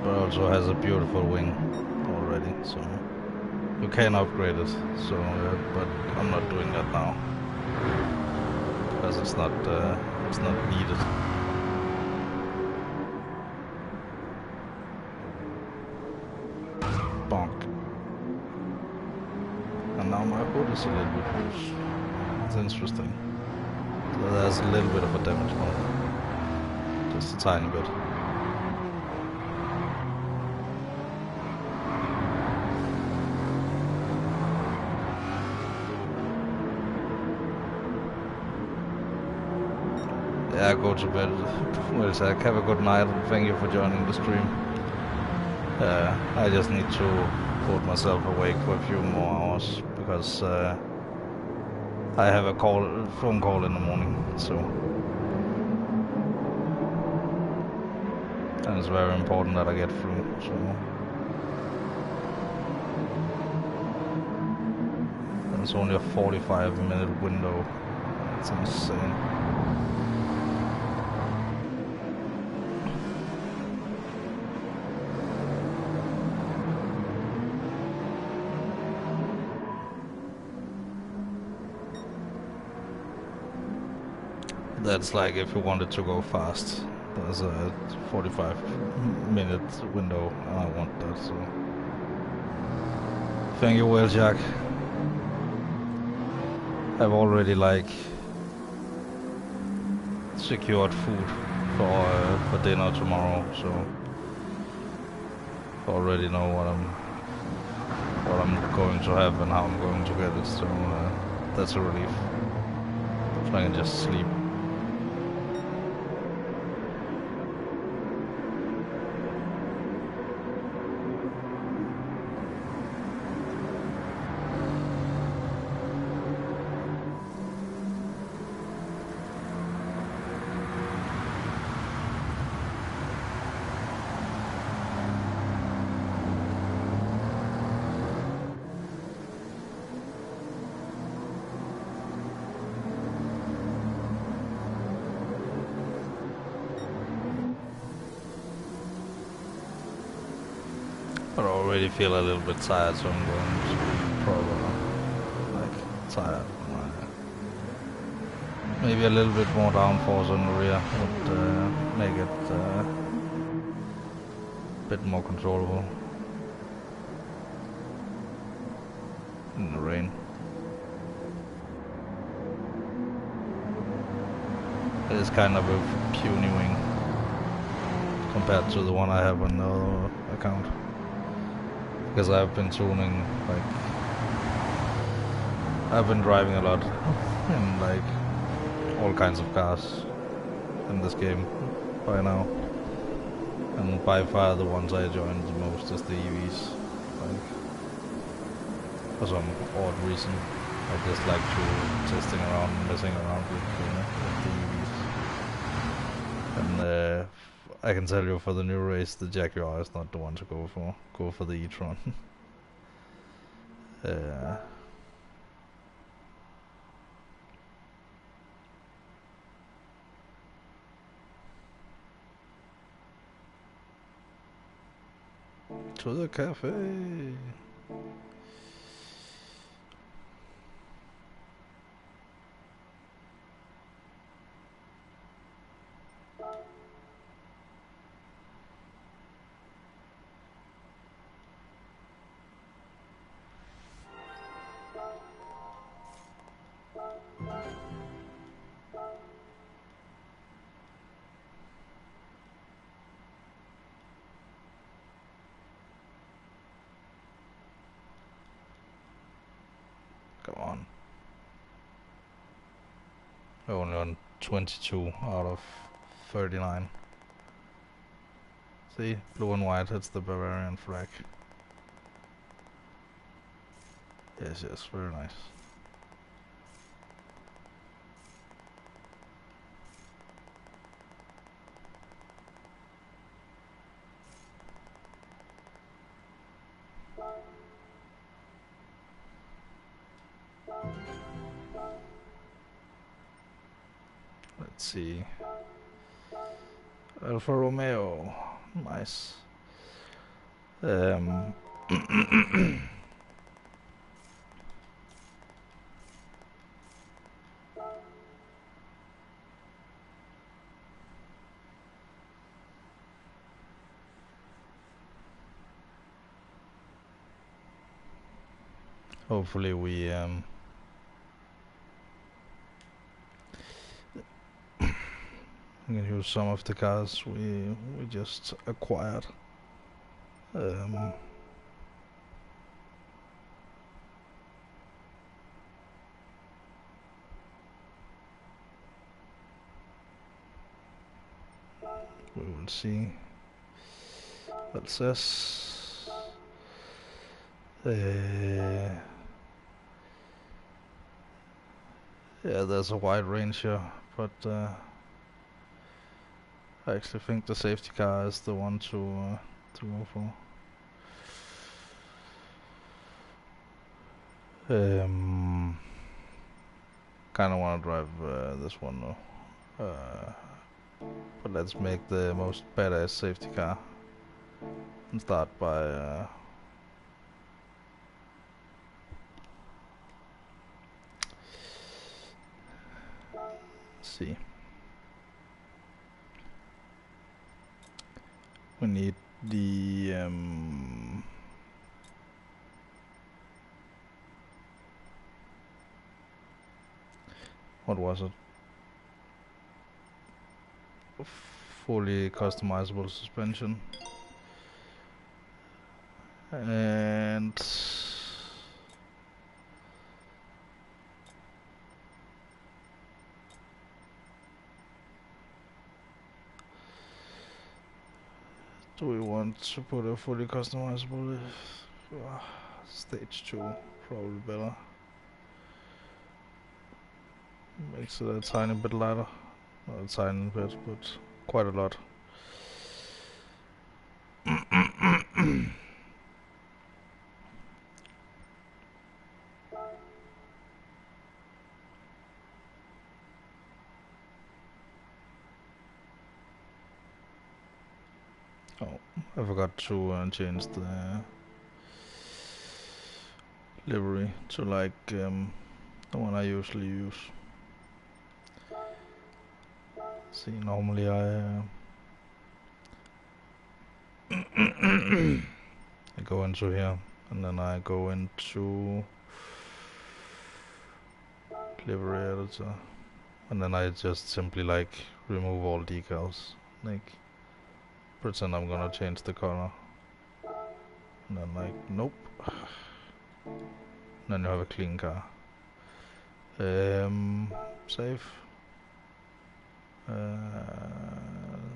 But also has a beautiful wing already, so You can upgrade it, so but I'm not doing that now because it's not needed. Bonk. And now my hood is a little bit loose. It's interesting. So there's a little bit of a damage on it. Just a tiny bit. Yeah, go to bed. Well, Zach, have a good night and thank you for joining the stream. I just need to put myself awake for a few more hours because I have a phone call in the morning, so and it's very important that I get through. So it's only a 45-minute window. It's insane. That's like if you wanted to go fast. There's a 45-minute window, and I want that. So thank you, Whale Jack. I've already like secured food for dinner tomorrow, so already know what I'm going to have and how I'm going to get it. So that's a relief. So I can just sleep. I already feel a little bit tired, so I'm going to probably like tired. Maybe a little bit more downforce on the rear would make it a bit more controllable in the rain. It is kind of a puny wing compared to the one I have on the other account. Because I've been tuning, like, I've been driving a lot in like all kinds of cars in this game by now, and by far the ones I joined the most is the EVs. Like, for some odd reason, I just like to testing around and messing around with the EVs. And I can tell you for the new race, the Jaguar is not the one to go for. Go for the e-tron. To the cafe. Come on. Only on 22 out of 39. See, blue and white, it's the Bavarian flag. Yes, yes, very nice. Let's see. Alfa Romeo, nice. hopefully we can use some of the cars we just acquired. We will see what it says. Yeah, there's a wide range here, but I actually think the safety car is the one to go for. Kinda wanna drive this one though. But let's make the most badass safety car and start by see. We need the what was it? Fully customizable suspension. And do we want to put a fully customizable stage 2? Probably better. Makes it a tiny bit lighter. Not a tiny bit, but quite a lot. Oh, I forgot to change the livery to like the one I usually use. See, normally I I go into here and then I go into livery editor and then I just simply like remove all decals, like pretend I'm gonna change the color and then like nope, and then you have a clean car. Save.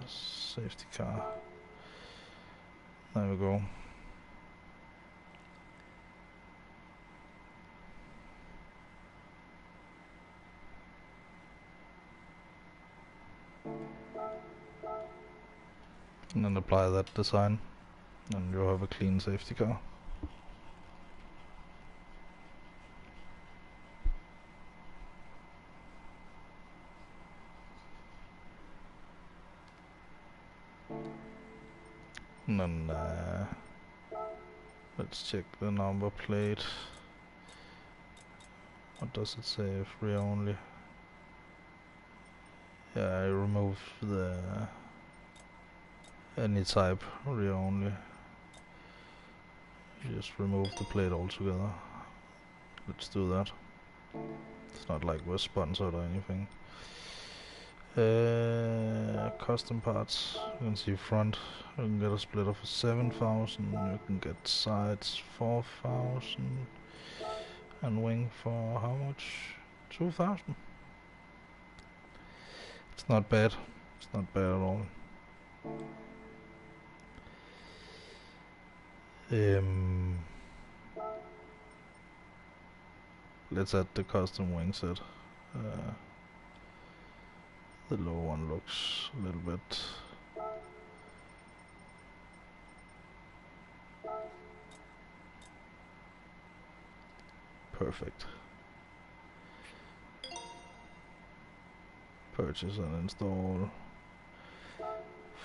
Safety car. There we go. And then apply that design and you'll have a clean safety car. And then let's check the number plate. What does it say? Rear only. Yeah, I remove the any type rear only. Just remove the plate altogether. Let's do that. It's not like we're sponsored or anything. Custom parts. You can see front. You can get a split of 7,000. You can get sides 4,000. And wing for how much? 2,000. It's not bad. It's not bad at all. Let's add the custom wing set. The low one looks a little bit perfect. Purchase and install.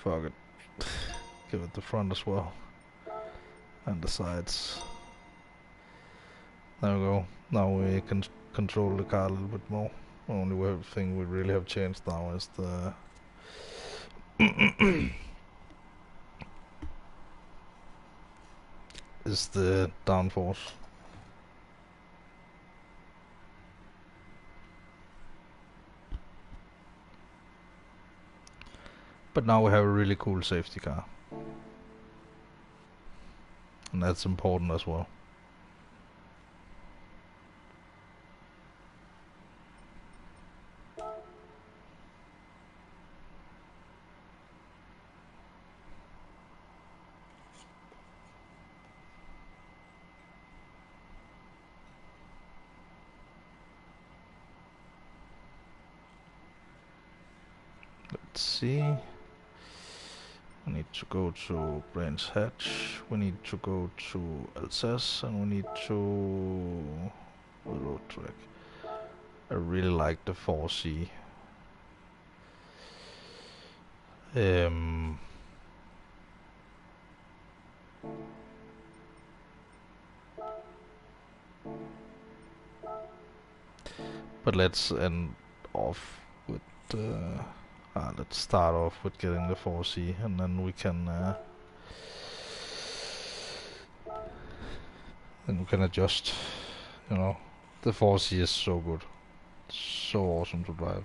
Fuck it. Give it the front as well. And the sides. There we go. Now we can control the car a little bit more. Only thing we really have changed now is the is the downforce. But now we have a really cool safety car. And that's important as well. Let's see. We need to go to Branch Hatch, we need to go to Alsace, and we need to road track. I really like the 4C. But let's end off with let's start off with getting the 4C, and then we can adjust. You know, the 4C is so good, so awesome to drive.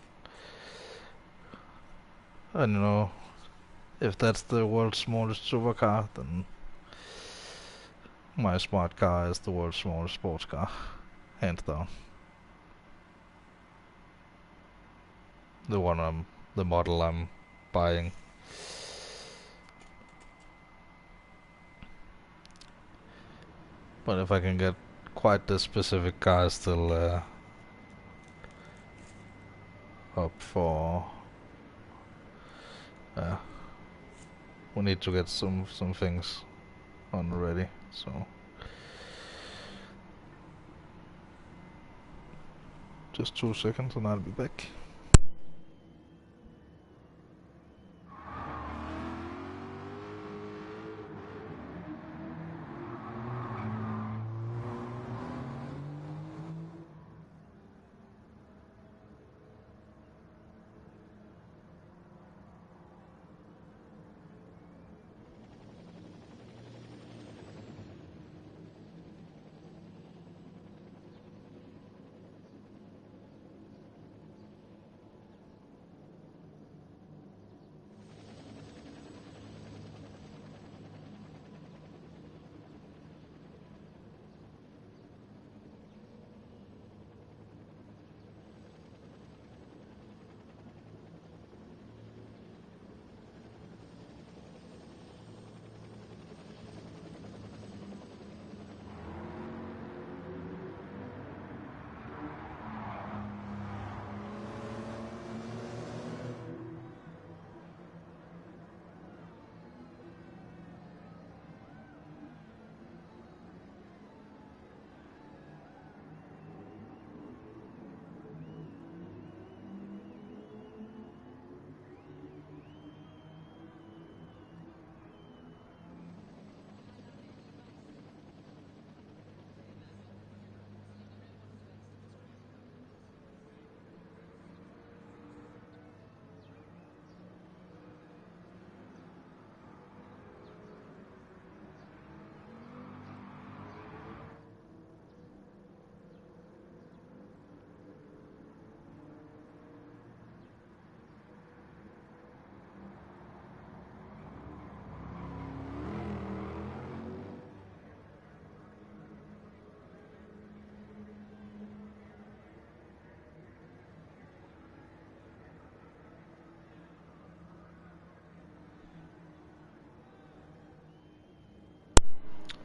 And you know, if that's the world's smallest supercar, then my smart car is the world's smallest sports car, hands down. The model I'm buying. But if I can get quite this specific car, still up for. We need to get some things on ready. So just 2 seconds, and I'll be back.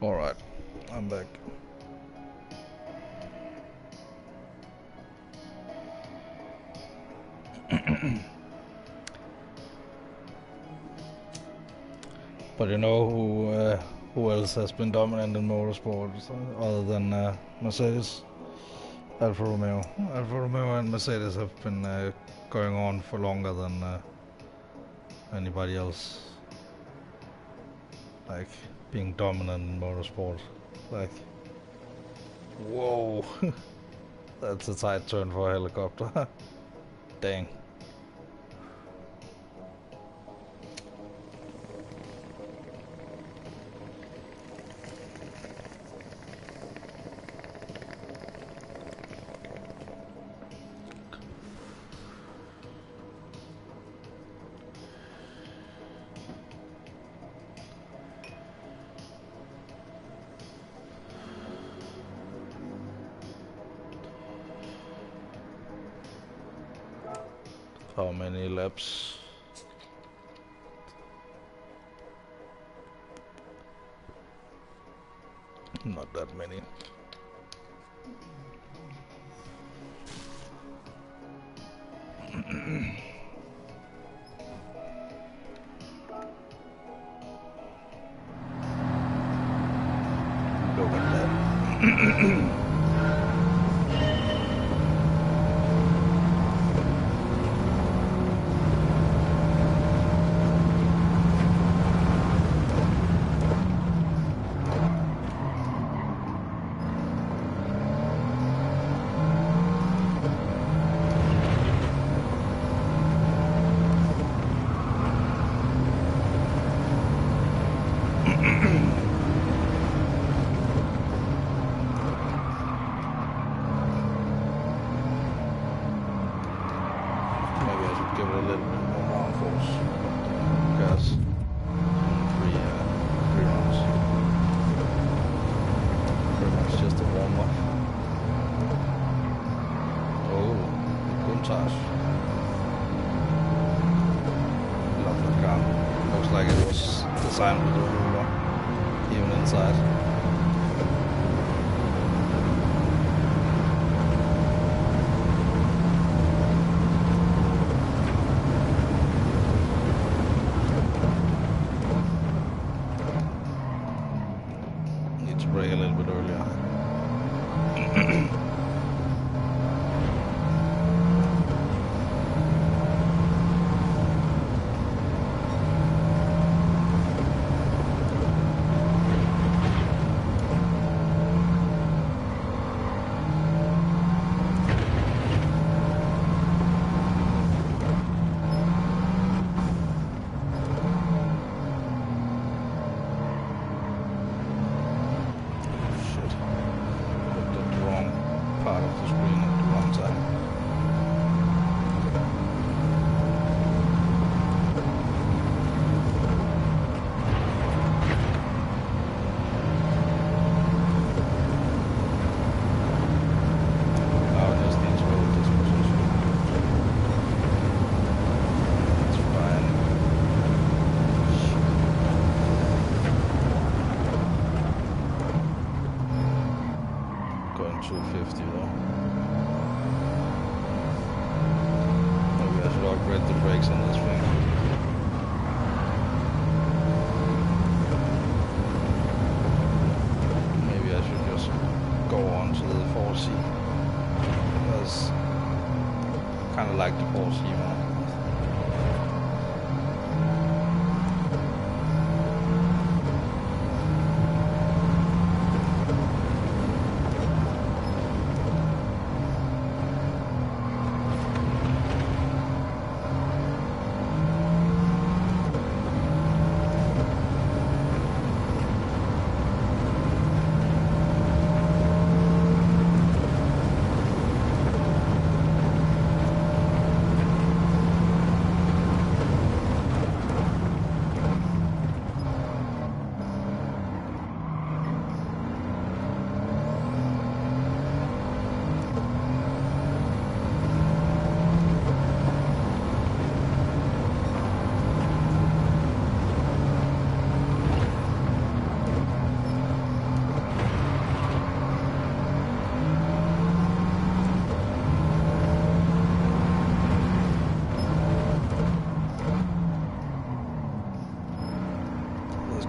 Alright, I'm back. But you know who else has been dominant in motorsports other than Mercedes? Alfa Romeo. Alfa Romeo and Mercedes have been going on for longer than anybody else. Like, being dominant in motorsport. Like, whoa. That's a tight turn for a helicopter. Dang. How many laps? Not that many. Look at that.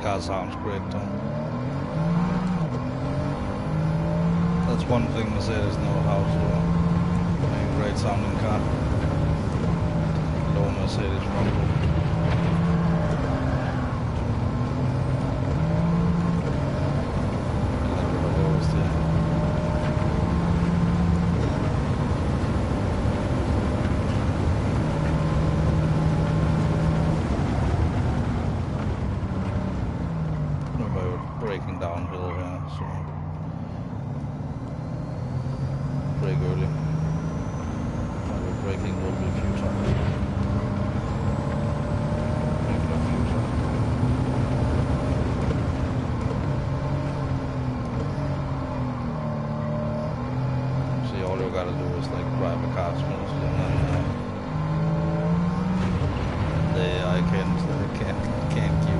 Car sounds great though. That's one thing Mercedes know how to do. Make a great sounding car. Low Mercedes rumble. Braking downhill here, so brake early. Maybe braking will be futile. Maybe not futile. See, all you gotta do is like drive a car smoothly and then I can't keep it.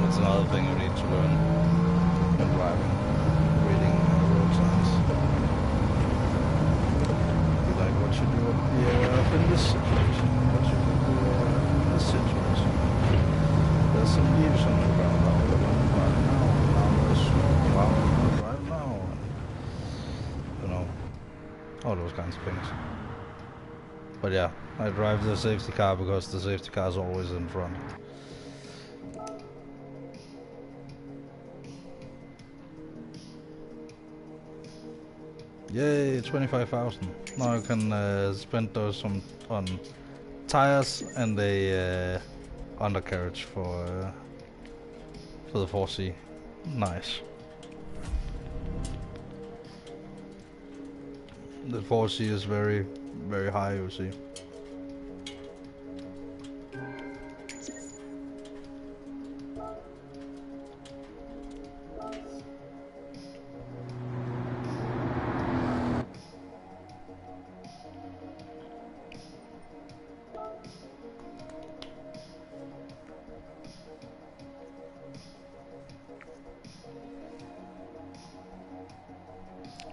That's another thing you need to learn when driving, reading road signs. Be like, what should you do in this situation? What should you do in this situation? There's some leaves on the ground now. Right now, there's right now. You know, all those kinds of things. But yeah, I drive the safety car because the safety car is always in front. Yay, 25,000. Now I can spend those on tires and a undercarriage for the 4C. Nice. The 4C is very, very high, you see.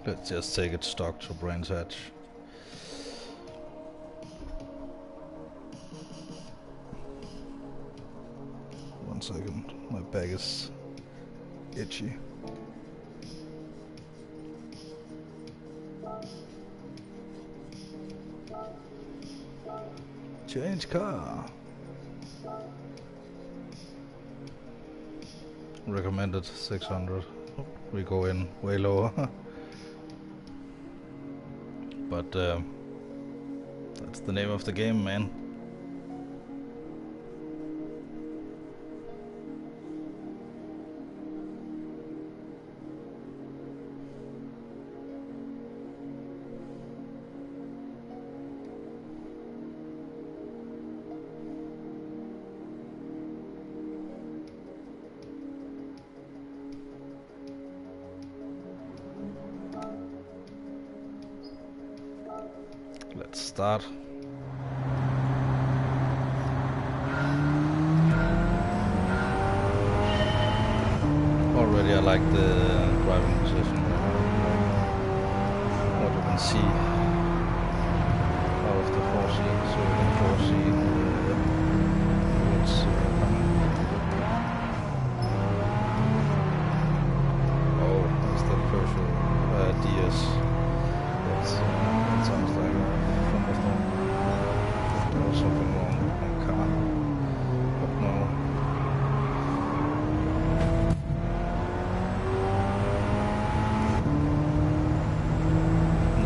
Let's just take it stock to Brands Hatch. One second, my bag is itchy. Change car. Recommended 600. We go in way lower. But that's the name of the game, man. Let's start. Already I like the driving position. What you can see out of the 4C, so you can foresee what's coming. Oh, that's the perfect DS. That sounds like there was something wrong with my car, but no.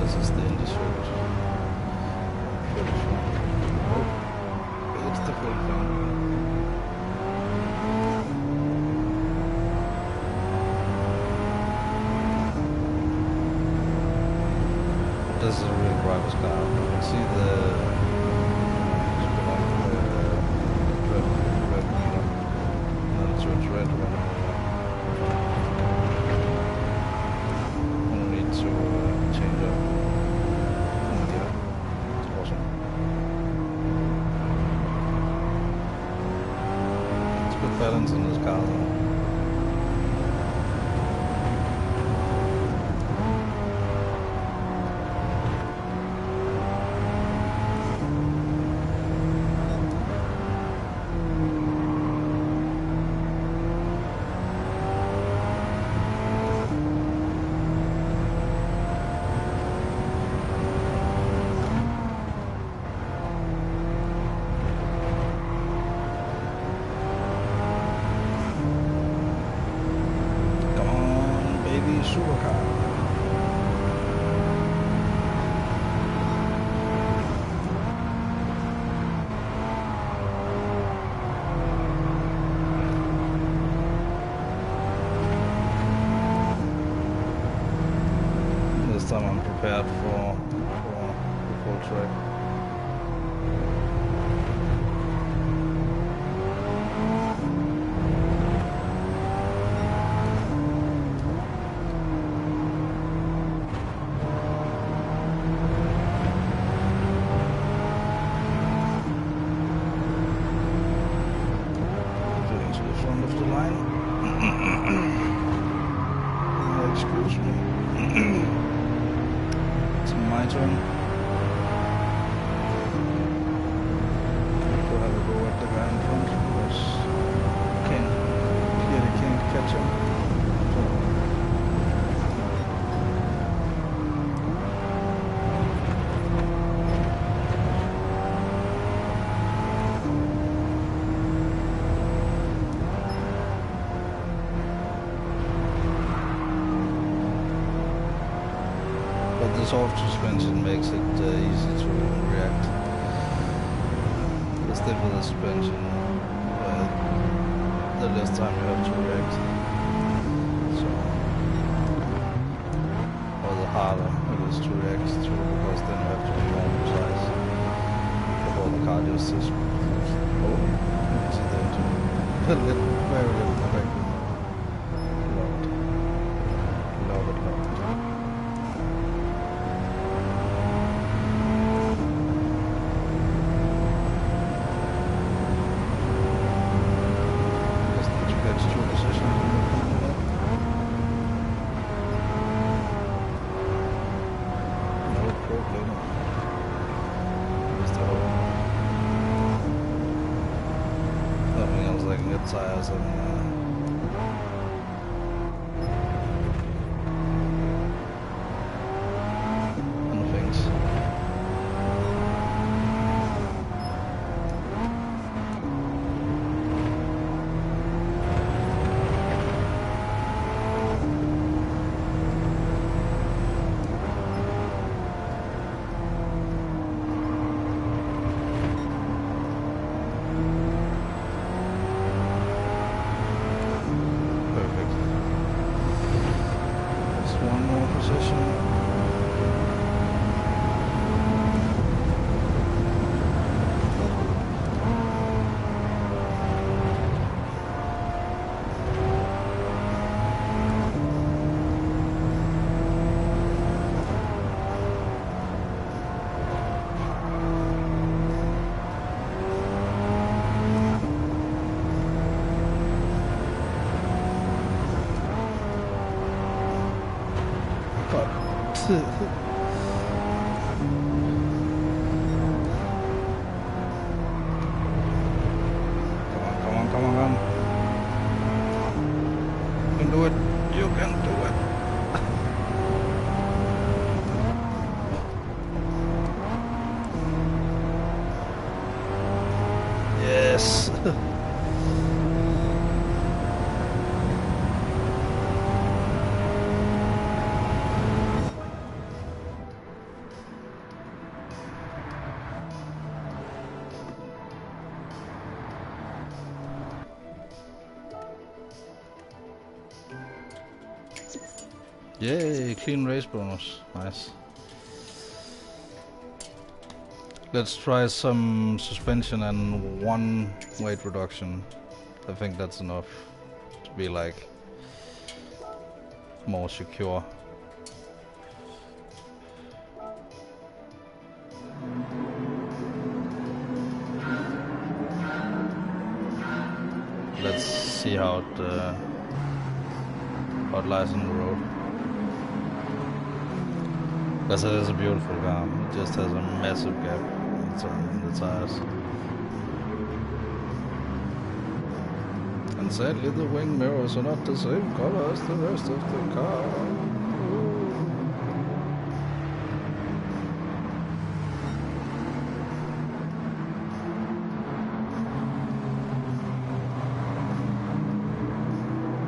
This is the industry. Oh, it's the full thing. This is a real driver's car. You can see the red meter. And then it turns red when I need to change up. Yeah, it's awesome. It's good balance in this car though. prepared for the full track. Getting to the front of the line. Excuse me. It's my turn. We'll have a go at the guy in front because clearly can't catch him. But the soft suspension makes it easy to react. The stiffer the suspension, the less time you have to react. So, or the harder it is to react to, because then you have to be more precise before the car just says, oh, you can see that too. Very little effect. Love it. Nothing else I can get tires and things. Come on. You can do it. You can do it. Yes. Yay, clean race bonus. Nice. Let's try some suspension and one weight reduction. I think that's enough to be like more secure. Let's see how it lies on the road. Because it is a beautiful car. It just has a massive gap in the tires. And sadly the wing mirrors are not the same color as the rest of the car.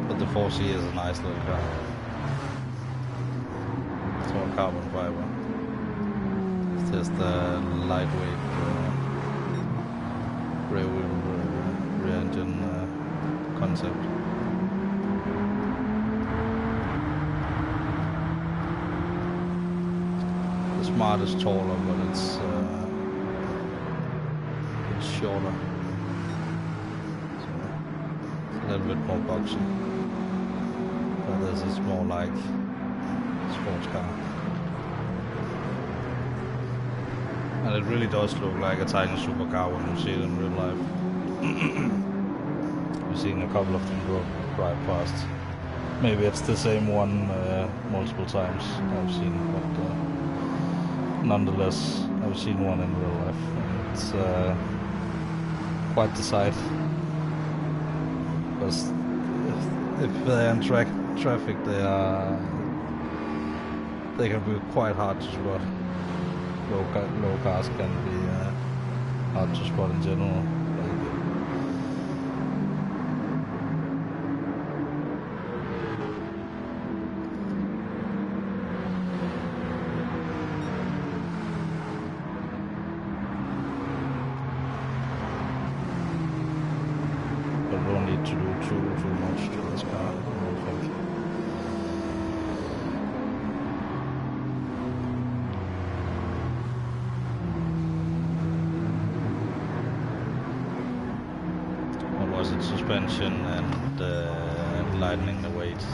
But the 4C is a nice little car. It's all carbon fiber. It's just a lightweight rear wheel rear engine concept. Smart is taller, but it's shorter. So it's a little bit more boxy. But this is more like sports car. And it really does look like a tiny supercar when you see it in real life. I've seen a couple of them go right past. Maybe it's the same one multiple times I've seen, but nonetheless, I've seen one in real life. And it's quite the sight. Because if they're in traffic, they can be quite hard to spot. Low cars can be hard to spot in general. But we don't need to do too much to this car, I don't think. Suspension and lightening the weight.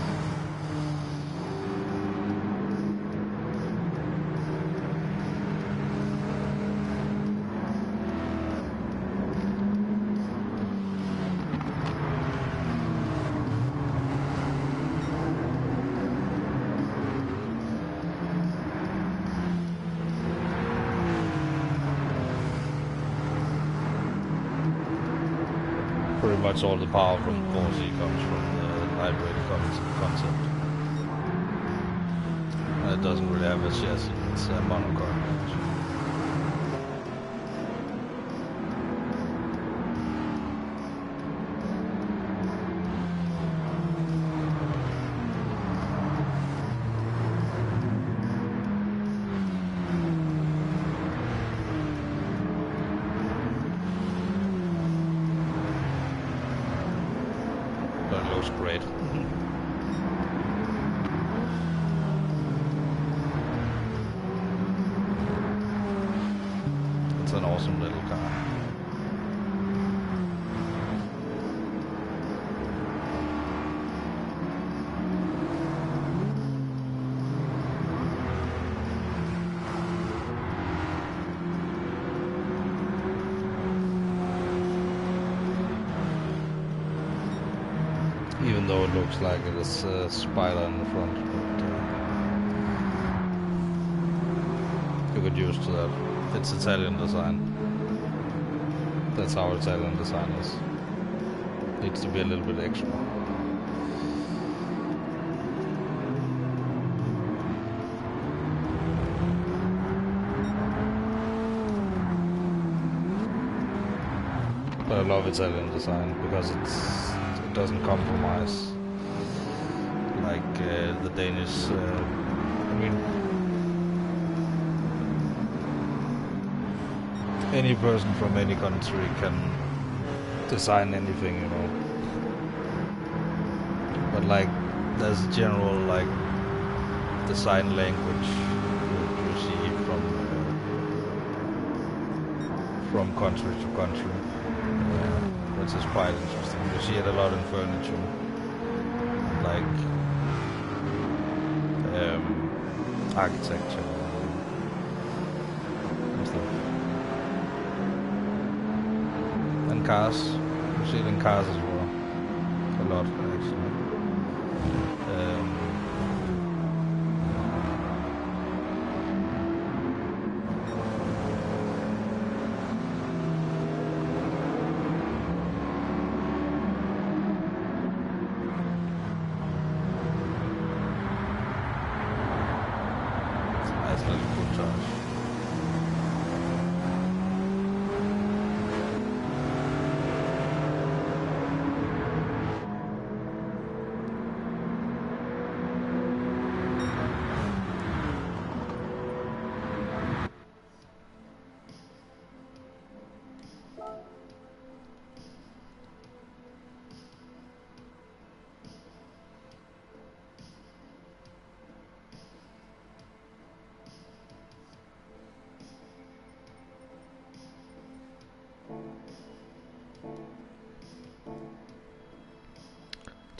Pretty much all the power from the 4C comes from the lightweight concept. It doesn't really have a chassis, it's a monocoque. But it looks great. It's an awesome little car. Even though it looks like it is a spider in the front, but you get used to that. It's Italian design. That's how Italian design is. Needs to be a little bit extra. But I love Italian design because it doesn't compromise like the Danish. I mean, any person from any country can design anything, you know. But like, there's a general like design language you see from country to country, which is quite interesting. You see it a lot in furniture, like architecture and stuff. And cars, you see it in cars as well, a lot actually. Nice little cool touch.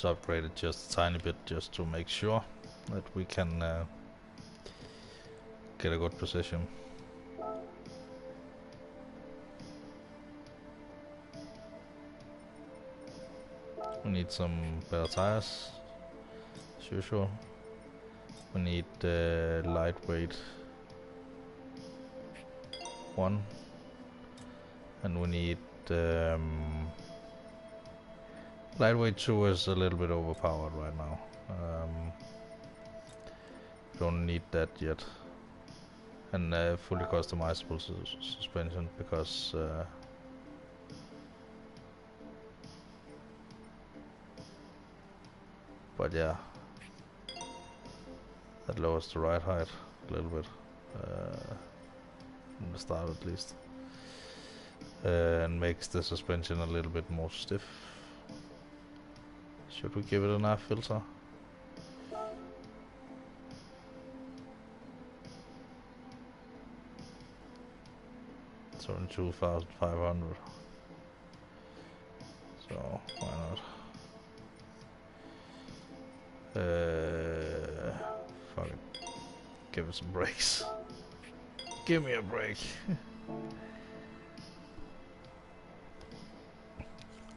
to upgrade it just a tiny bit, just to make sure that we can get a good position. We need some better tires, as usual. We need lightweight 1, and we need lightweight 2 is a little bit overpowered right now. Don't need that yet. And fully customizable suspension, because but yeah, that lowers the ride height a little bit, in the start at least, and makes the suspension a little bit more stiff. Should we give it an air filter? So in 2,500. So why not? Fuck it. Give it some brakes. Give me a break.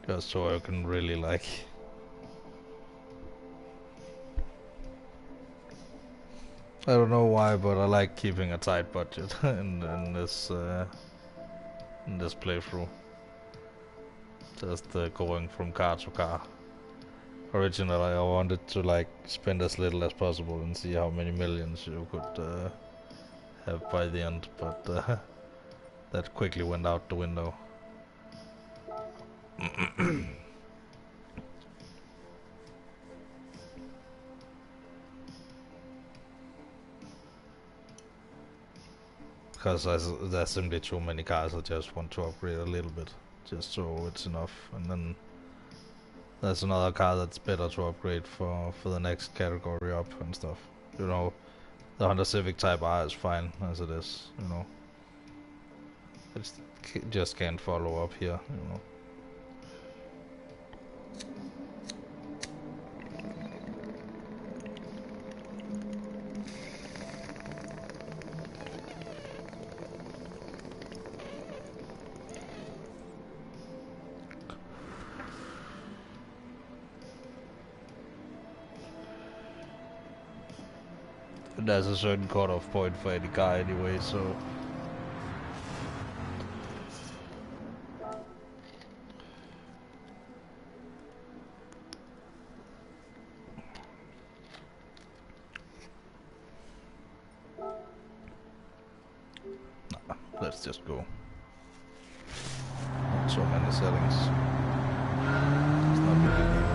Just so I can really like. I don't know why, but I like keeping a tight budget in this playthrough. Just going from car to car. Originally, I wanted to like spend as little as possible and see how many millions you could have by the end, but that quickly went out the window. Because there's simply too many cars. I just want to upgrade a little bit, just so it's enough. And then there's another car that's better to upgrade for the next category up and stuff. You know, the Honda Civic Type R is fine as it is. You know, it just can't follow up here. You know. There's a certain cutoff point for any car anyway, so let's just go. Not so many settings. It's not really needed.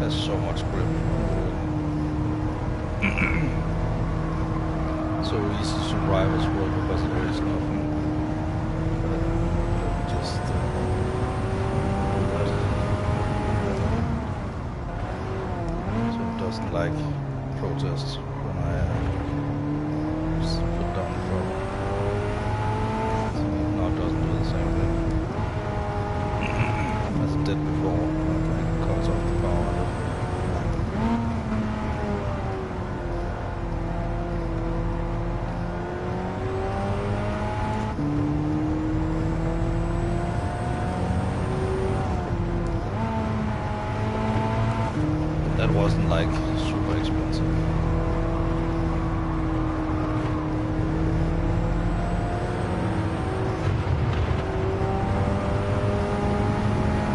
So much grip. So easy to drive as well because there is nothing. Just do that. So it doesn't like protest when I just put down the throttle. So now it doesn't do the same thing as it did before. Like it cuts off the power. That wasn't like super expensive.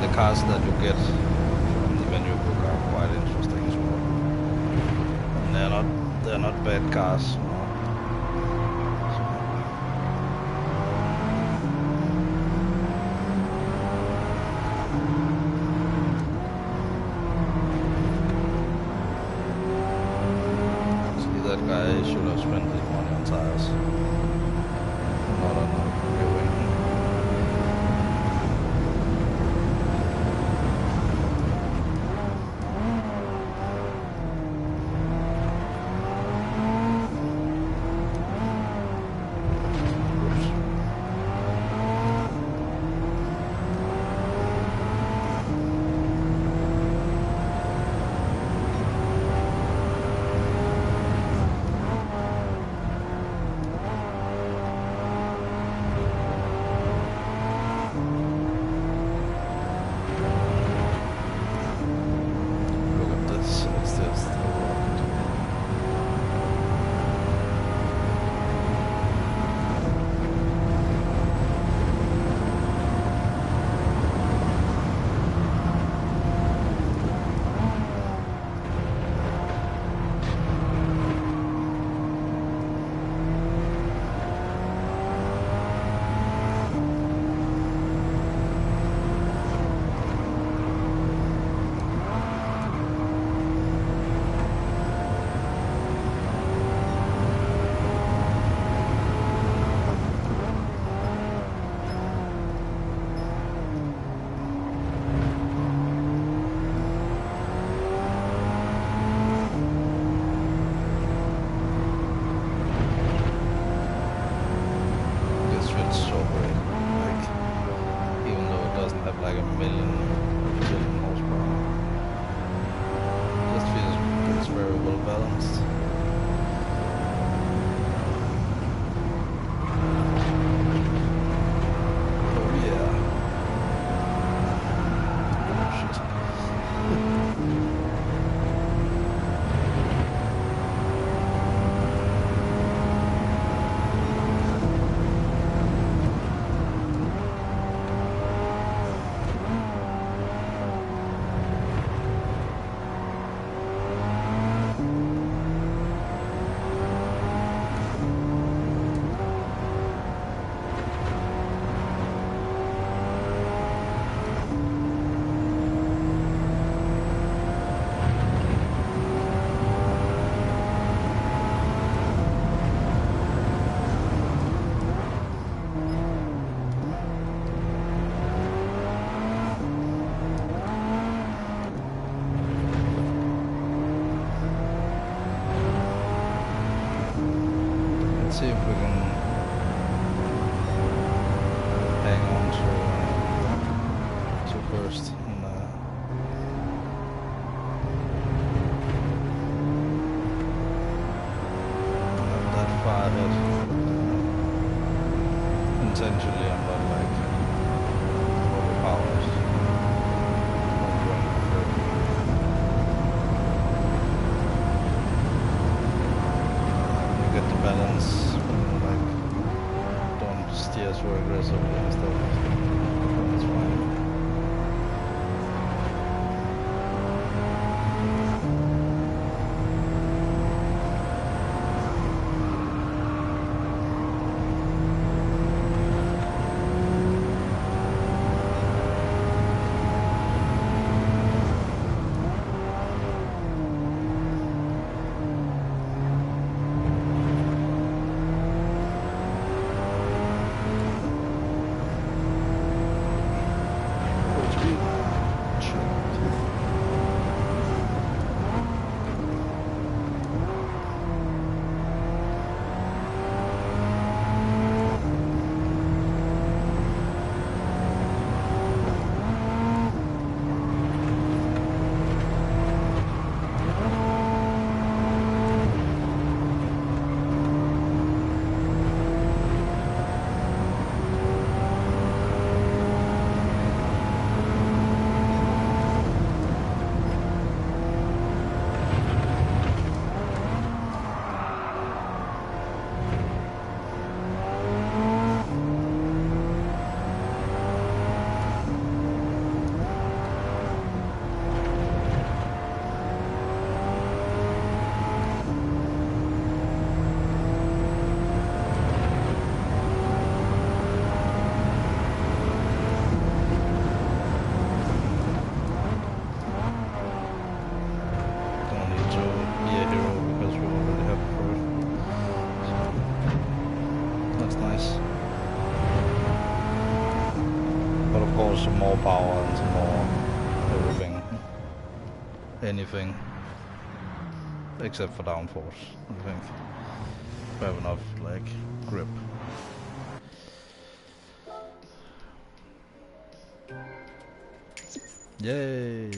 The cars that you get from the menu book are quite interesting as well. And they're not bad cars. See, that guy should have spent his money on tires, not on rear wing. See if we can hang on to first. And, not that far ahead. Intentionally, I'm not like overpowered. Get the balance. Steer so aggressively and stuff. That's fine. But of course, some more power and some more everything, anything, except for downforce. I think we have enough like grip. Yay!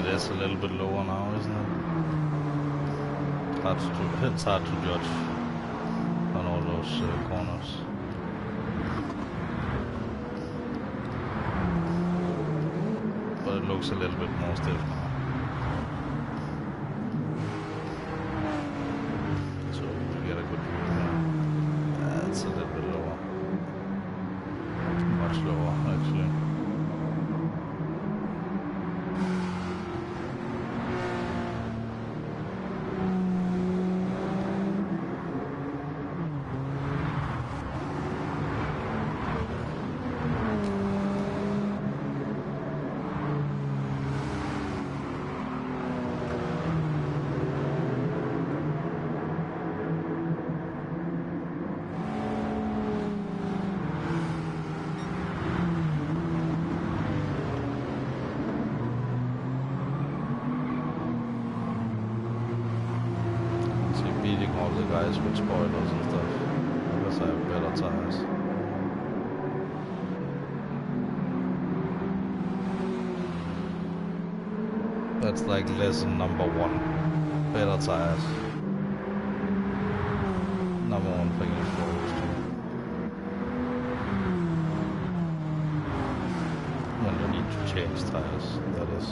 It's a little bit lower now, isn't it? It's hard to judge on all those corners. But it looks a little bit more stiff now. So we get a good view here. It's a little bit lower. Much lower, actually. All the guys with spoilers and stuff because I have better tires. That's like lesson number 1. Better tires. Number 1 thing is always true. When you need to change tires, that is.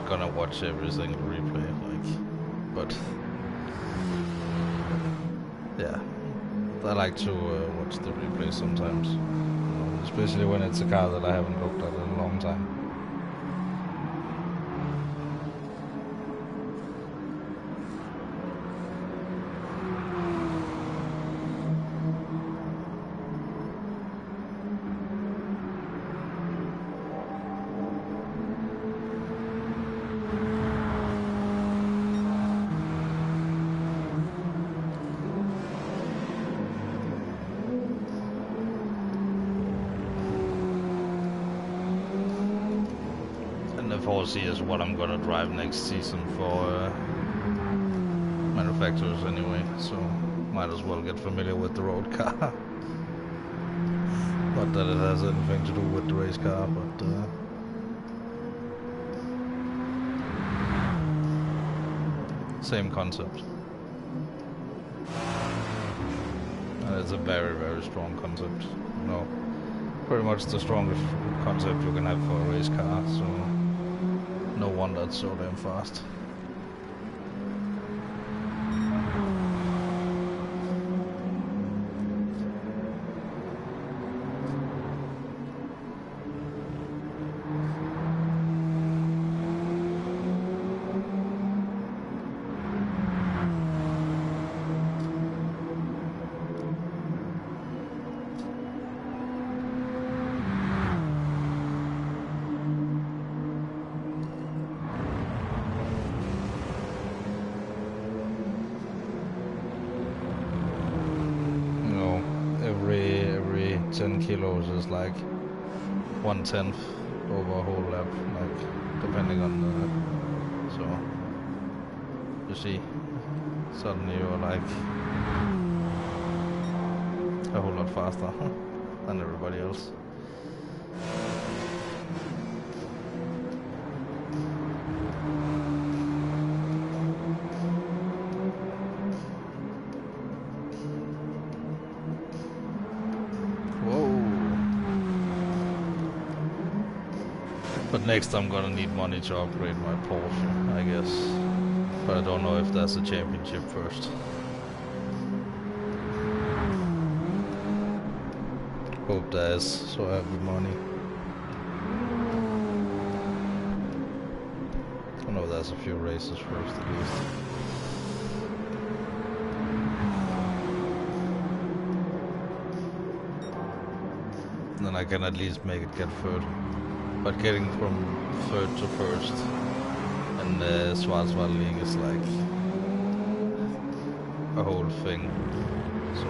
Gonna watch every single replay, like, but yeah, I like to watch the replay sometimes, especially when it's a car that I haven't looked at in a long time. 4C is what I'm gonna drive next season for manufacturers anyway, so might as well get familiar with the road car. Not that it has anything to do with the race car, but same concept. And it's a very, very strong concept. No, pretty much the strongest concept you can have for a race car, so no wonder it's so damn fast. Every 10 kilos is like 1/10 over a whole lap, like depending on the, so you see, suddenly you're like a whole lot faster than everybody else. But next I'm gonna need money to upgrade my Porsche, I guess. But I don't know if that's a championship first. Hope there is, so I have the money. I know there's a few races first at least. Then I can at least make it get third. But getting from third to first in the Schwarzwald League is like a whole thing. So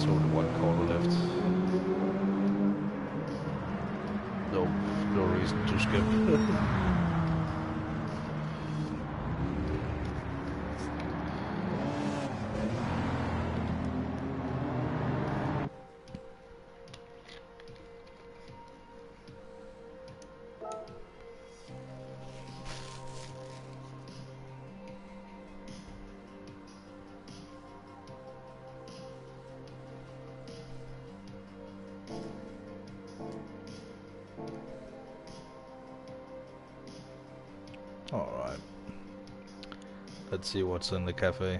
only one corner left. No reason to skip. Alright. Let's see what's in the cafe.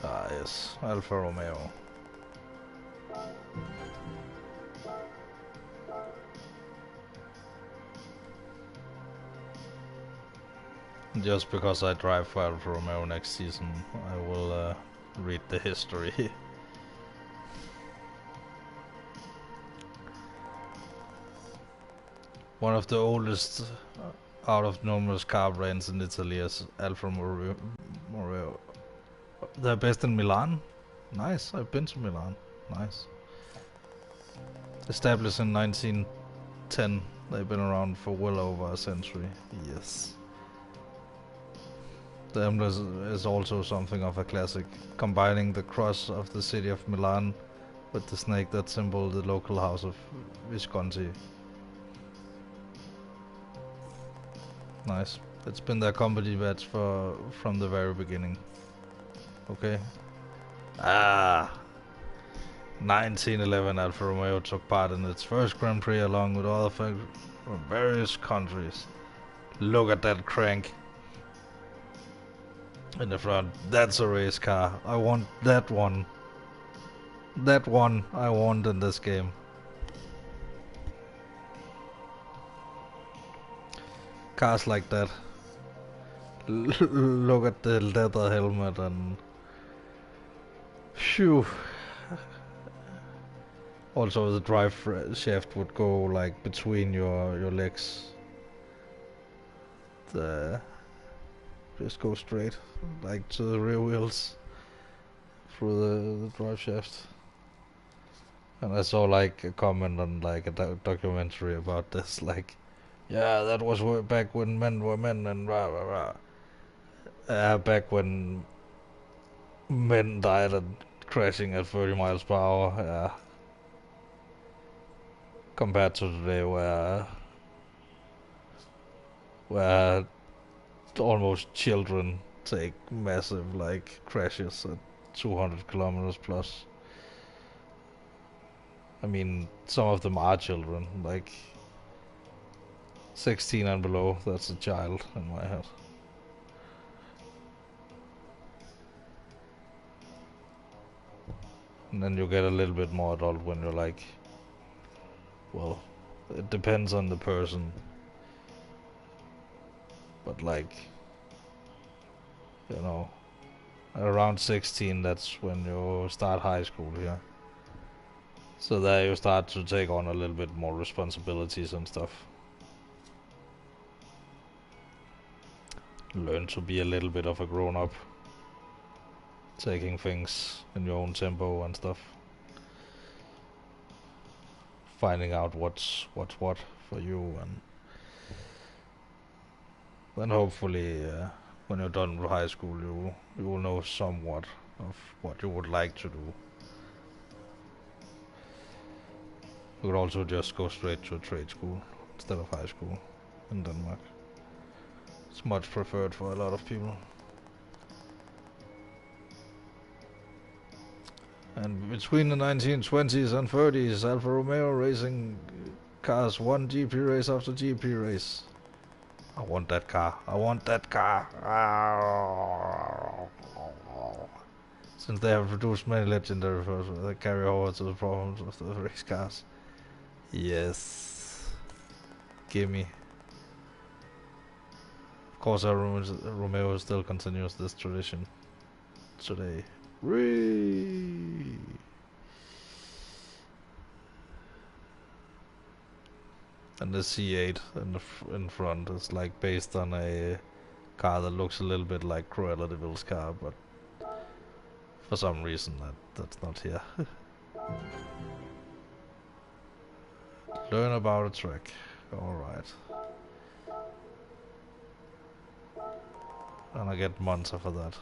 Ah yes, Alfa Romeo. Just because I drive for Alfa Romeo next season, I will read the history. One of the oldest out of numerous car brands in Italy is Alfa Romeo. They're based in Milan. Nice, I've been to Milan. Nice. Established in 1910. They've been around for well over a century. Yes. The emblem is also something of a classic, combining the cross of the city of Milan with the snake that symbol the local house of Visconti. Nice. It's been their company badge from the very beginning. Okay. 1911 Alfa Romeo took part in its first Grand Prix along with other fans from various countries. Look at that crank in the front. That's a race car. I want that one. That one I want in this game. cars like that. Look at the leather helmet and phew. Also, the drive shaft would go like between your legs. The just go straight, like to the rear wheels through the drive shaft. And I saw like a comment on like a documentary about this, like, yeah, that was back when men were men and rah rah rah. Back when men died and crashing at 30 miles per hour. Compared to today, where almost children take massive like crashes at 200 kilometers plus. I mean, some of them are children, like 16 and below. That's a child in my head. And then you get a little bit more adult when you're like, well, it depends on the person, but like, you know, around 16, that's when you start high school here. So there you start to take on a little bit more responsibilities and stuff. Learn to be a little bit of a grown-up, taking things in your own tempo and stuff. Finding out what's what for you, and then hopefully when you're done with high school you will know somewhat of what you would like to do. You could also just go straight to a trade school instead of high school in Denmark. It's much preferred for a lot of people. And between the 1920s and 30s, Alfa Romeo racing cars won GP race after GP race. I want that car. I want that car. Since they have produced many legendary versions, they carry over to the problems of the race cars. Yes. Gimme. Of course, Romeo still continues this tradition today. Whee! And the C8 in front is like based on a car that looks a little bit like Cruella de Vil's car, but for some reason that's not here. Learn about a track. Alright. And I get Monza for that.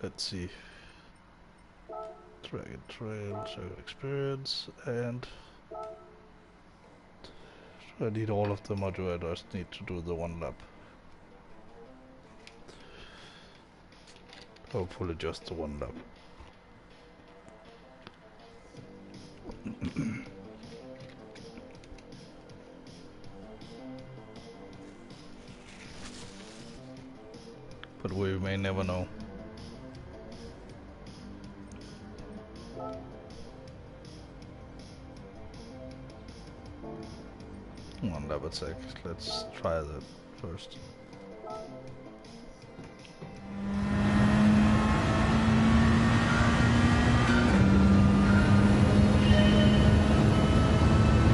Let's see. Track and trail, circuit experience, and I need all of them, or do I just need to do the one lap? Hopefully just the one lap. But we may never know. One lap attack. Let's try that first.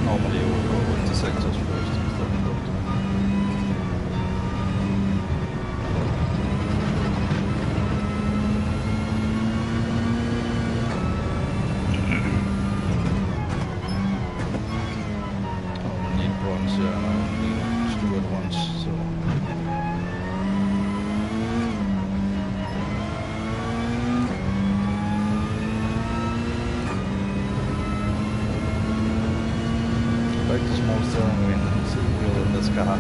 Normally you will go into sectors first instead of road. Oh, we need bronze. like the small steering wheel in this car.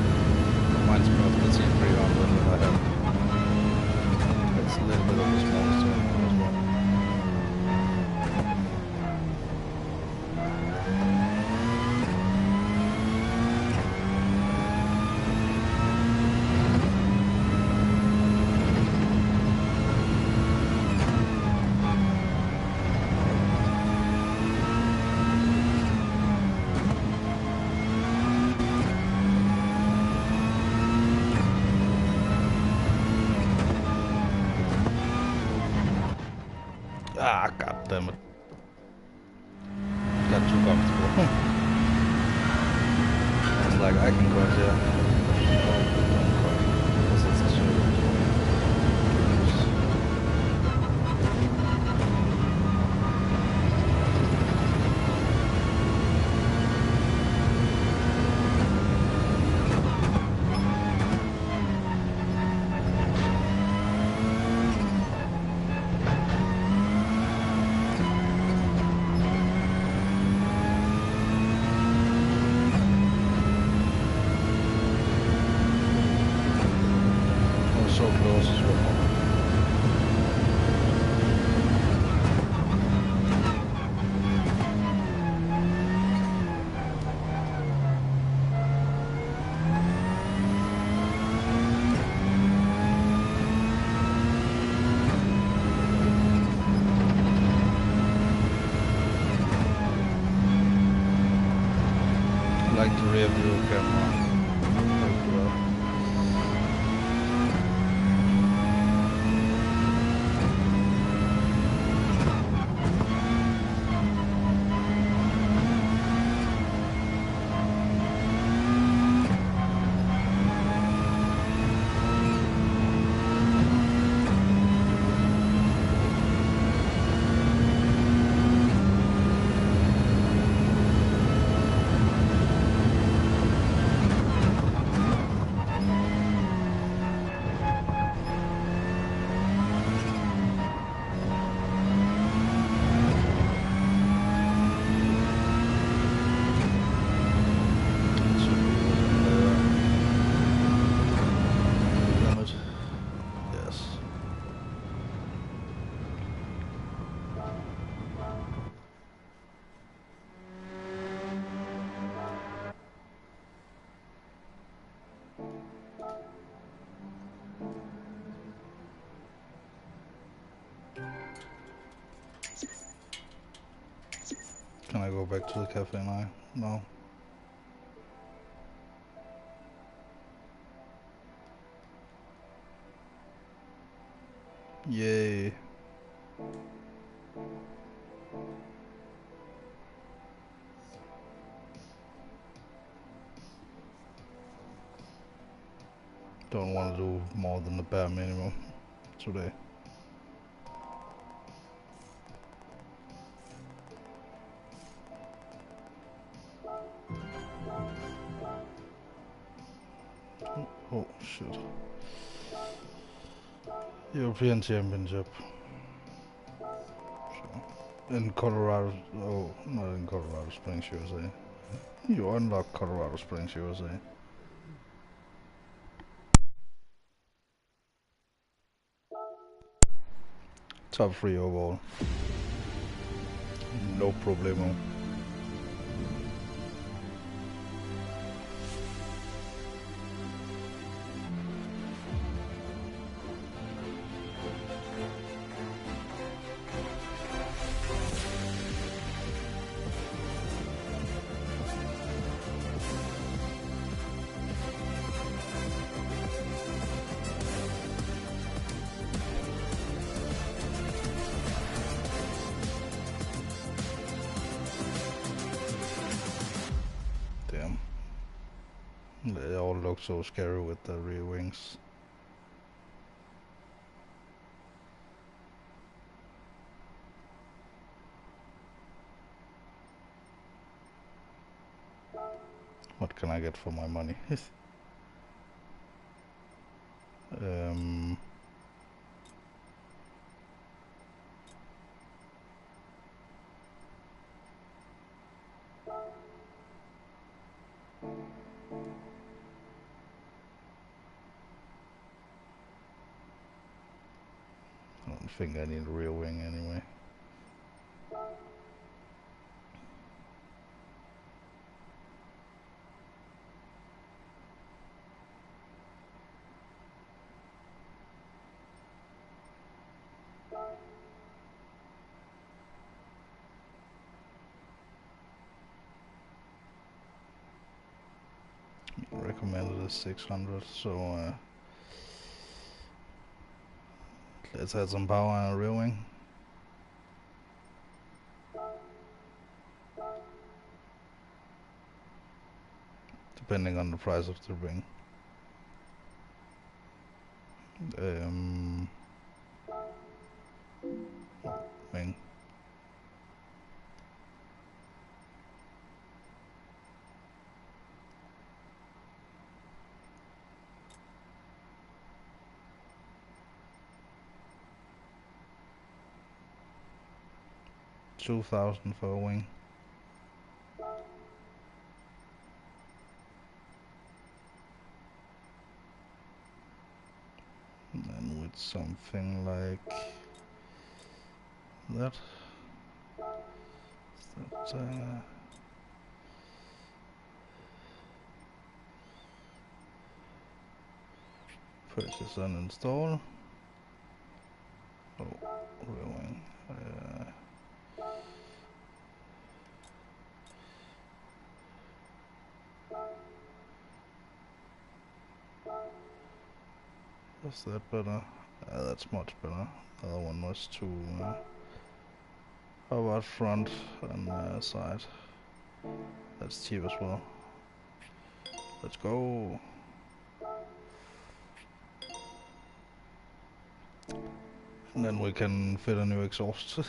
Reminds me of the C300 that I have. It's a little bit of a small steering wheel as well. Ah, god damn it. Got too comfortable. It's like I can crash, yeah. Because it's a shooter. So close as well. I like the rear view camera. Can I go back to the cafe now? No. Yay. Don't want to do more than the bare minimum today. Oh shit. European Championship. So, in Colorado, oh, not in Colorado Springs, USA. You unlock Colorado Springs, USA. Top 3 overall. No problemo. Damn. They all look so scary with the rear wings. What can I get for my money? um, think I need a rear wing anyway. Recommended is 600, so let's add some power on a rear wing. Depending on the price of the ring. Wing. $2,000 for a wing. And then with something like that. Purchase and install. Oh, rear wing. Is that better? That's much better. The other one was too. How about front and side? That's cheap as well. Let's go. And then we can fit a new exhaust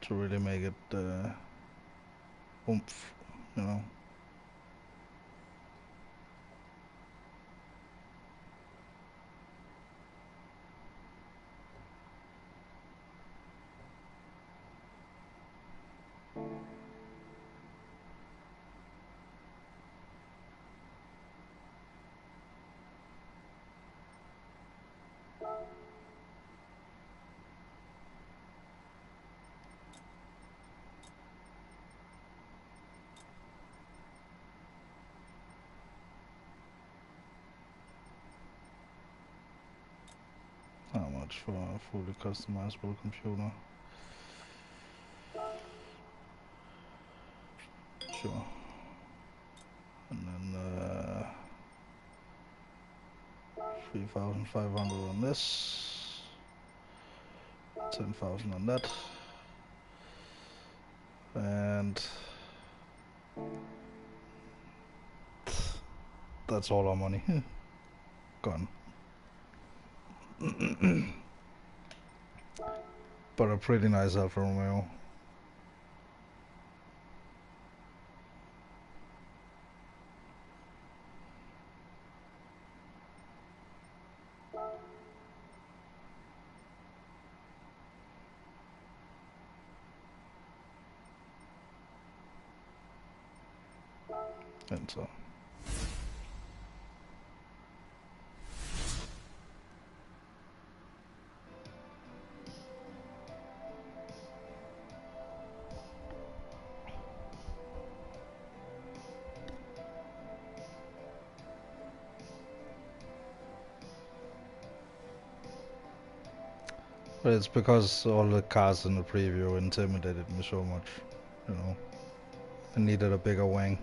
to really make it oomph, you know. How much for a fully customizable computer? Sure. And then 3,500 on this, 10,000 on that, and that's all our money gone. But a pretty nice Alfa Romeo. Enter. But it's because all the cars in the preview intimidated me so much, you know. I needed a bigger wing.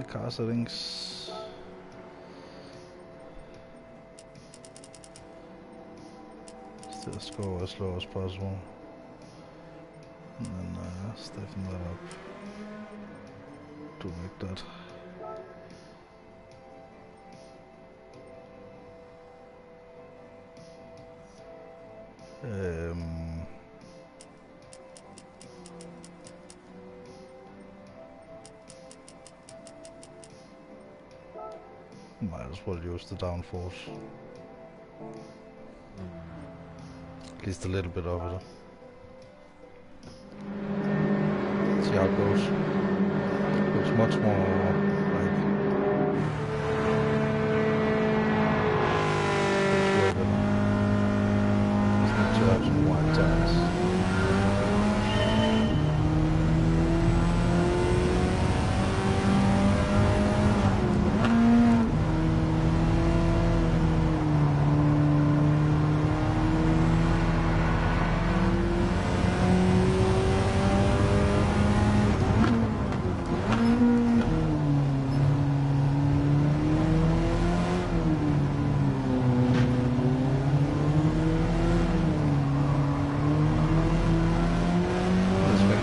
Car settings. Just go as slow as possible. And then stiffen that up to make that. Might as well use the downforce. At least a little bit of it. See how it goes. Looks much more like to have some white tires.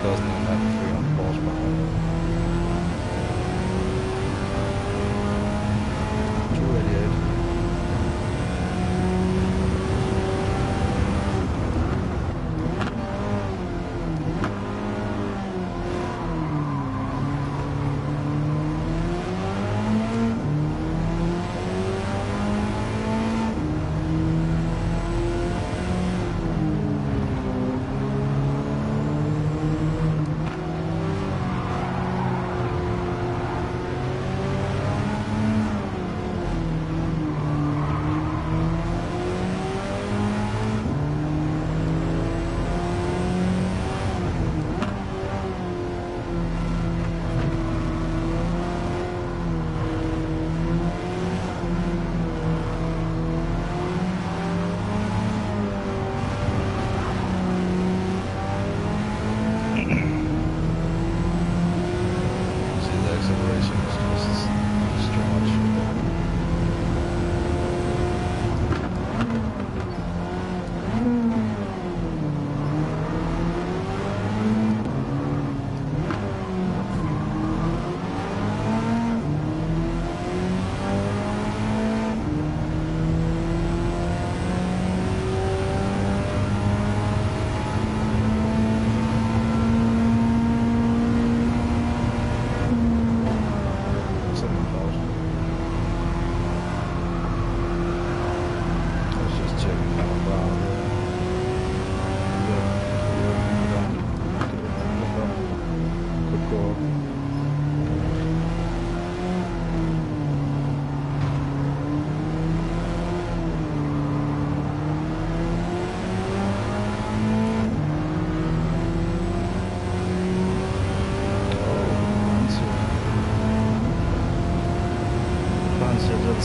Doesn't even have 300 horsepower. 288.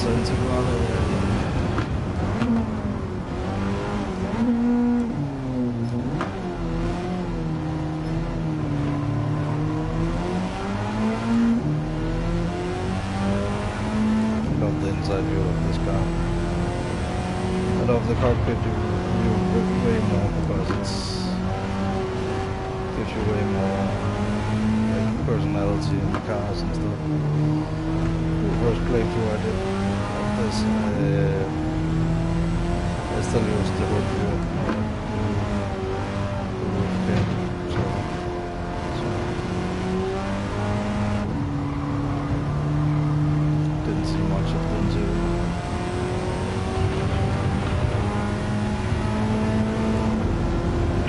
Into love the inside view of this car. I love the cockpit view way more because it's gives you way more like personality in the cars and stuff. The first playthrough I did like this, I still use the hood view. The roof game, so didn't see much of the interior.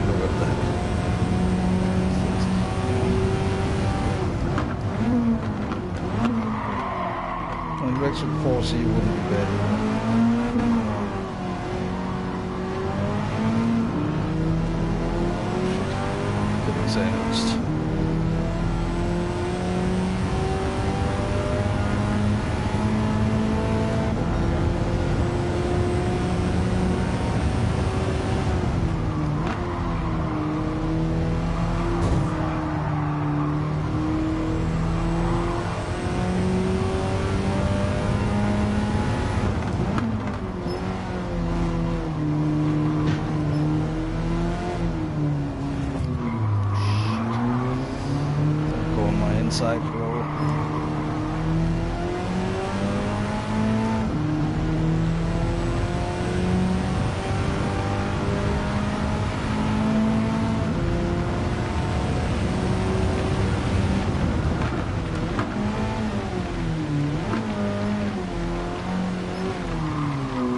Look at that. And Rexon 4C wouldn't be bad either. Getting sandwiched. Inside row.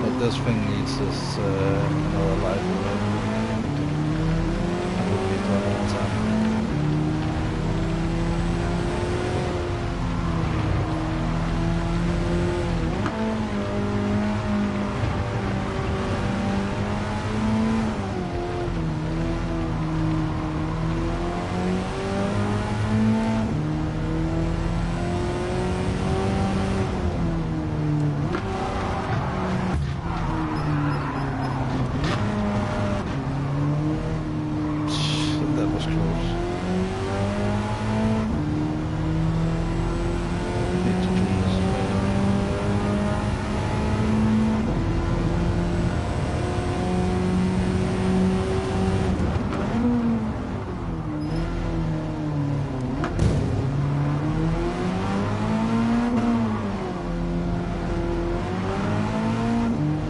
But this thing needs this another life. It would be for a long time. controls. Need to tune this maybe.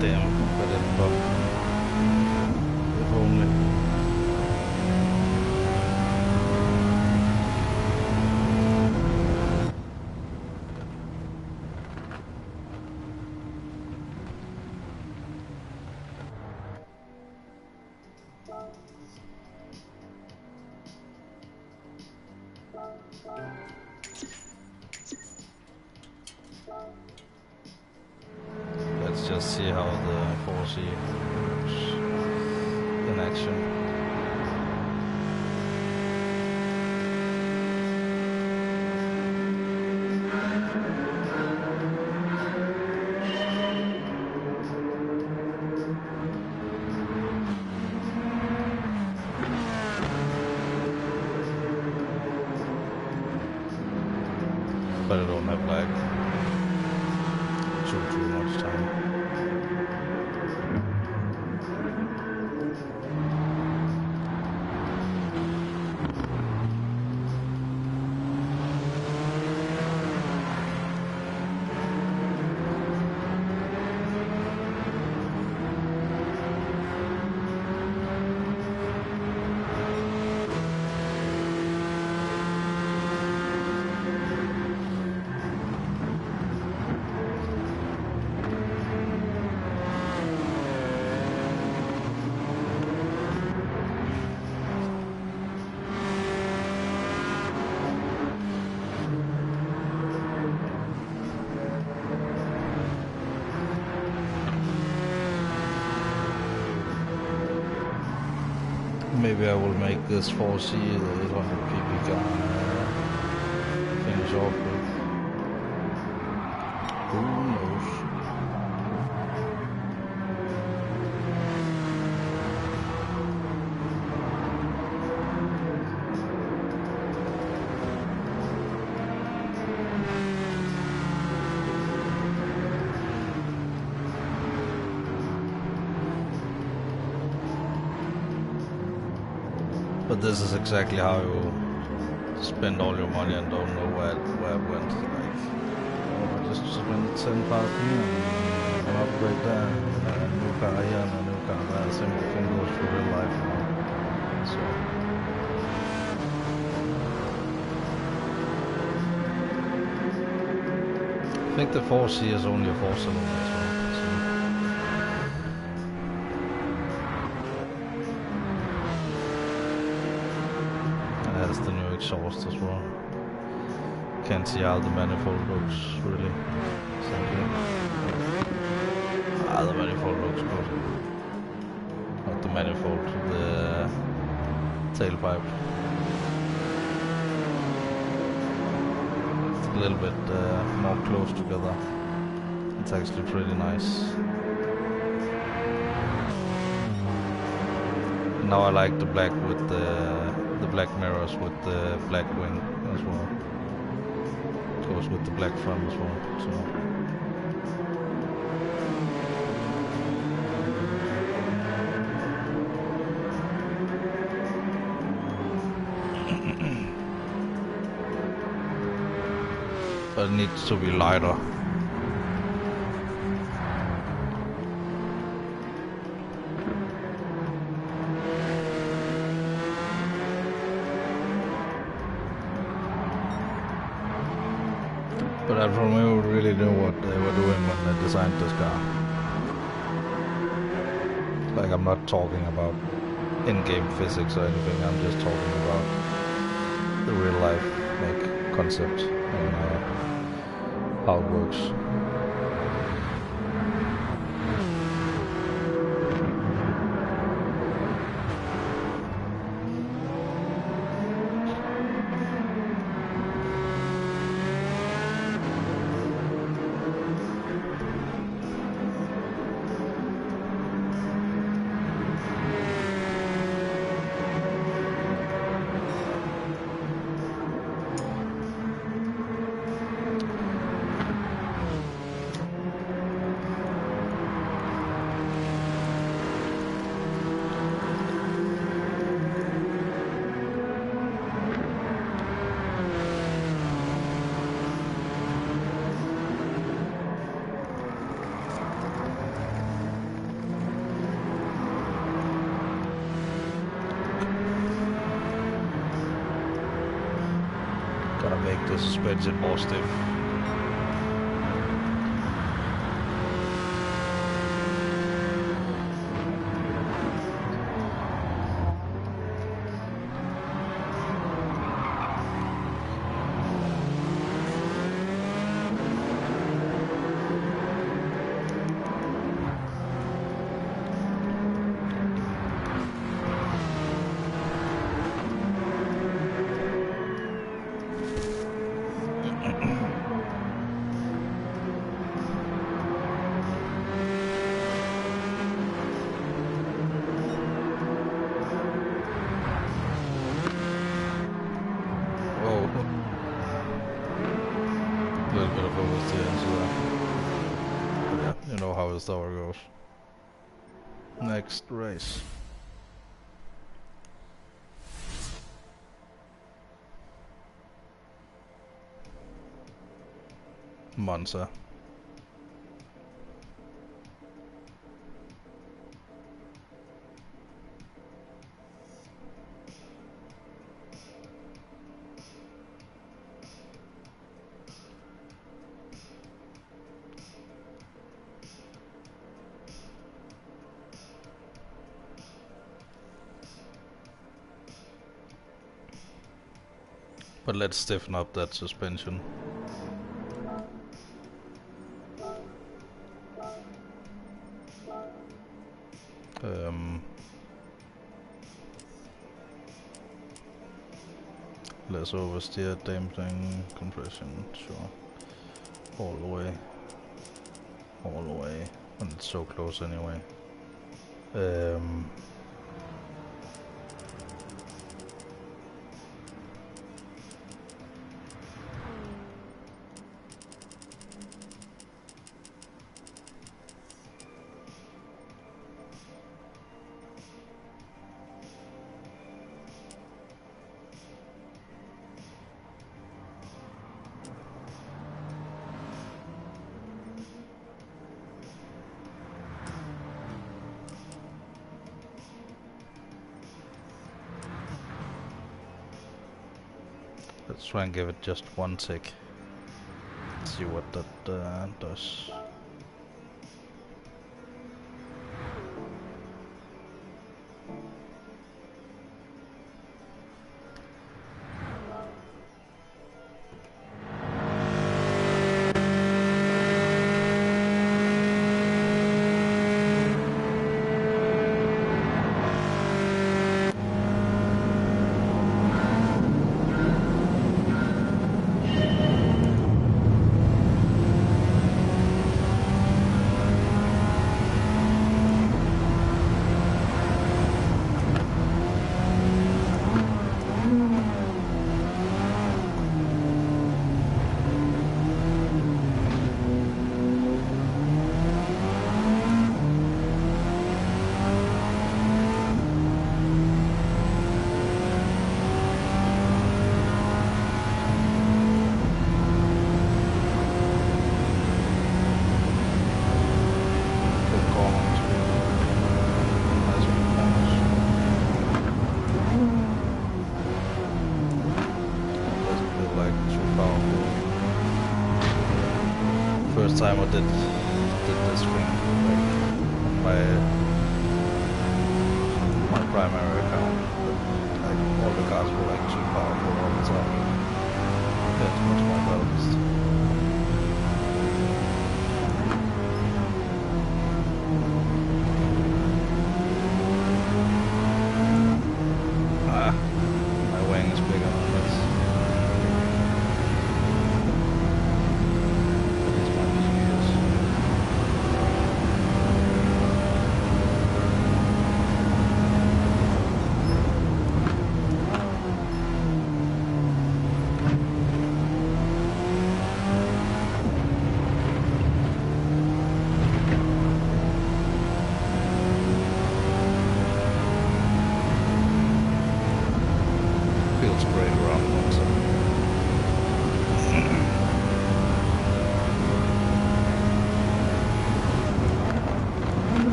Damn, but it bugged. If only. Let's just see how the 4C works in action. But I don't have like too much time. Maybe I will make this 4C the 800 PP car finish off with. Who knows? But this is exactly how you spend all your money and don't know where it went. Like, oh, I just spent 10,000 here and an upgrade there, and a new car here and a new car there. The same thing goes for real life now. So I think the 4C is only a 4-cylinder as well. The new exhaust as well. Can't see how the manifold looks really. The manifold looks good. Not the manifold, the tailpipe. It's a little bit more close together. It's actually pretty nice. Now I like the black with the black mirrors with the black wing as well. Goes with the black front as well. So but it needs to be lighter. But Alfa Romeo really knew what they were doing when they designed this car. Like, I'm not talking about in-game physics or anything, I'm just talking about the real life like concept and how it works. Gotta make the suspension more stiff. How goes. Next race. Monza. But let's stiffen up that suspension. Less oversteer, damping, compression, sure. All the way. All the way. And it's so close anyway. Let's try and give it just one tick. See what that does. Time I did this thing like my primary account, but like all the cars were like too powerful all the time. That's much more balanced. My wing is bigger than this.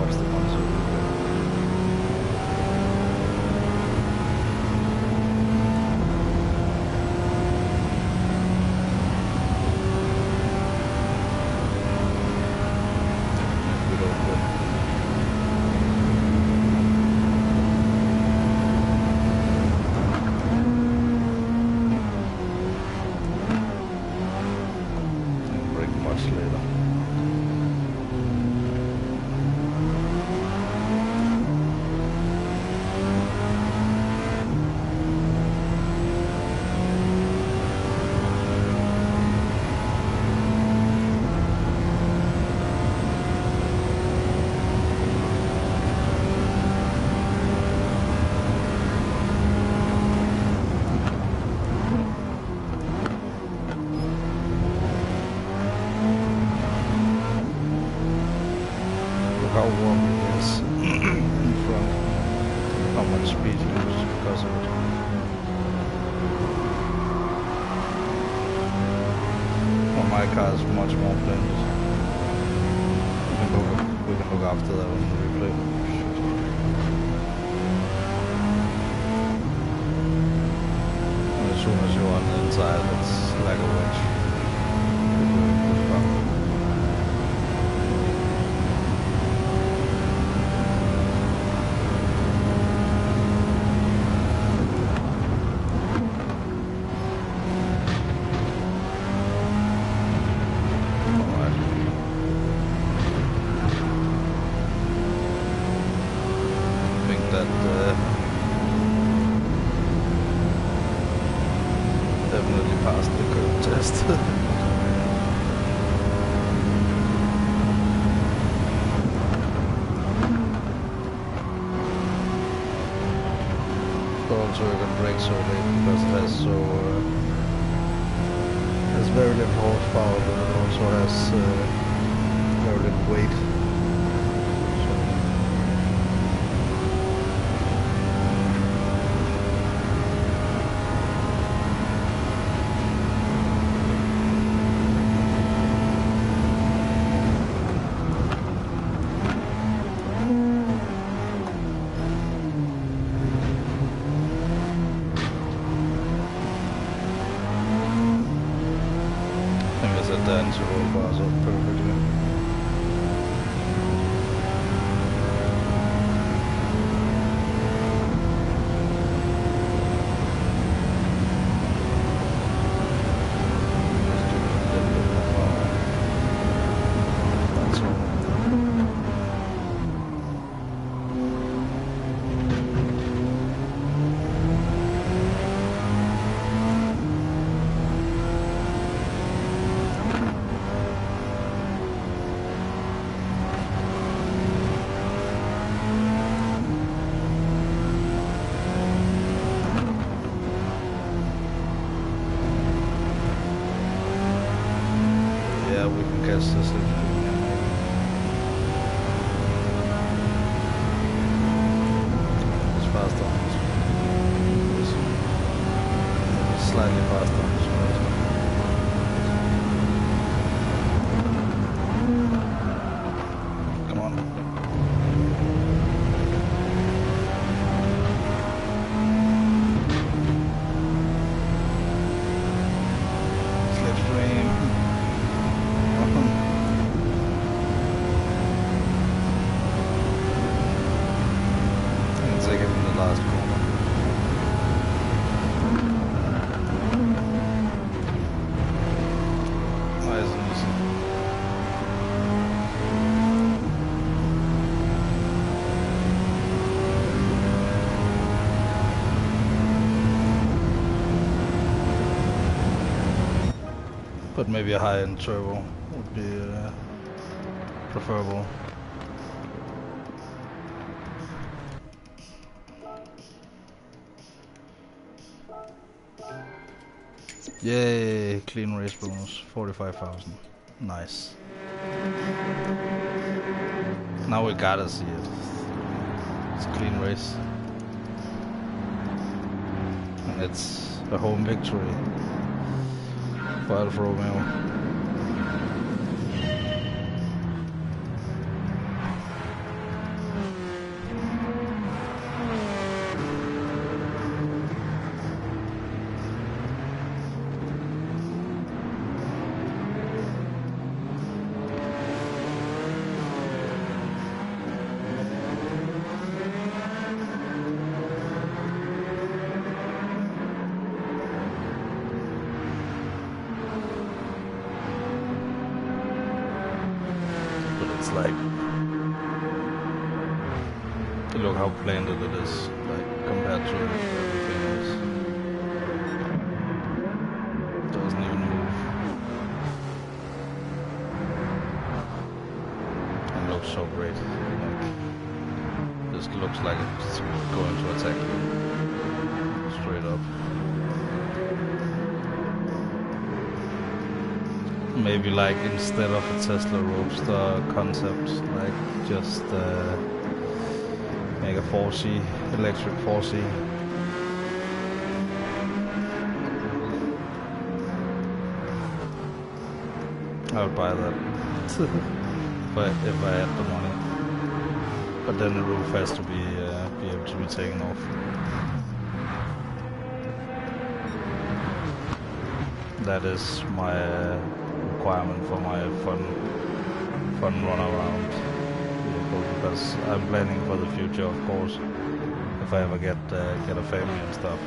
watch the Monza replay. We don't win. Much later. How warm it is in front, how much speed you lose because of it. Well, my car is much more blended. We can look after that on the replay. And as soon as you're on the inside, it's like a wedge. Definitely passed the curve test. But also you can brake so late because it has very little horsepower, but it also has very little weight. Then to roll bars up perfectly. That's all. We can catch this if it's fast on this. It's slightly fast on this one. Come on. Slipstream. Take it in the last corner. Nice and easy. But maybe a high-end turbo would be preferable. Yay, clean race bonus, 45,000. Nice. Now we gotta see it. It's a clean race. And it's a home victory for Alfa Romeo. it's like, look how planted it is, like compared to everything else. Doesn't even move. It looks so great. Like, this looks like it's going to attack you straight up. Maybe like instead of a Tesla Roadster concept, like just make a 4C, electric 4C. I would buy that but if I had the money. But then the roof has to be able to be taken off. That is my requirement for my fun run around vehicle, because I'm planning for the future, of course. If I ever get a family and stuff,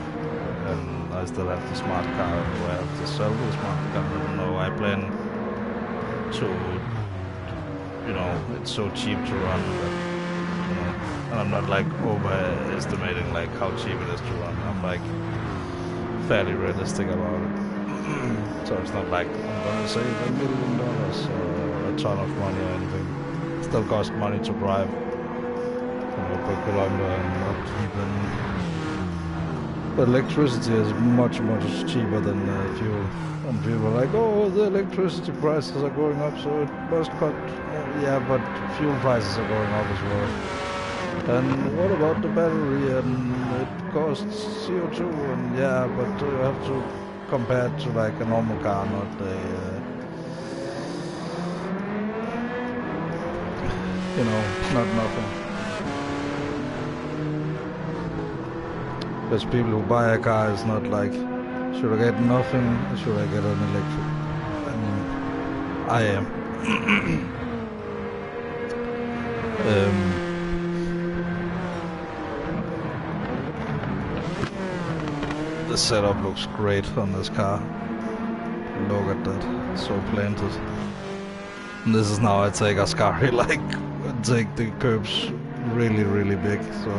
and I still have the smart car, do I have to sell the smart car? No, I plan to, you know, it's so cheap to run that, you know, and I'm not like overestimating like how cheap it is to run. I'm like fairly realistic about it. So it's not like I'm gonna save $1 million or a ton of money or anything. It still costs money to drive per kilometer and not even. But electricity is much cheaper than fuel. And people are like, oh, the electricity prices are going up, so it must cut. Yeah, but fuel prices are going up as well. And what about the battery? And it costs CO2. And yeah, but you have to compared to like a normal car, not a, you know, not nothing. There's people who buy a car, it's not like, should I get nothing, or should I get an electric? I mean, I am. The setup looks great on this car. Look at that, so planted. And this is now I take Ascari, like, take the curbs really big, so.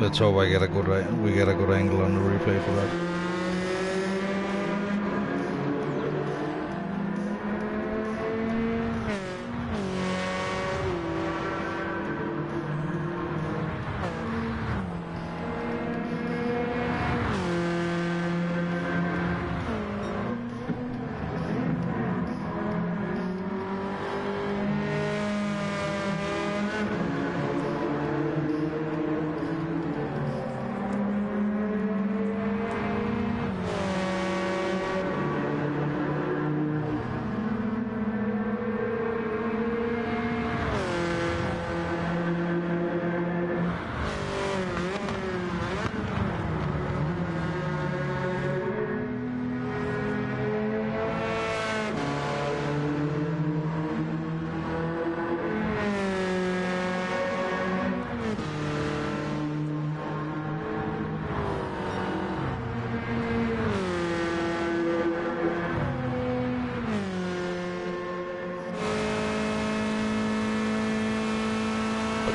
Let's hope we get a good angle on the replay for that.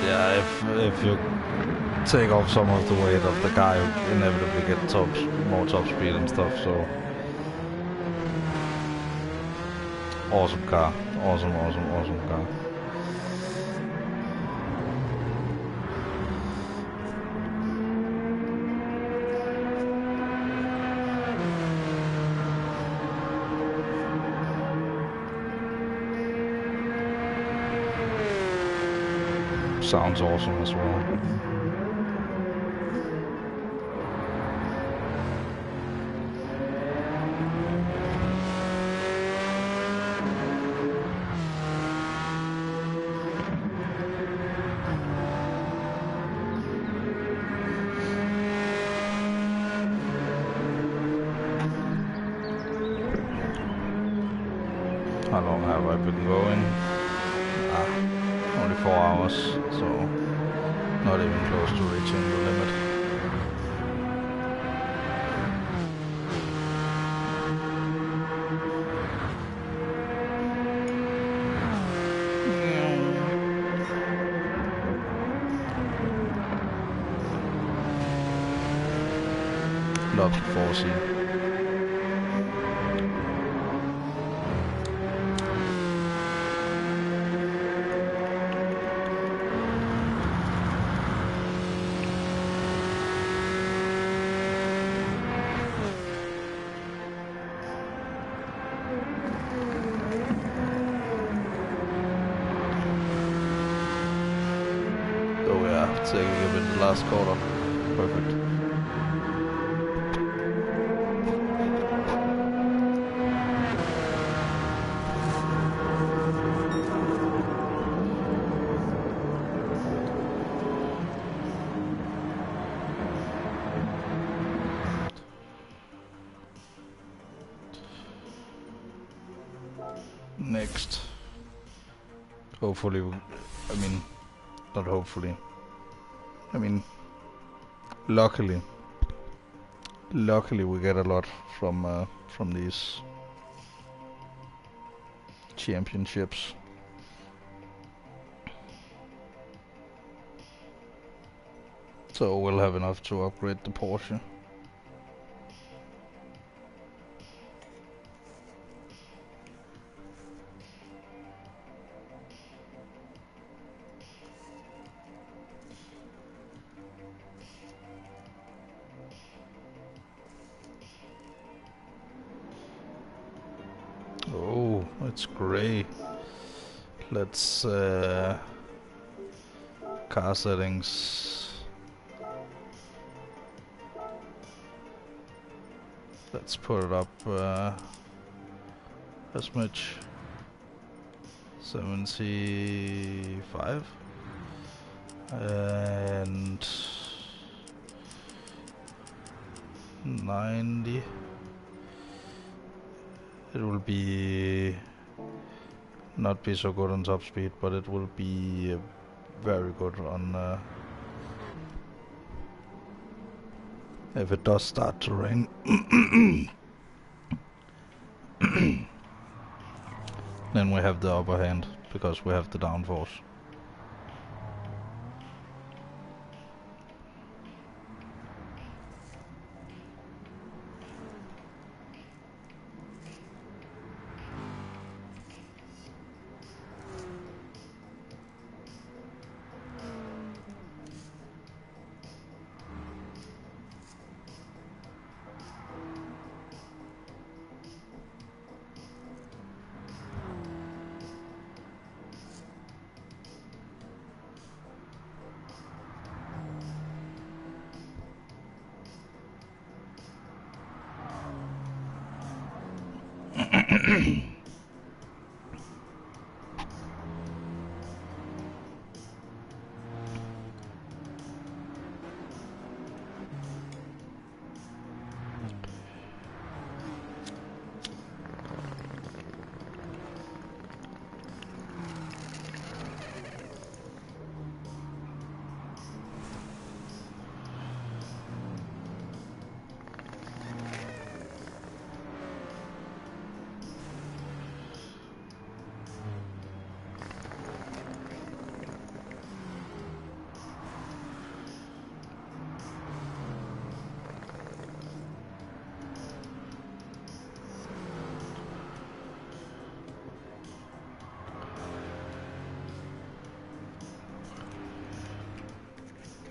Yeah, if you take off some of the weight of the car, you inevitably get more top speed and stuff, so. Awesome car. Awesome car. Sounds awesome as well. How long have I been going? Only 4 hours, so not even close to reaching the limit. love the 4C. Oh yeah, taking him in the last corner. Perfect. Next. Hopefully, I mean, not hopefully. I mean, luckily we get a lot from these championships. So we'll have enough to upgrade the Porsche. Oh, it's grey. Let's car settings. Let's put it up as much. 75 and 90. It will be not be so good on top speed, but it will be very good on if it does start to rain. Then we have the upper hand because we have the downforce.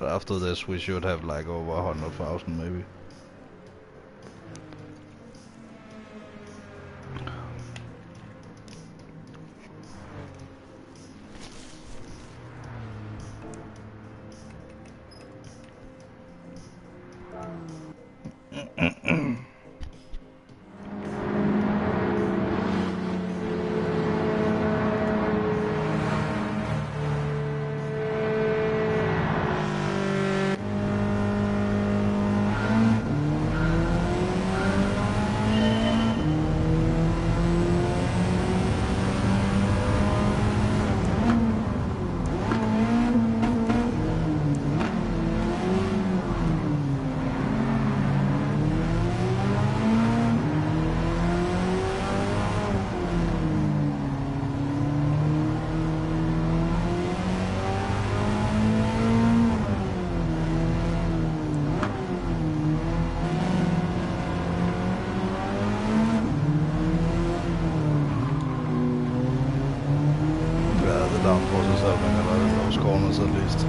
After this we should have like over 100,000 maybe. least.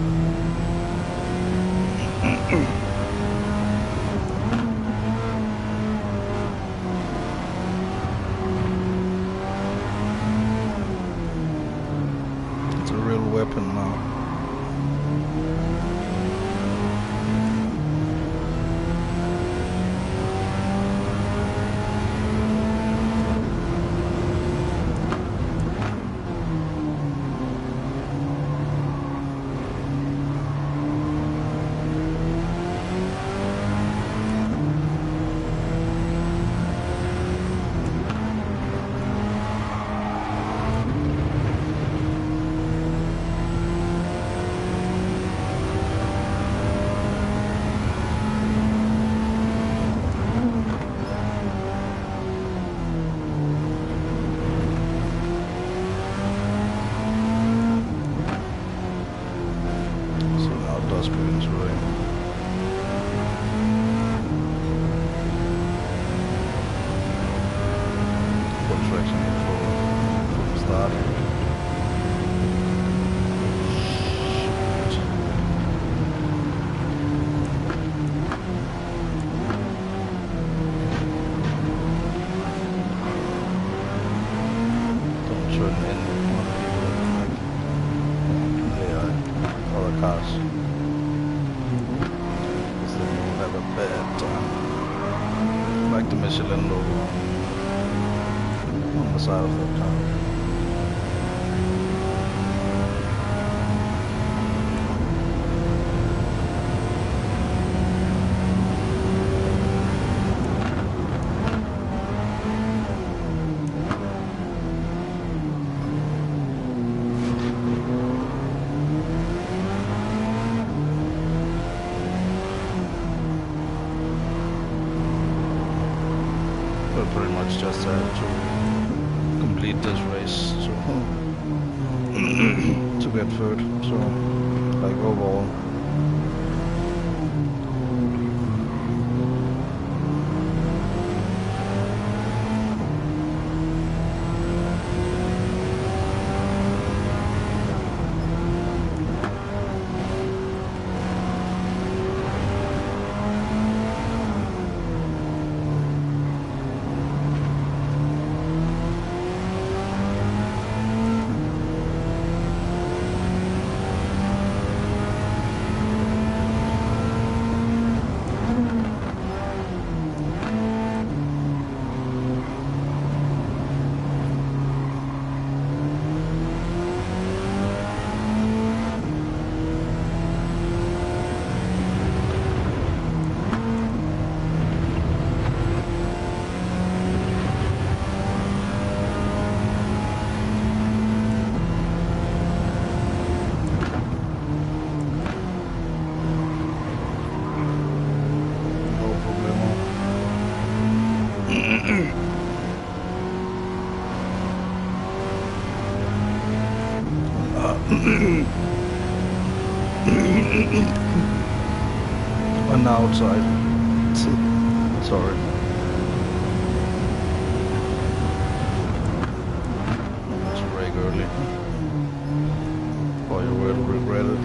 It's a real weapon now. Pretty much just have to complete this race to get third. So, like overall. On the outside. Sorry. Let's brake early. Or you will regret it.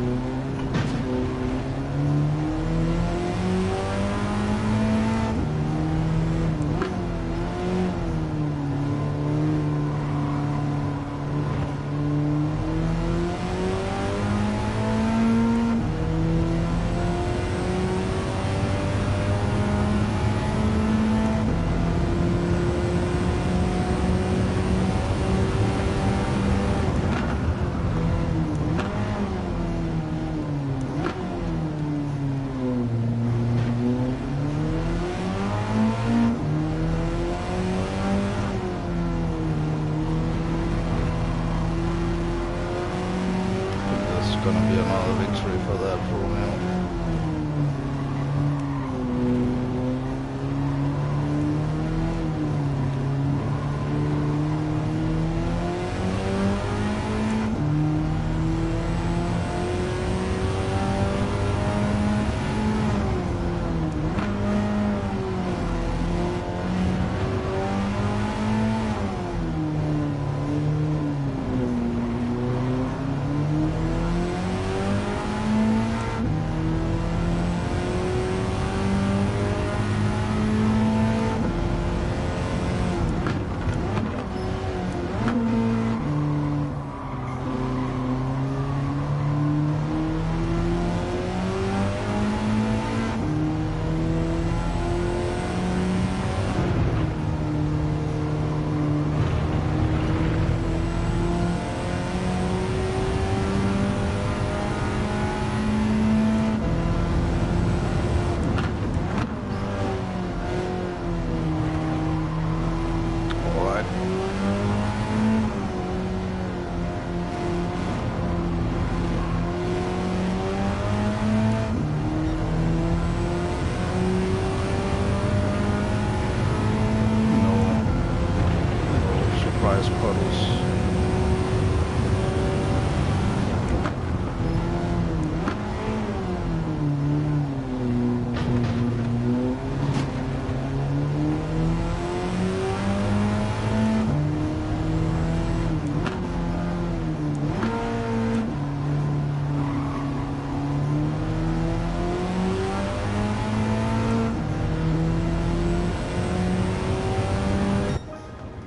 nice puddles.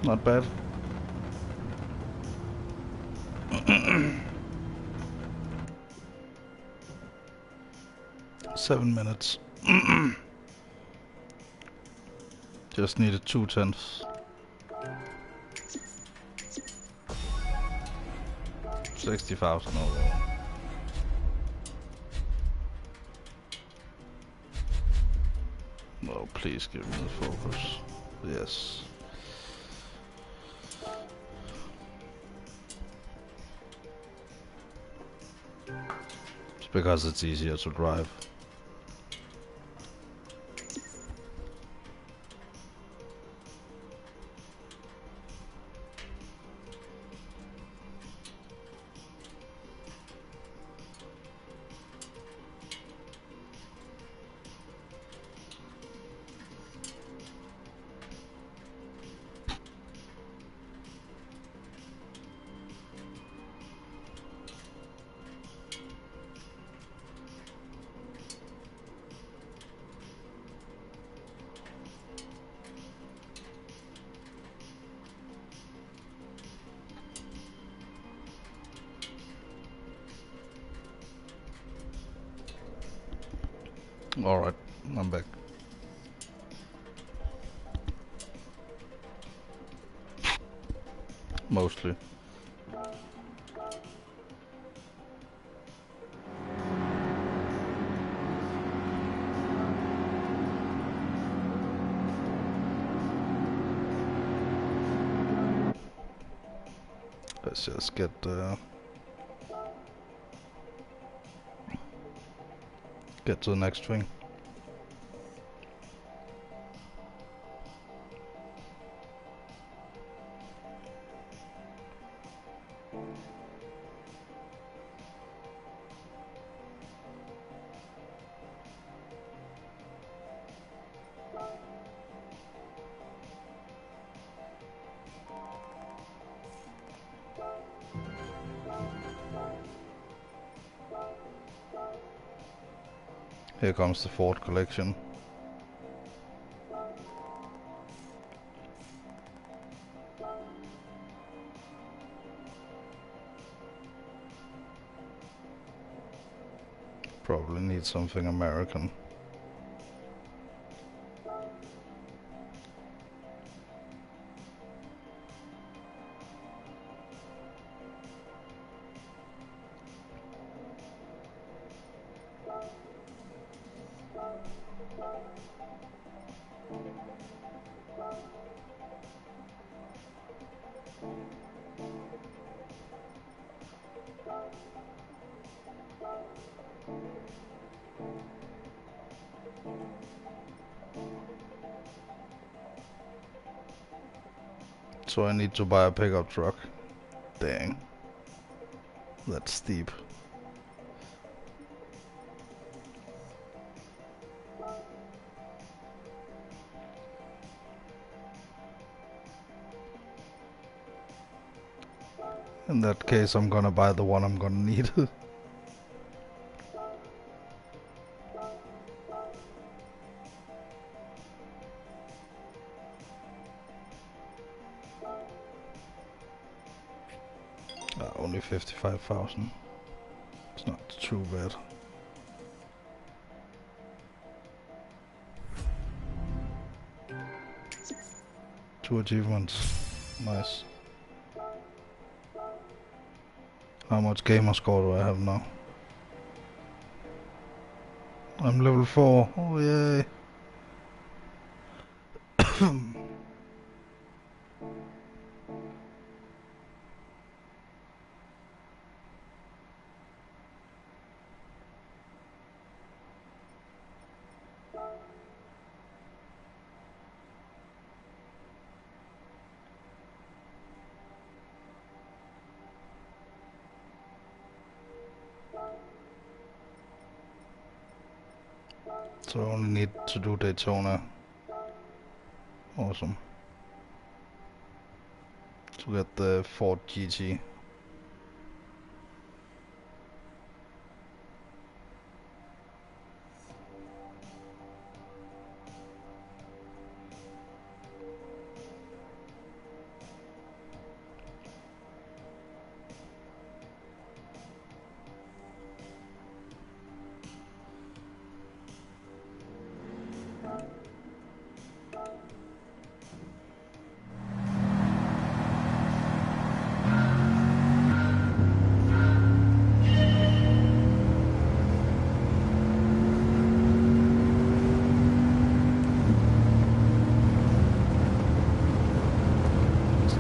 Not bad. Seven minutes. Just needed 2/10. 60,000 overall. Oh, please give me the focus. Yes. It's because it's easier to drive. Alright, I'm back. Mostly. Let's just get to the next thing. Here comes the Ford collection. Probably need something American. So I need to buy a pickup truck. Dang. That's steep. In that case, I'm gonna buy the one I'm gonna need. Only 55,000. It's not too bad. Two achievements. Nice. How much gamer score do I have now? I'm level 4. Oh yay. So I only need to do Daytona. Awesome. To get the Ford GT.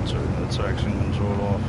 Turn the traction control off.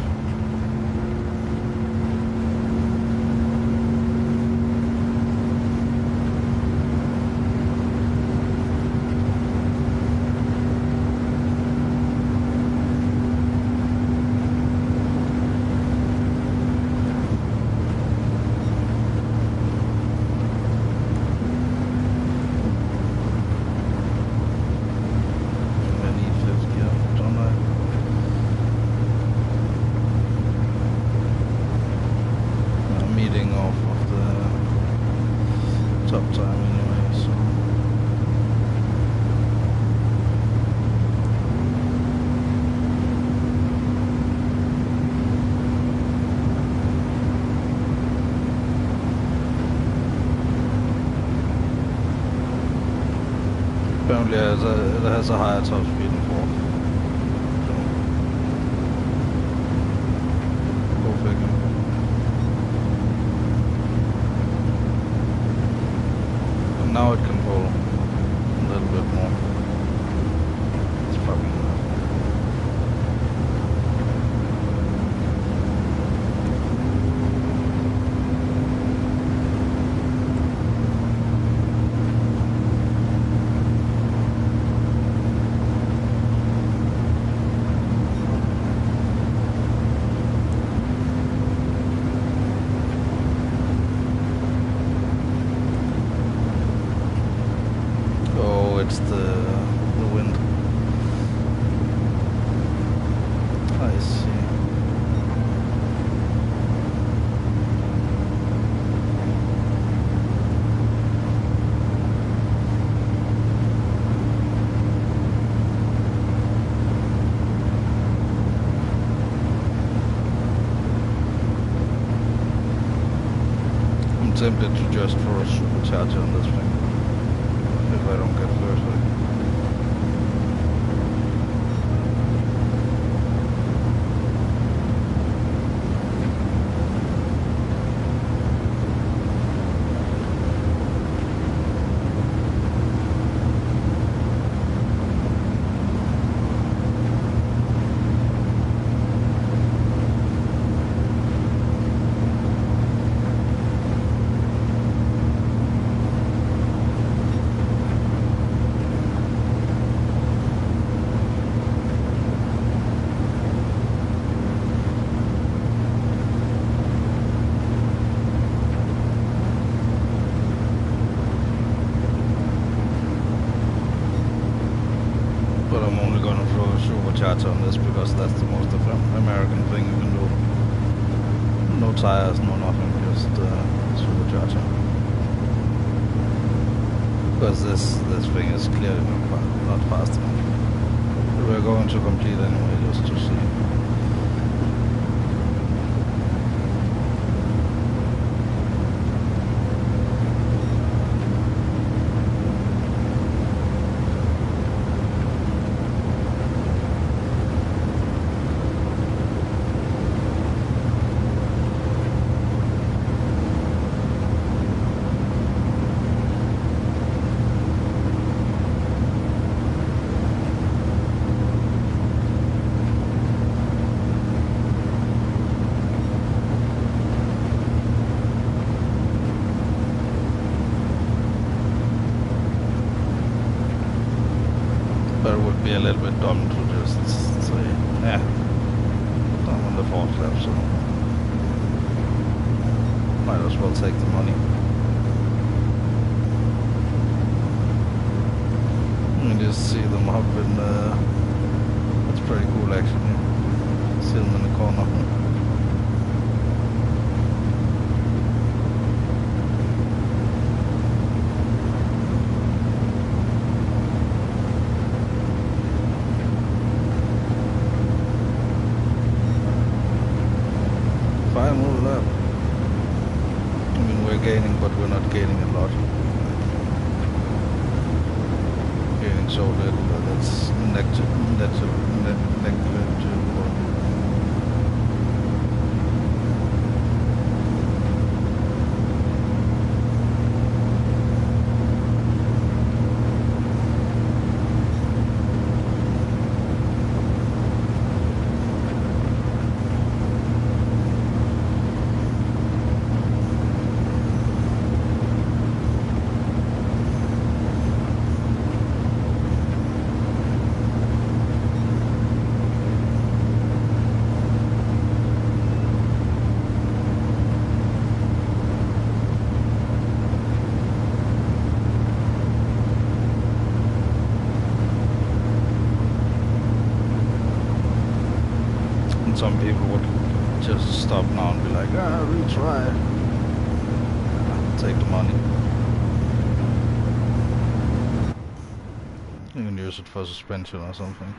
Apparently it has a higher top speed than 4. So, go figure. And now it can pull a little bit more. It's fucking enough. It's the wind. I see. I'm tempted to just throw a supercharger on this thing. If I don't get first. But I'm only gonna throw a supercharger on this because that's the most American thing you can do. No tires, no nothing, just supercharger. Because this thing is clearly not fast enough. We're going to complete anyway, just to see. But it would be a little bit dumb to just say, yeah, I'm on the 4th lap, so might as well take the money. can just see them up in that's pretty cool actually. See them in the corner. Final lap. I mean, we're gaining, but we're not gaining a lot. Gaining so little that it's negligible. Some people would just stop now and be like, retry. Take the money. You can use it for suspension or something.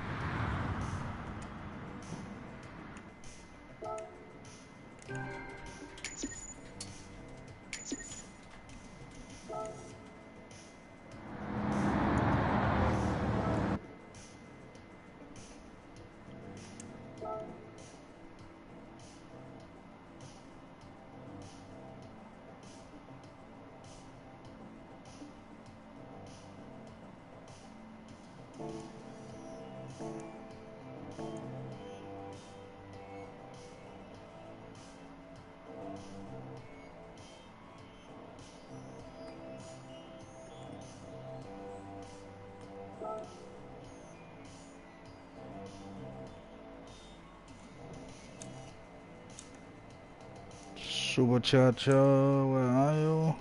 Supercharger, where are you?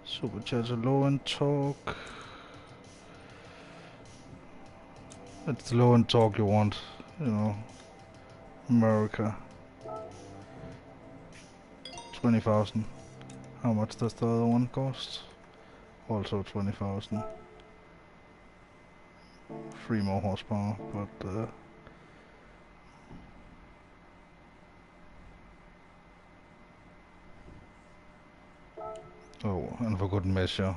Supercharger low in torque. It's low in torque you want, you know. America. 20,000. How much does the other one cost? Also 20,000. 3 more horsepower, but oh, and for good measure,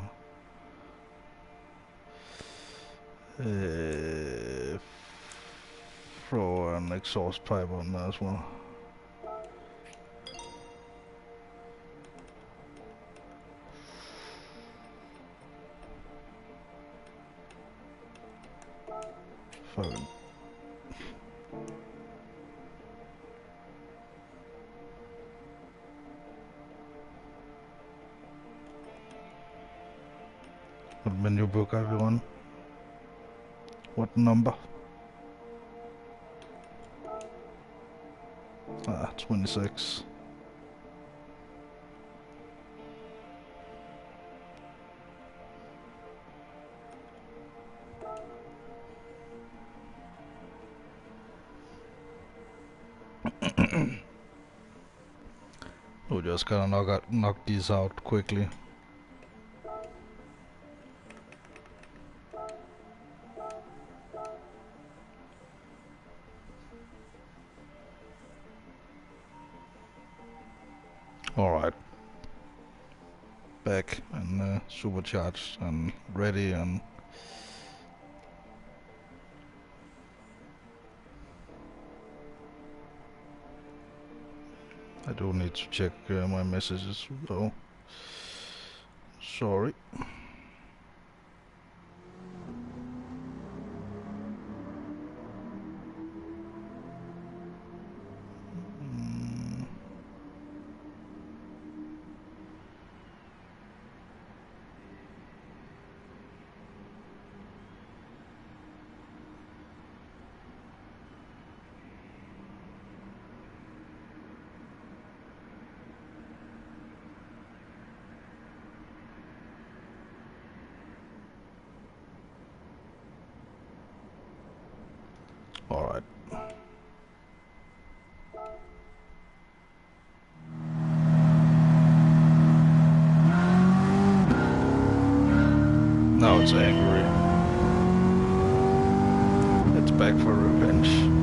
throw an exhaust pipe on there as well. Fucking. What menu book everyone? What number? 26. We just gotta knock these out quickly. Alright. Back and supercharged and ready, and I do need to check my messages though. Sorry. Alright. Now it's angry. It's back for revenge.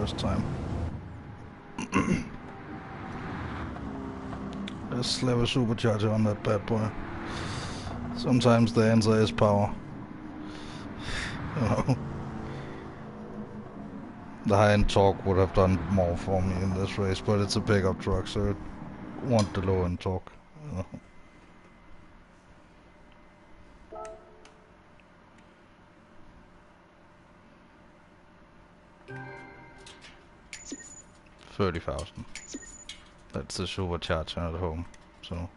this time. Let's slap a supercharger on that bad boy. Sometimes the answer is power. You know. The high-end torque would have done more for me in this race, but it's a pickup truck, so I want the low-end torque. You know. 30,000. That's the supercharger at home, so.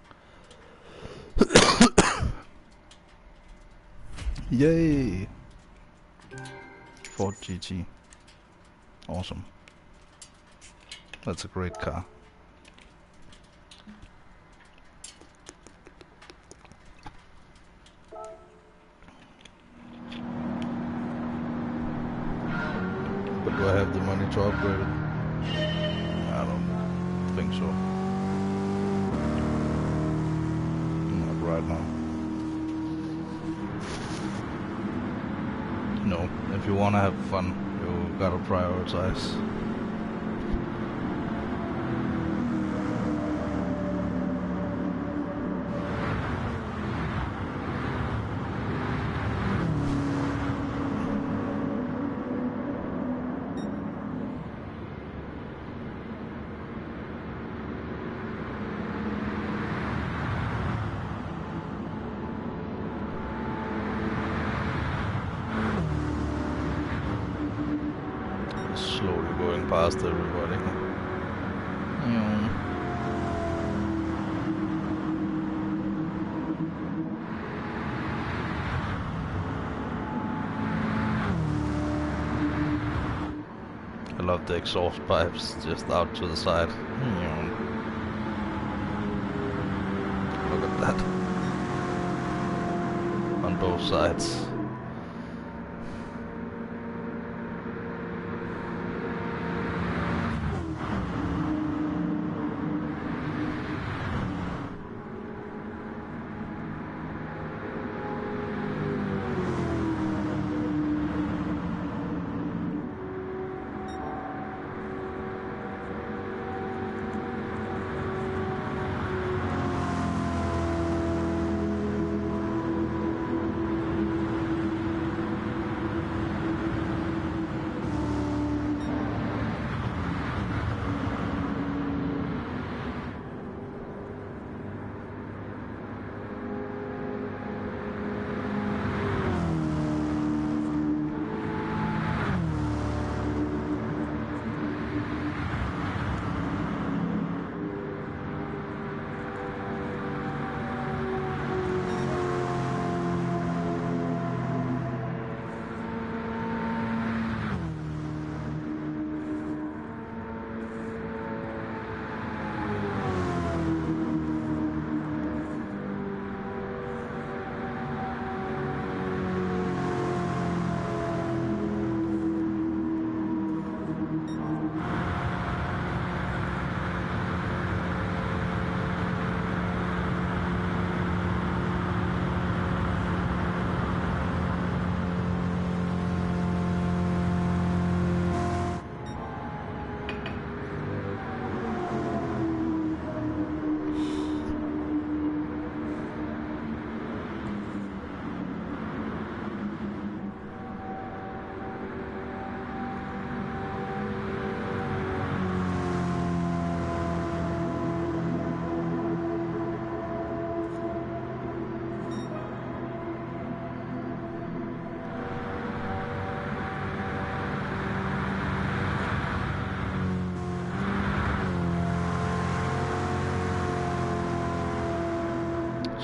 Yay! Ford GT. Awesome. That's a great car. But do I have the money to upgrade it? I don't think so. Not right now. No, if you wanna have fun, you gotta prioritize. Slowly going past everybody. I love the exhaust pipes just out to the side. Look at that. On both sides.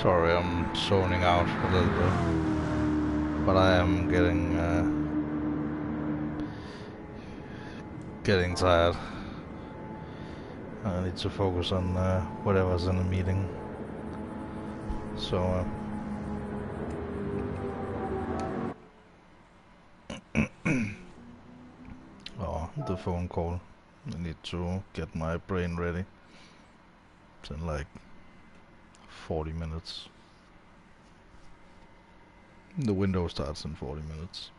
Sorry, I'm zoning out a little bit, but I am getting tired. I need to focus on whatever's in the meeting. So oh, the phone call. I need to get my brain ready. It's in like 40 minutes. The window starts in 40 minutes.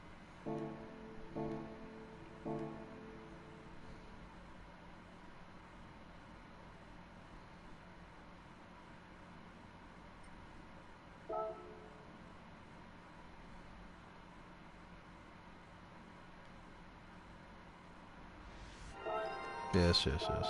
Yes, yes, yes.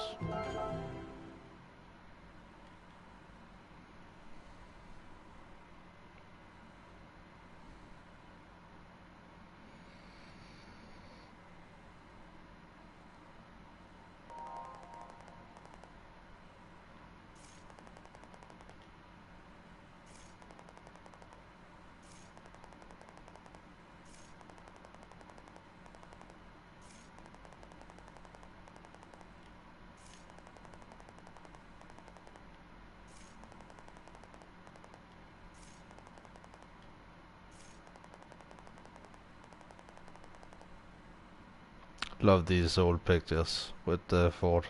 Love these old pictures with the Ford.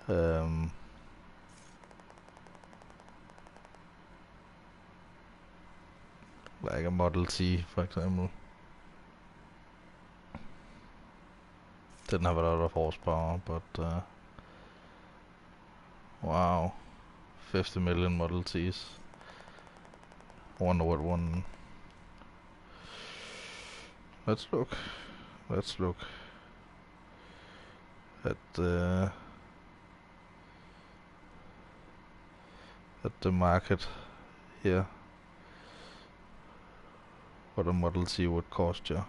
Um, like a Model T, for example. Didn't have a lot of horsepower, but wow, 50 million Model Ts. Wonder what one. Let's look. Let's look at the market here. What a Model T would cost you.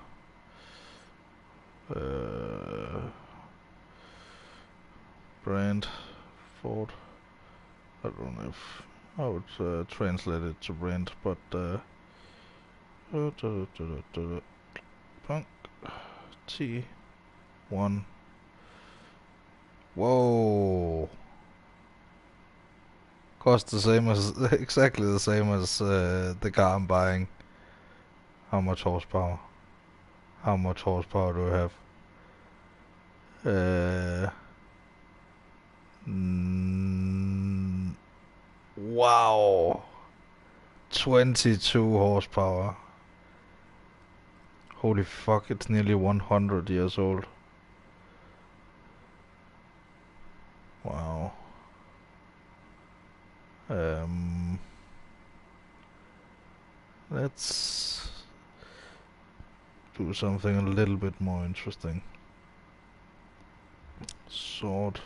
Brand Ford. I don't know if I would translate it to brand, but Punk T1. Whoa. Cost the same as exactly the same as the car I'm buying. How much horsepower? How much horsepower do I have? Wow. 22 horsepower. Holy fuck, it's nearly 100 years old. Wow. Let's do something a little bit more interesting. Sword.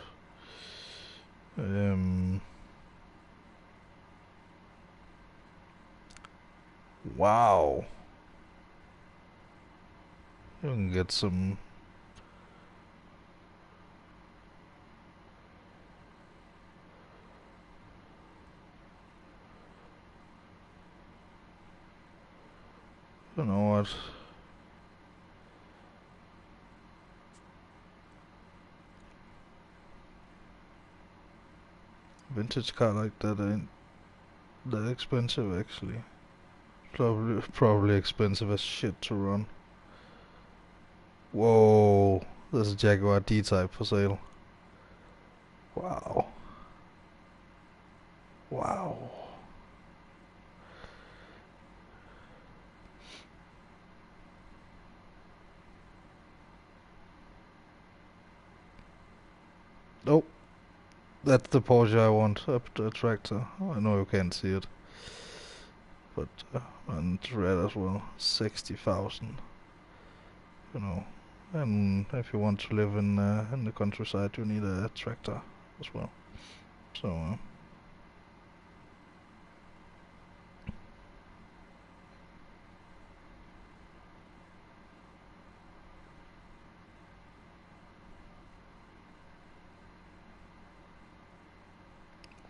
Wow. You can get some. You know what? Vintage car like that ain't that expensive actually. Probably expensive as shit to run. Whoa, there's a Jaguar D-Type for sale. Wow. Wow. Oh, that's the Porsche I want. A tractor. I know you can't see it, but and it's red as well. 60,000. You know, and if you want to live in the countryside, you need a tractor as well. So.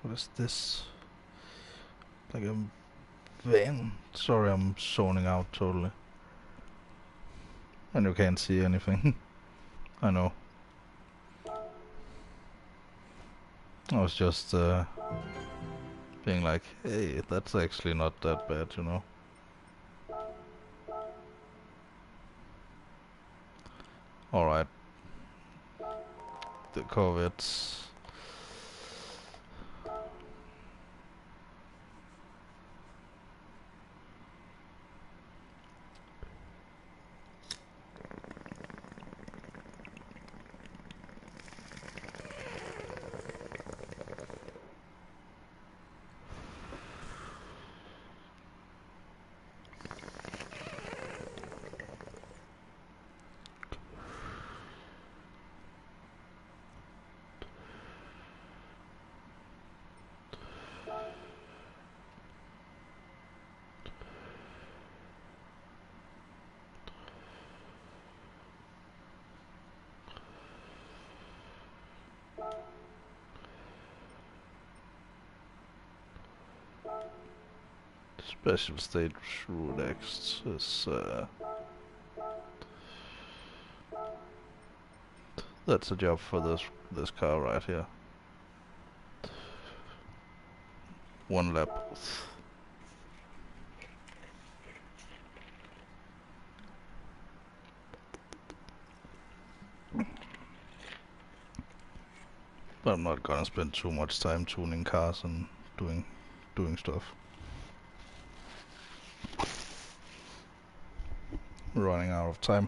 What is this? Like a van? Sorry, I'm zoning out totally. And you can't see anything. I know. I was just being like, hey, that's actually not that bad, you know. Alright. The Corvettes. Special stage route X is that's a job for this car right here. 1 lap. But I'm not gonna spend too much time tuning cars and doing stuff. Running out of time.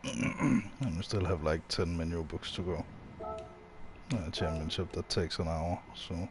And we still have like 10 menu books to go. A championship that takes an hour, so.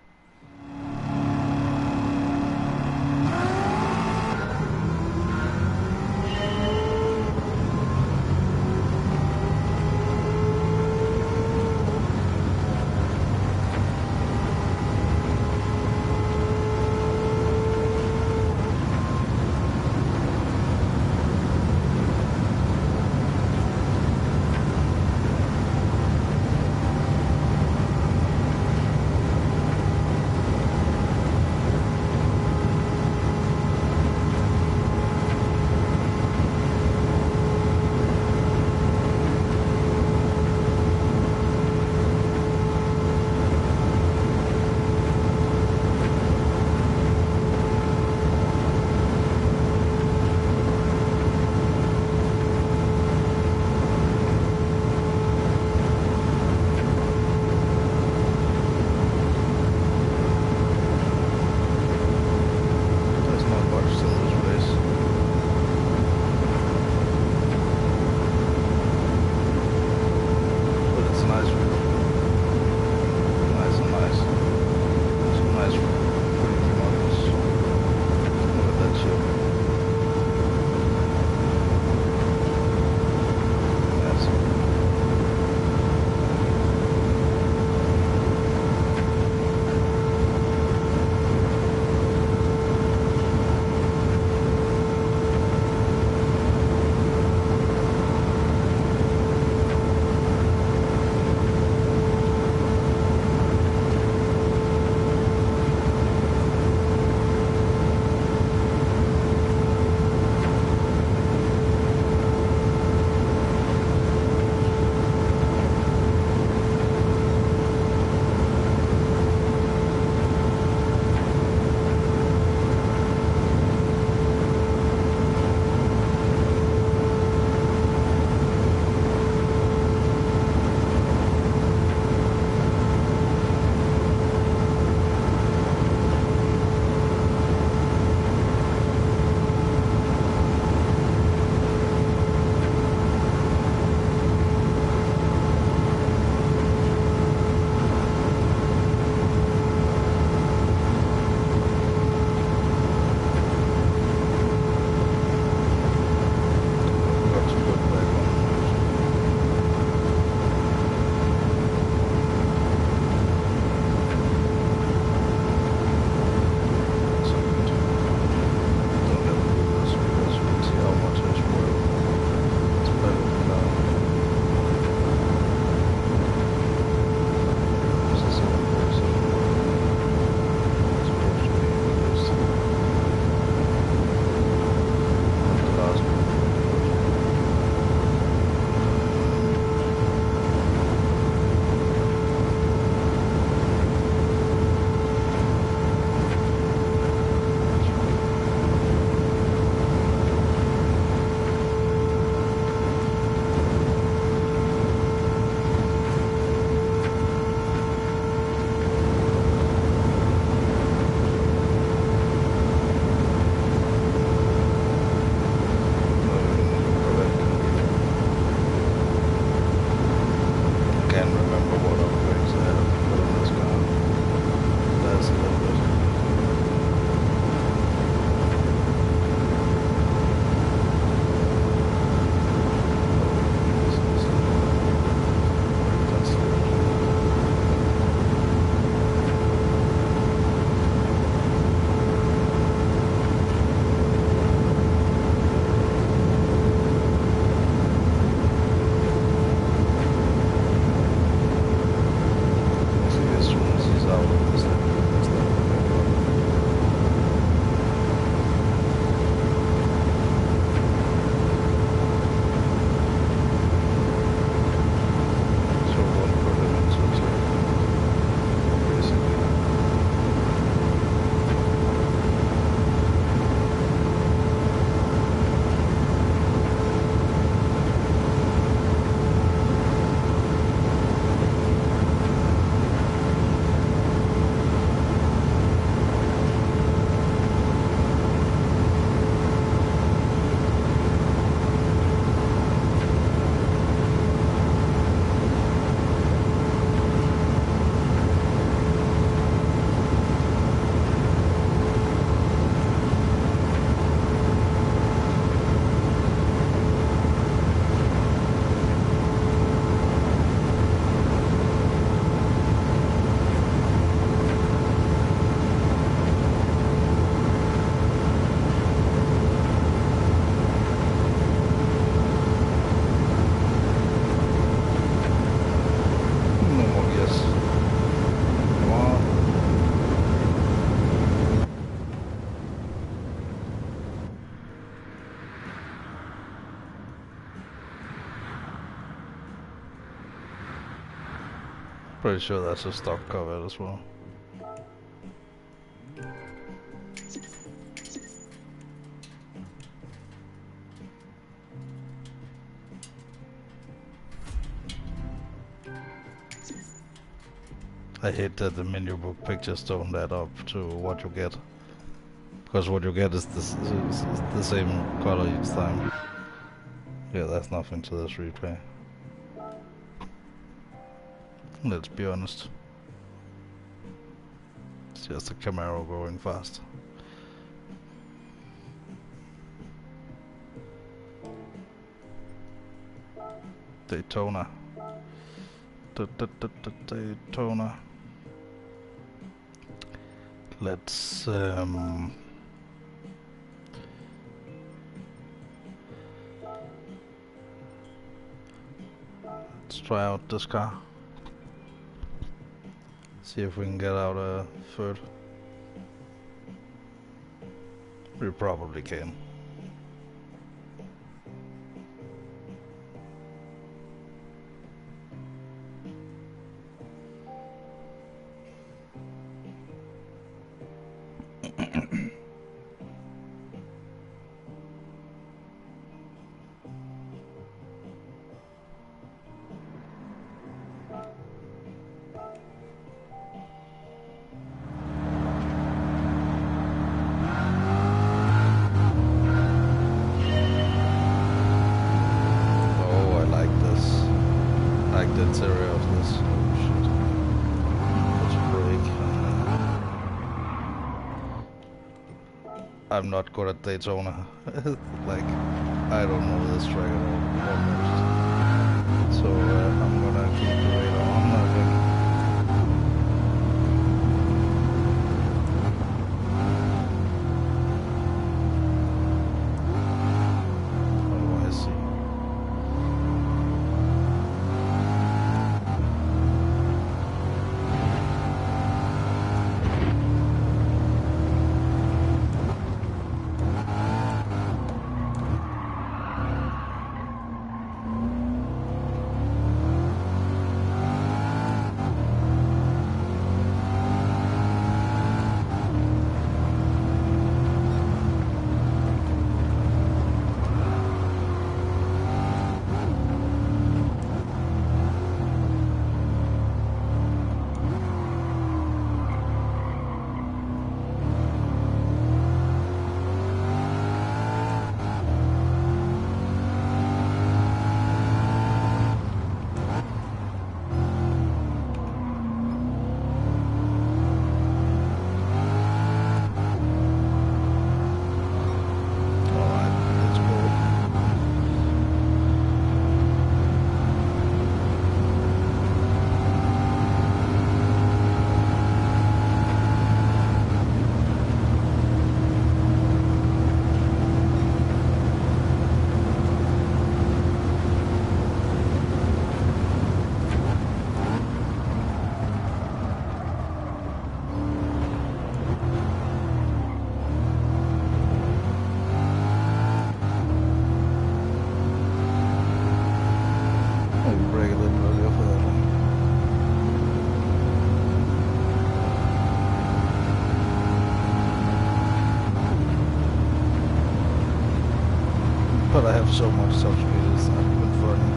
Pretty sure that's a stock cover as well. I hate that the menu book pictures don't add up to what you get. Because what you get is the same color each time. Yeah, there's nothing to this replay. Let's be honest. It's just a Camaro going fast. Daytona. Daytona. Let's try out this car. See if we can get out a third. We probably can. Interior of this. Oh shit. Let's brake. I'm not good at Daytona. Like, I don't know this track at all, almost. So I'm gonna keep the radar on, I think. But I have so much top speed, it's not even funny.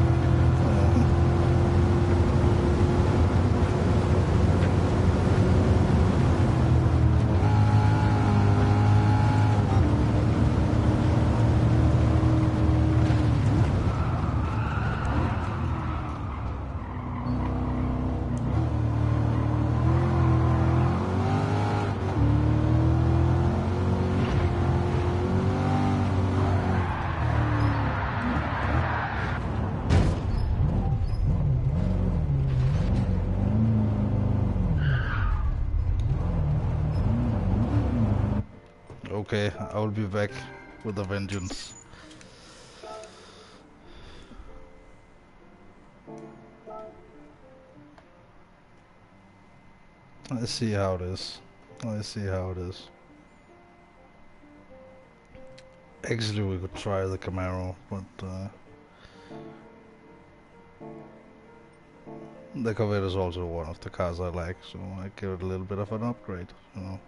Okay, I will be back with a vengeance. Let's see how it is. Let's see how it is. Actually, we could try the Camaro, but The Corvette is also one of the cars I like, so I give it a little bit of an upgrade, you know.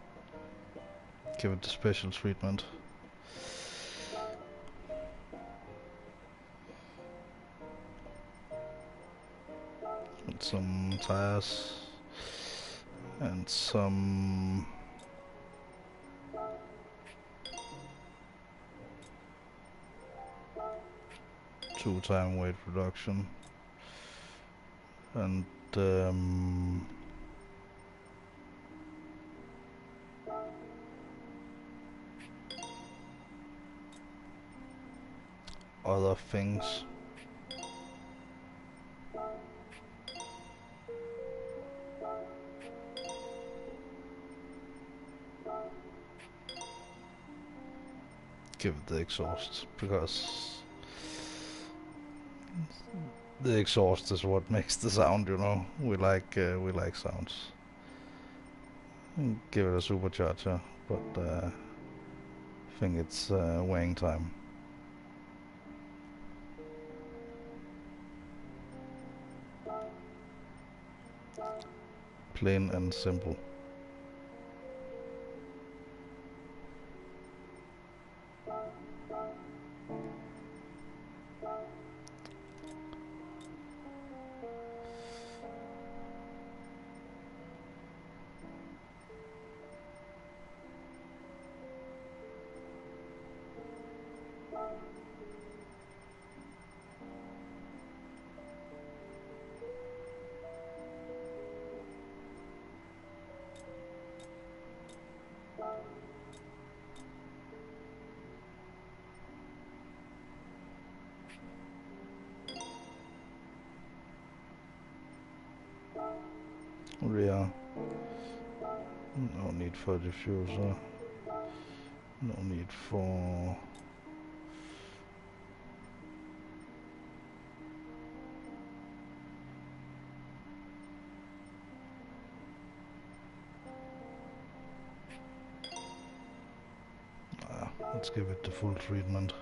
Give it the special treatment. And some tires and some two-time weight reduction and other things. Give it the exhaust, because the exhaust is what makes the sound, you know. We like sounds. Give it a supercharger, but I think it's weighing time. Plain and simple. Rear. No need for diffuser. No need for let's give it the full treatment.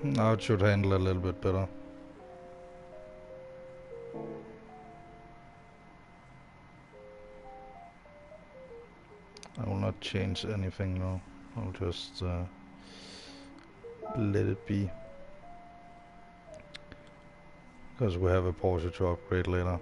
Now it should handle a little bit better. I will not change anything now. I'll just let it be, because we have a Porsche to upgrade later.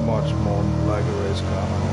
Much more like a race car now.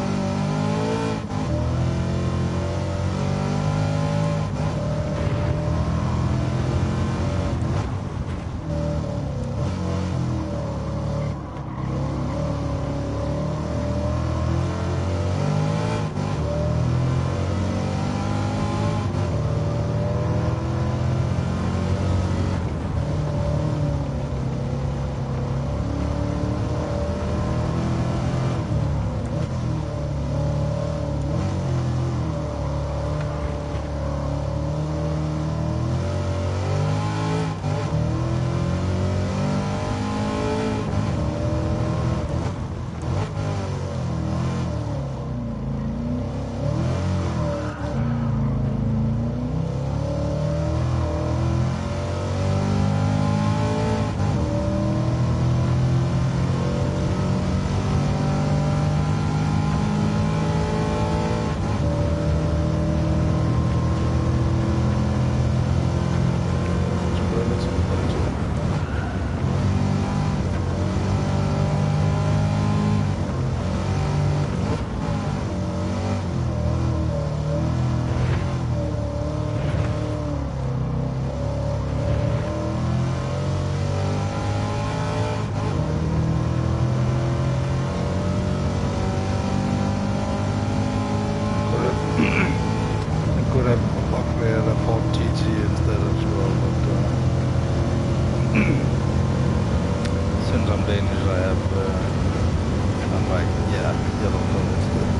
Since I'm Danish, I have, I'm like, yeah, yellow color is good.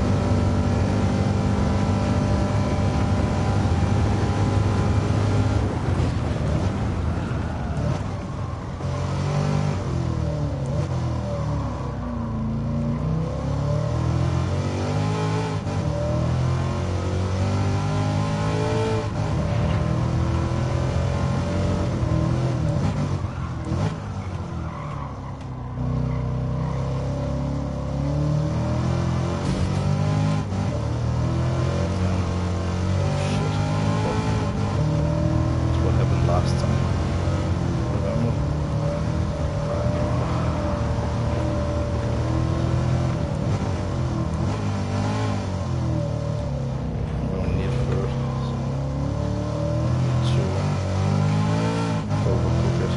Last time, remember? We don't need first, so overcook it.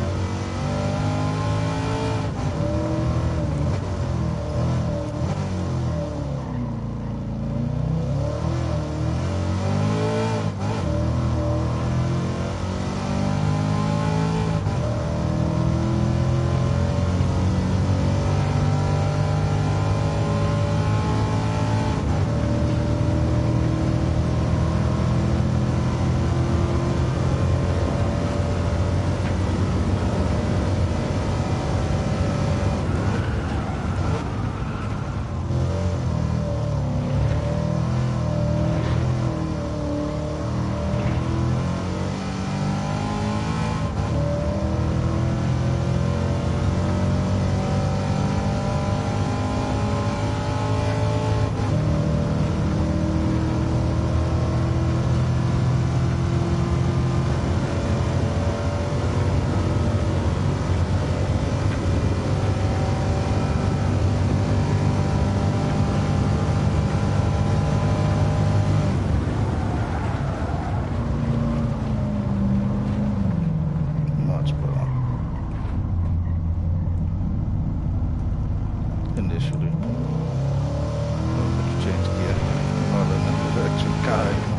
Much better. Initially. I'm going to change gear. Not in the actual car anymore.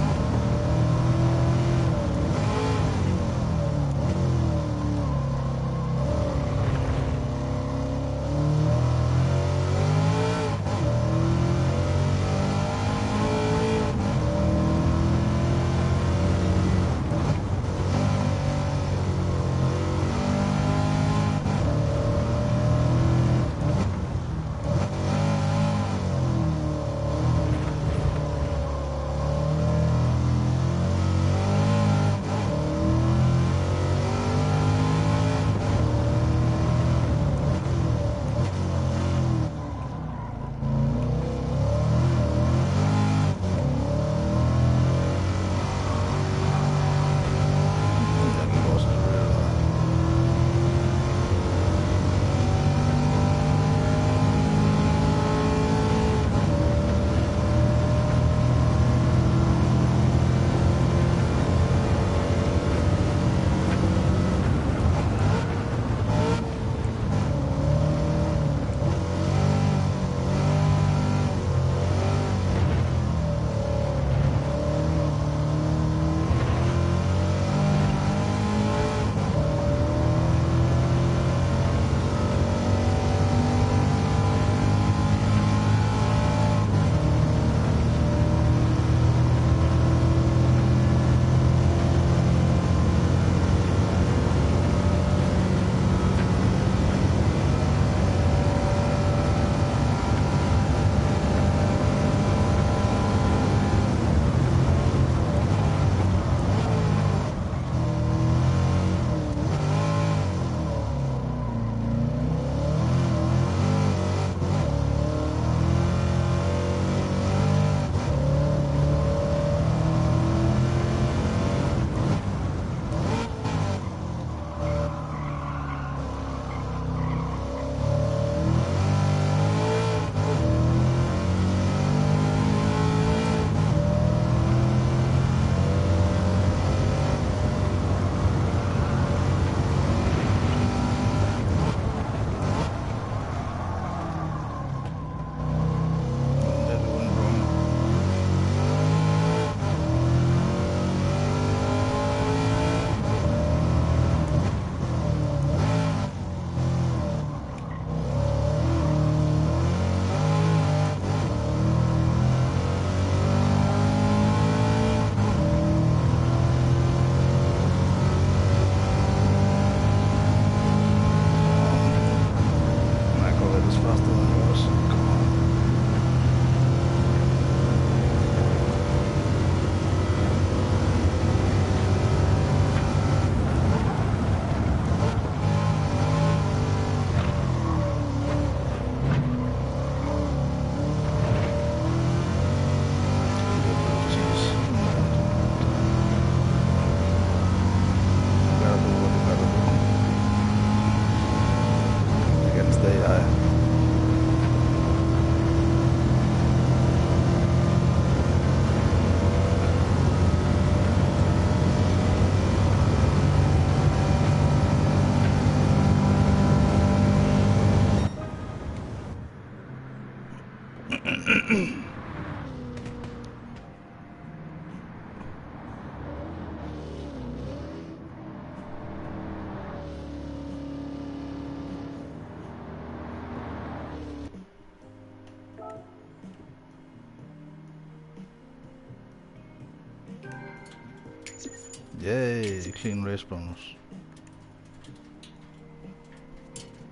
Yay, clean race bonus.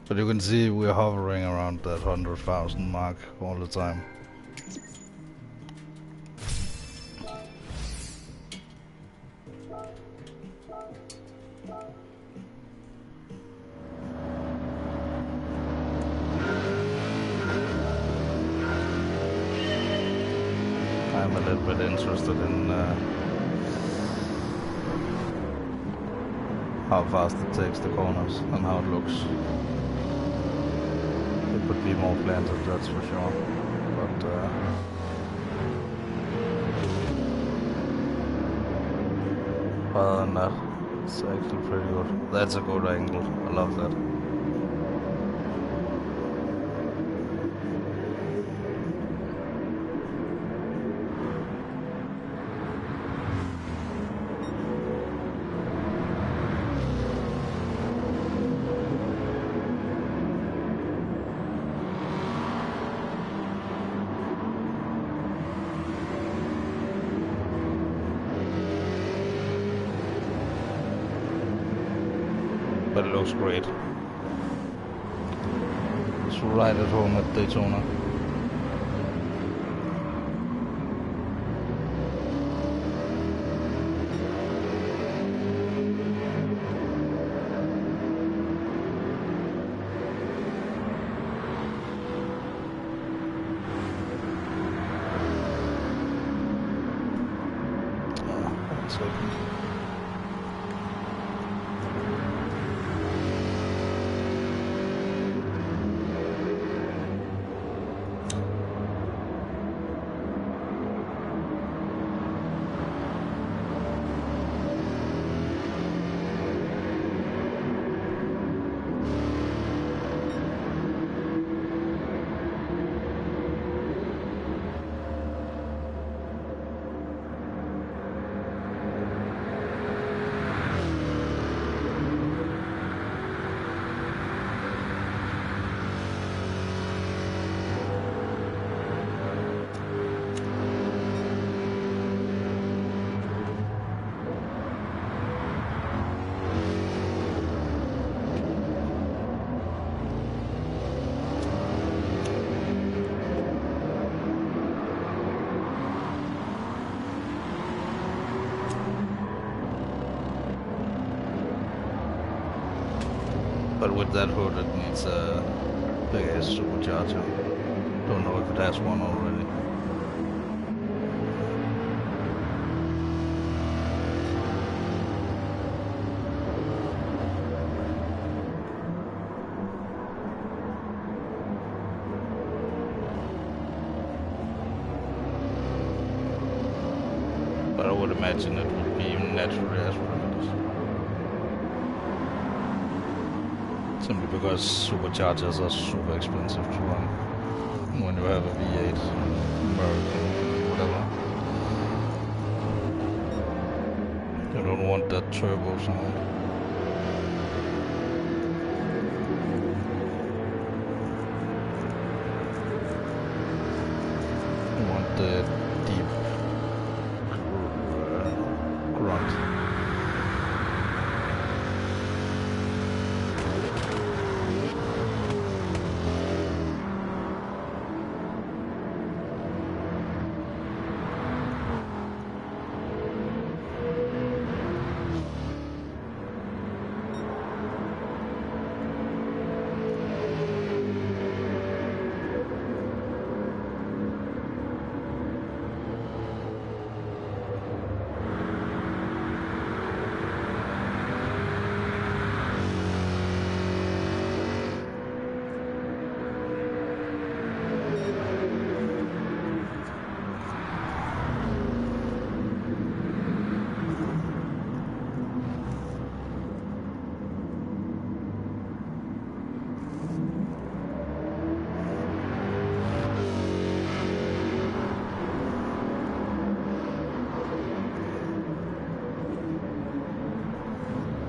But you can see we're hovering around that 100,000 mark all the time. I'm a little bit interested in how fast it takes the corners and how it looks. It could be more planted, that's for sure. But other than that, it's actually pretty good. That's a good angle. I love that. But it looks great. It's right at home at Daytona. One second. But with that hood it needs a big ass supercharger. Don't know if it has one already. But I would imagine it would be naturally aspirated. Simply because superchargers are super expensive to run when you have a V8 American, whatever. You don't want that turbo sound. You want the deep grunt.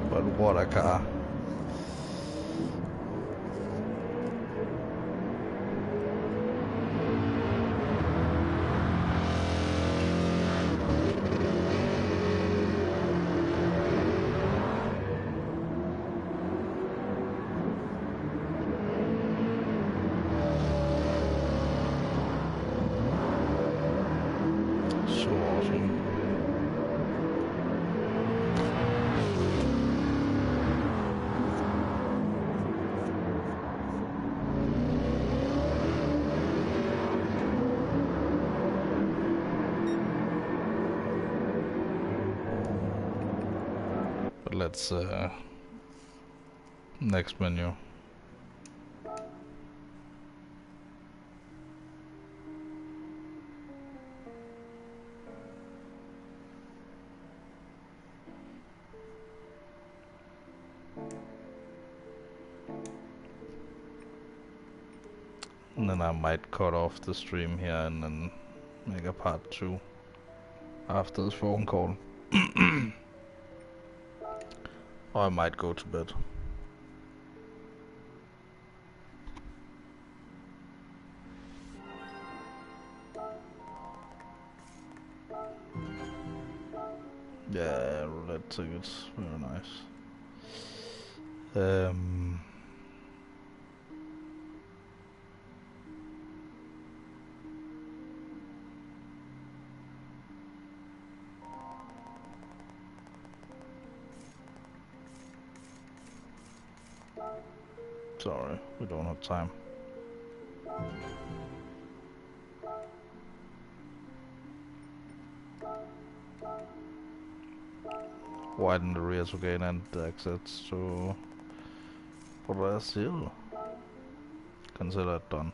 But what a car. that's next menu. And then I might cut off the stream here and then make a part 2 after this phone call. Or I might go to bed. Yeah, roulette tickets, very nice. Sorry, we don't have time. Widen the rear to gain and exits to Brazil. Consider it done.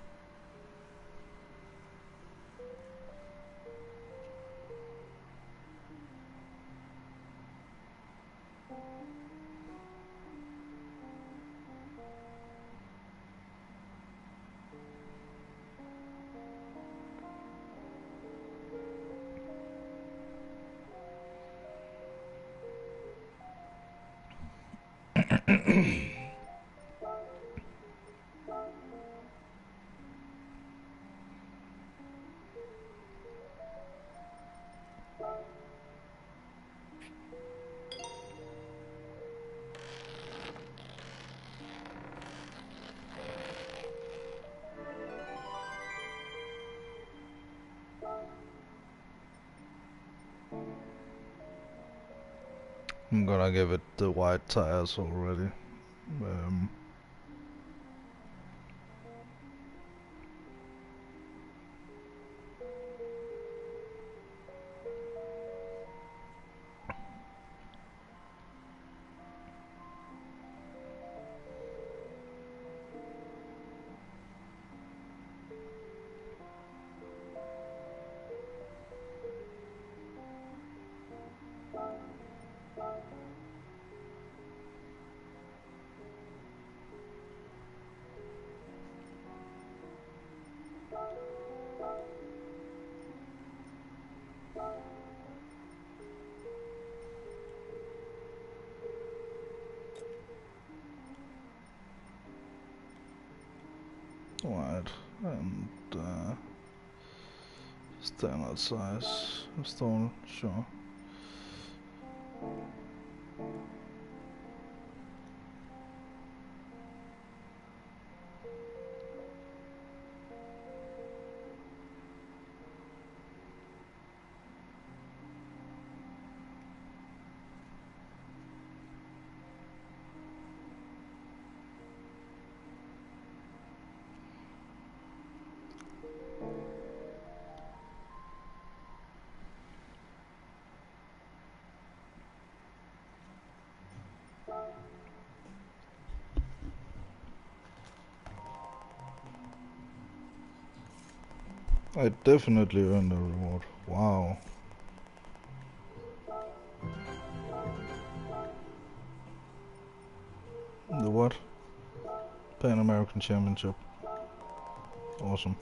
I'm gonna give it the white tires already. White and standard size stone, sure. I definitely earned a reward. Wow. The what? Pan American Championship. Awesome.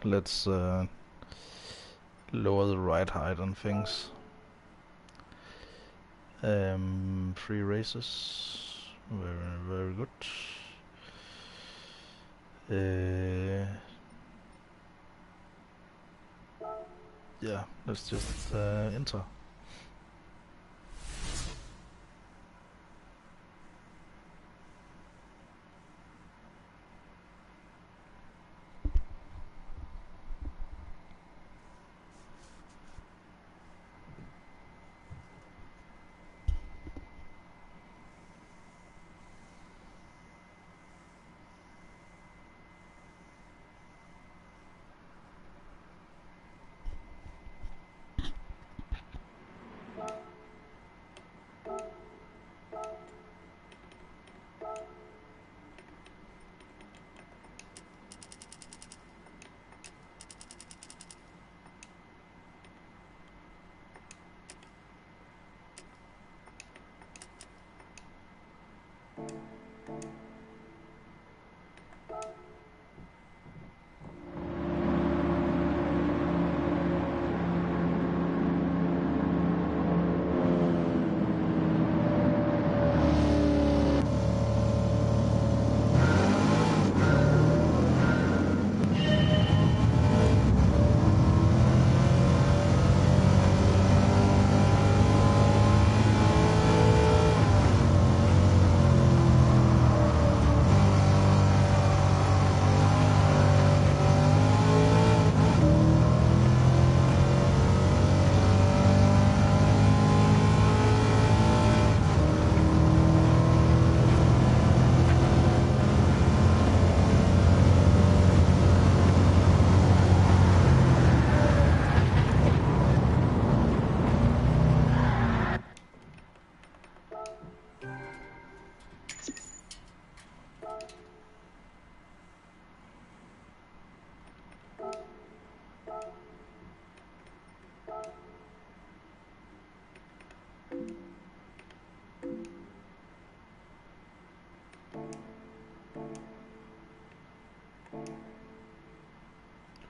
Let's lower the ride height on things. 3 races. Very good. Yeah, let's just enter.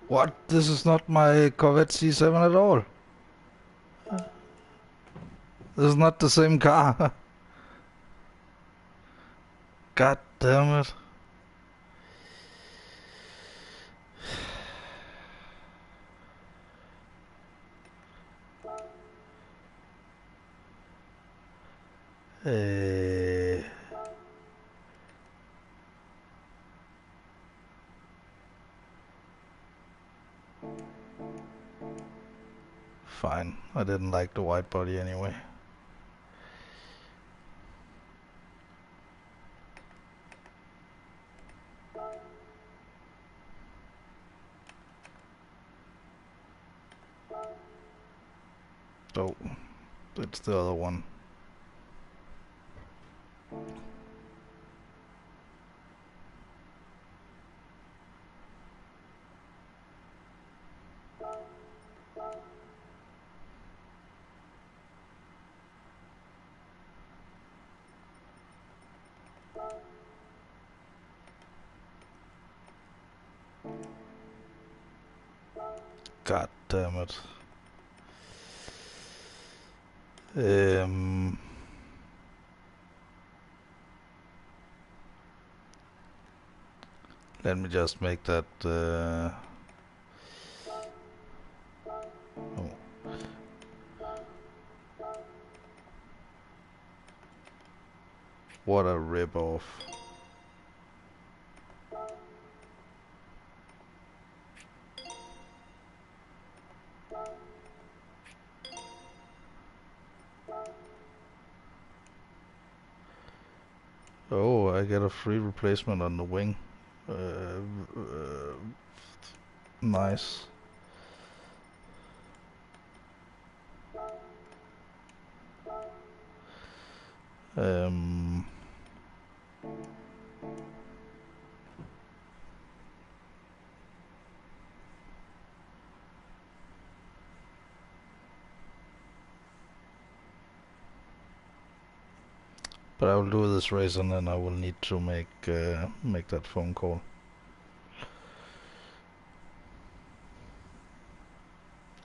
What? This is not my Corvette C7 at all. This is not the same car. God damn it. Eh, Fine. I didn't like the white body anyway. Oh, it's the other one. God damn it. Let me just make that. Oh. What a rip-off. Oh, I get a free replacement on the wing. Nice. But I will do this race and then I will need to make that phone call.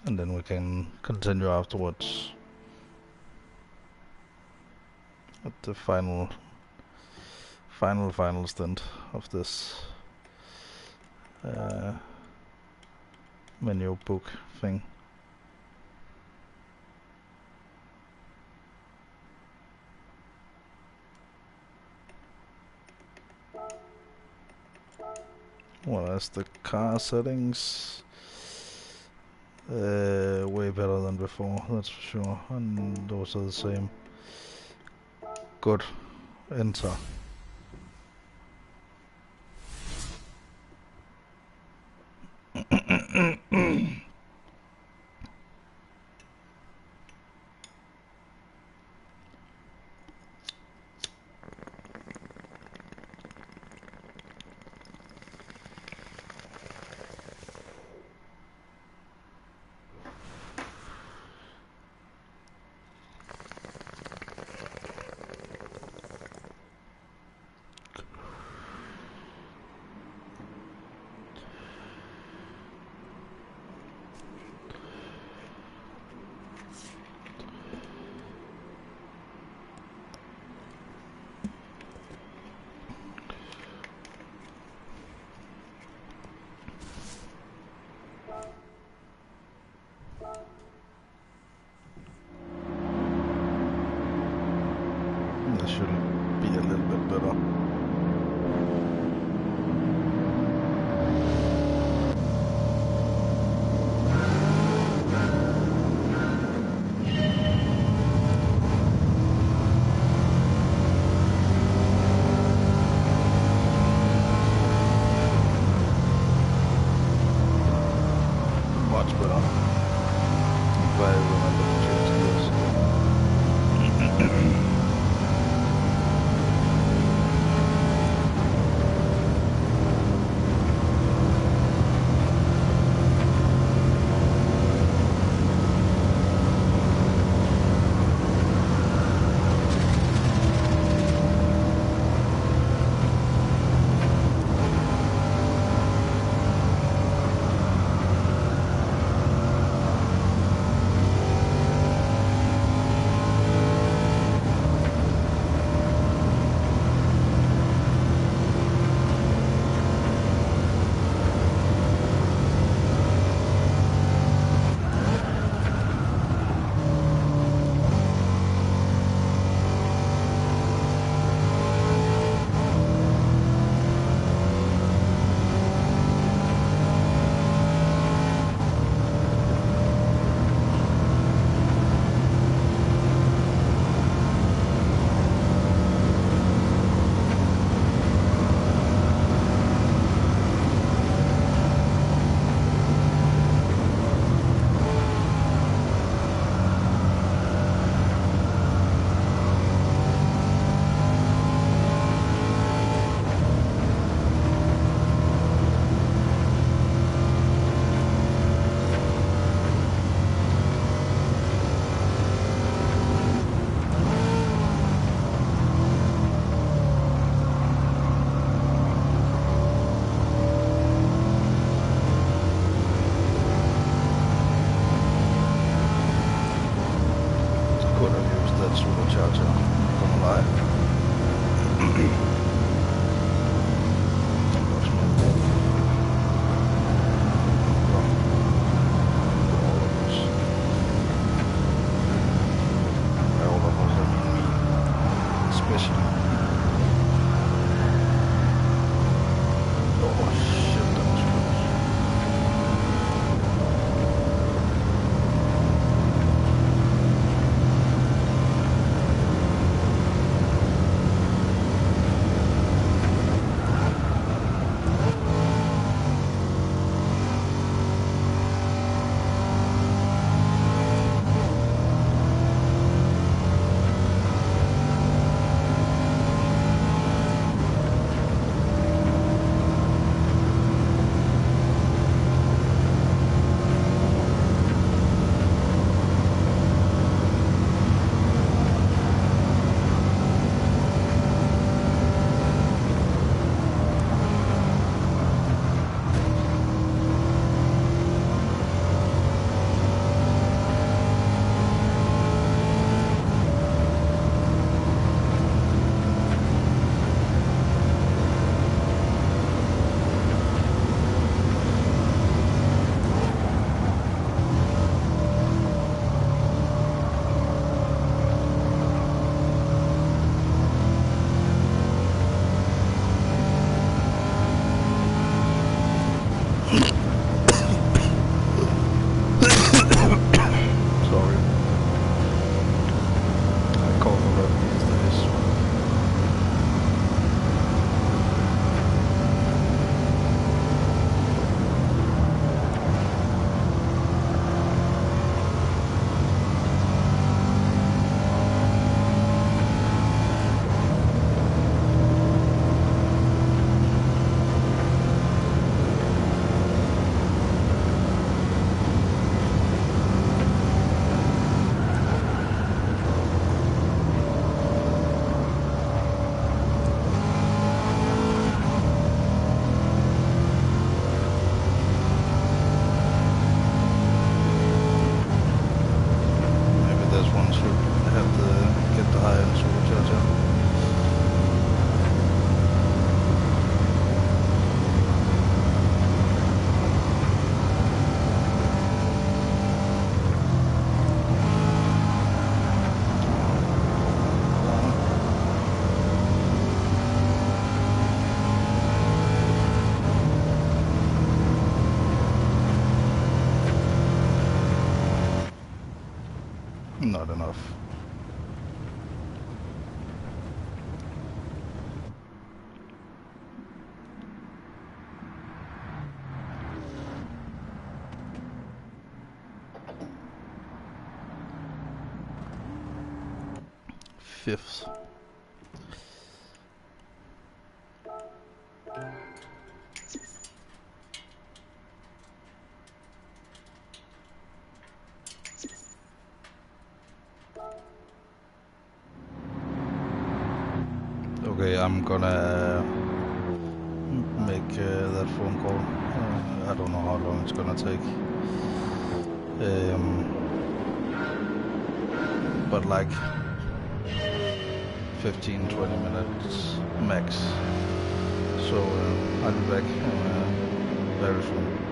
and then we can continue afterwards at the final stint of this menu book thing. Well, as the car settings, way better than before, that's for sure, and those are the same. Good. Enter. not enough. Fifth. Okay, I'm gonna make that phone call. I don't know how long it's gonna take. But like 15-20 minutes max. So I'll be back very soon.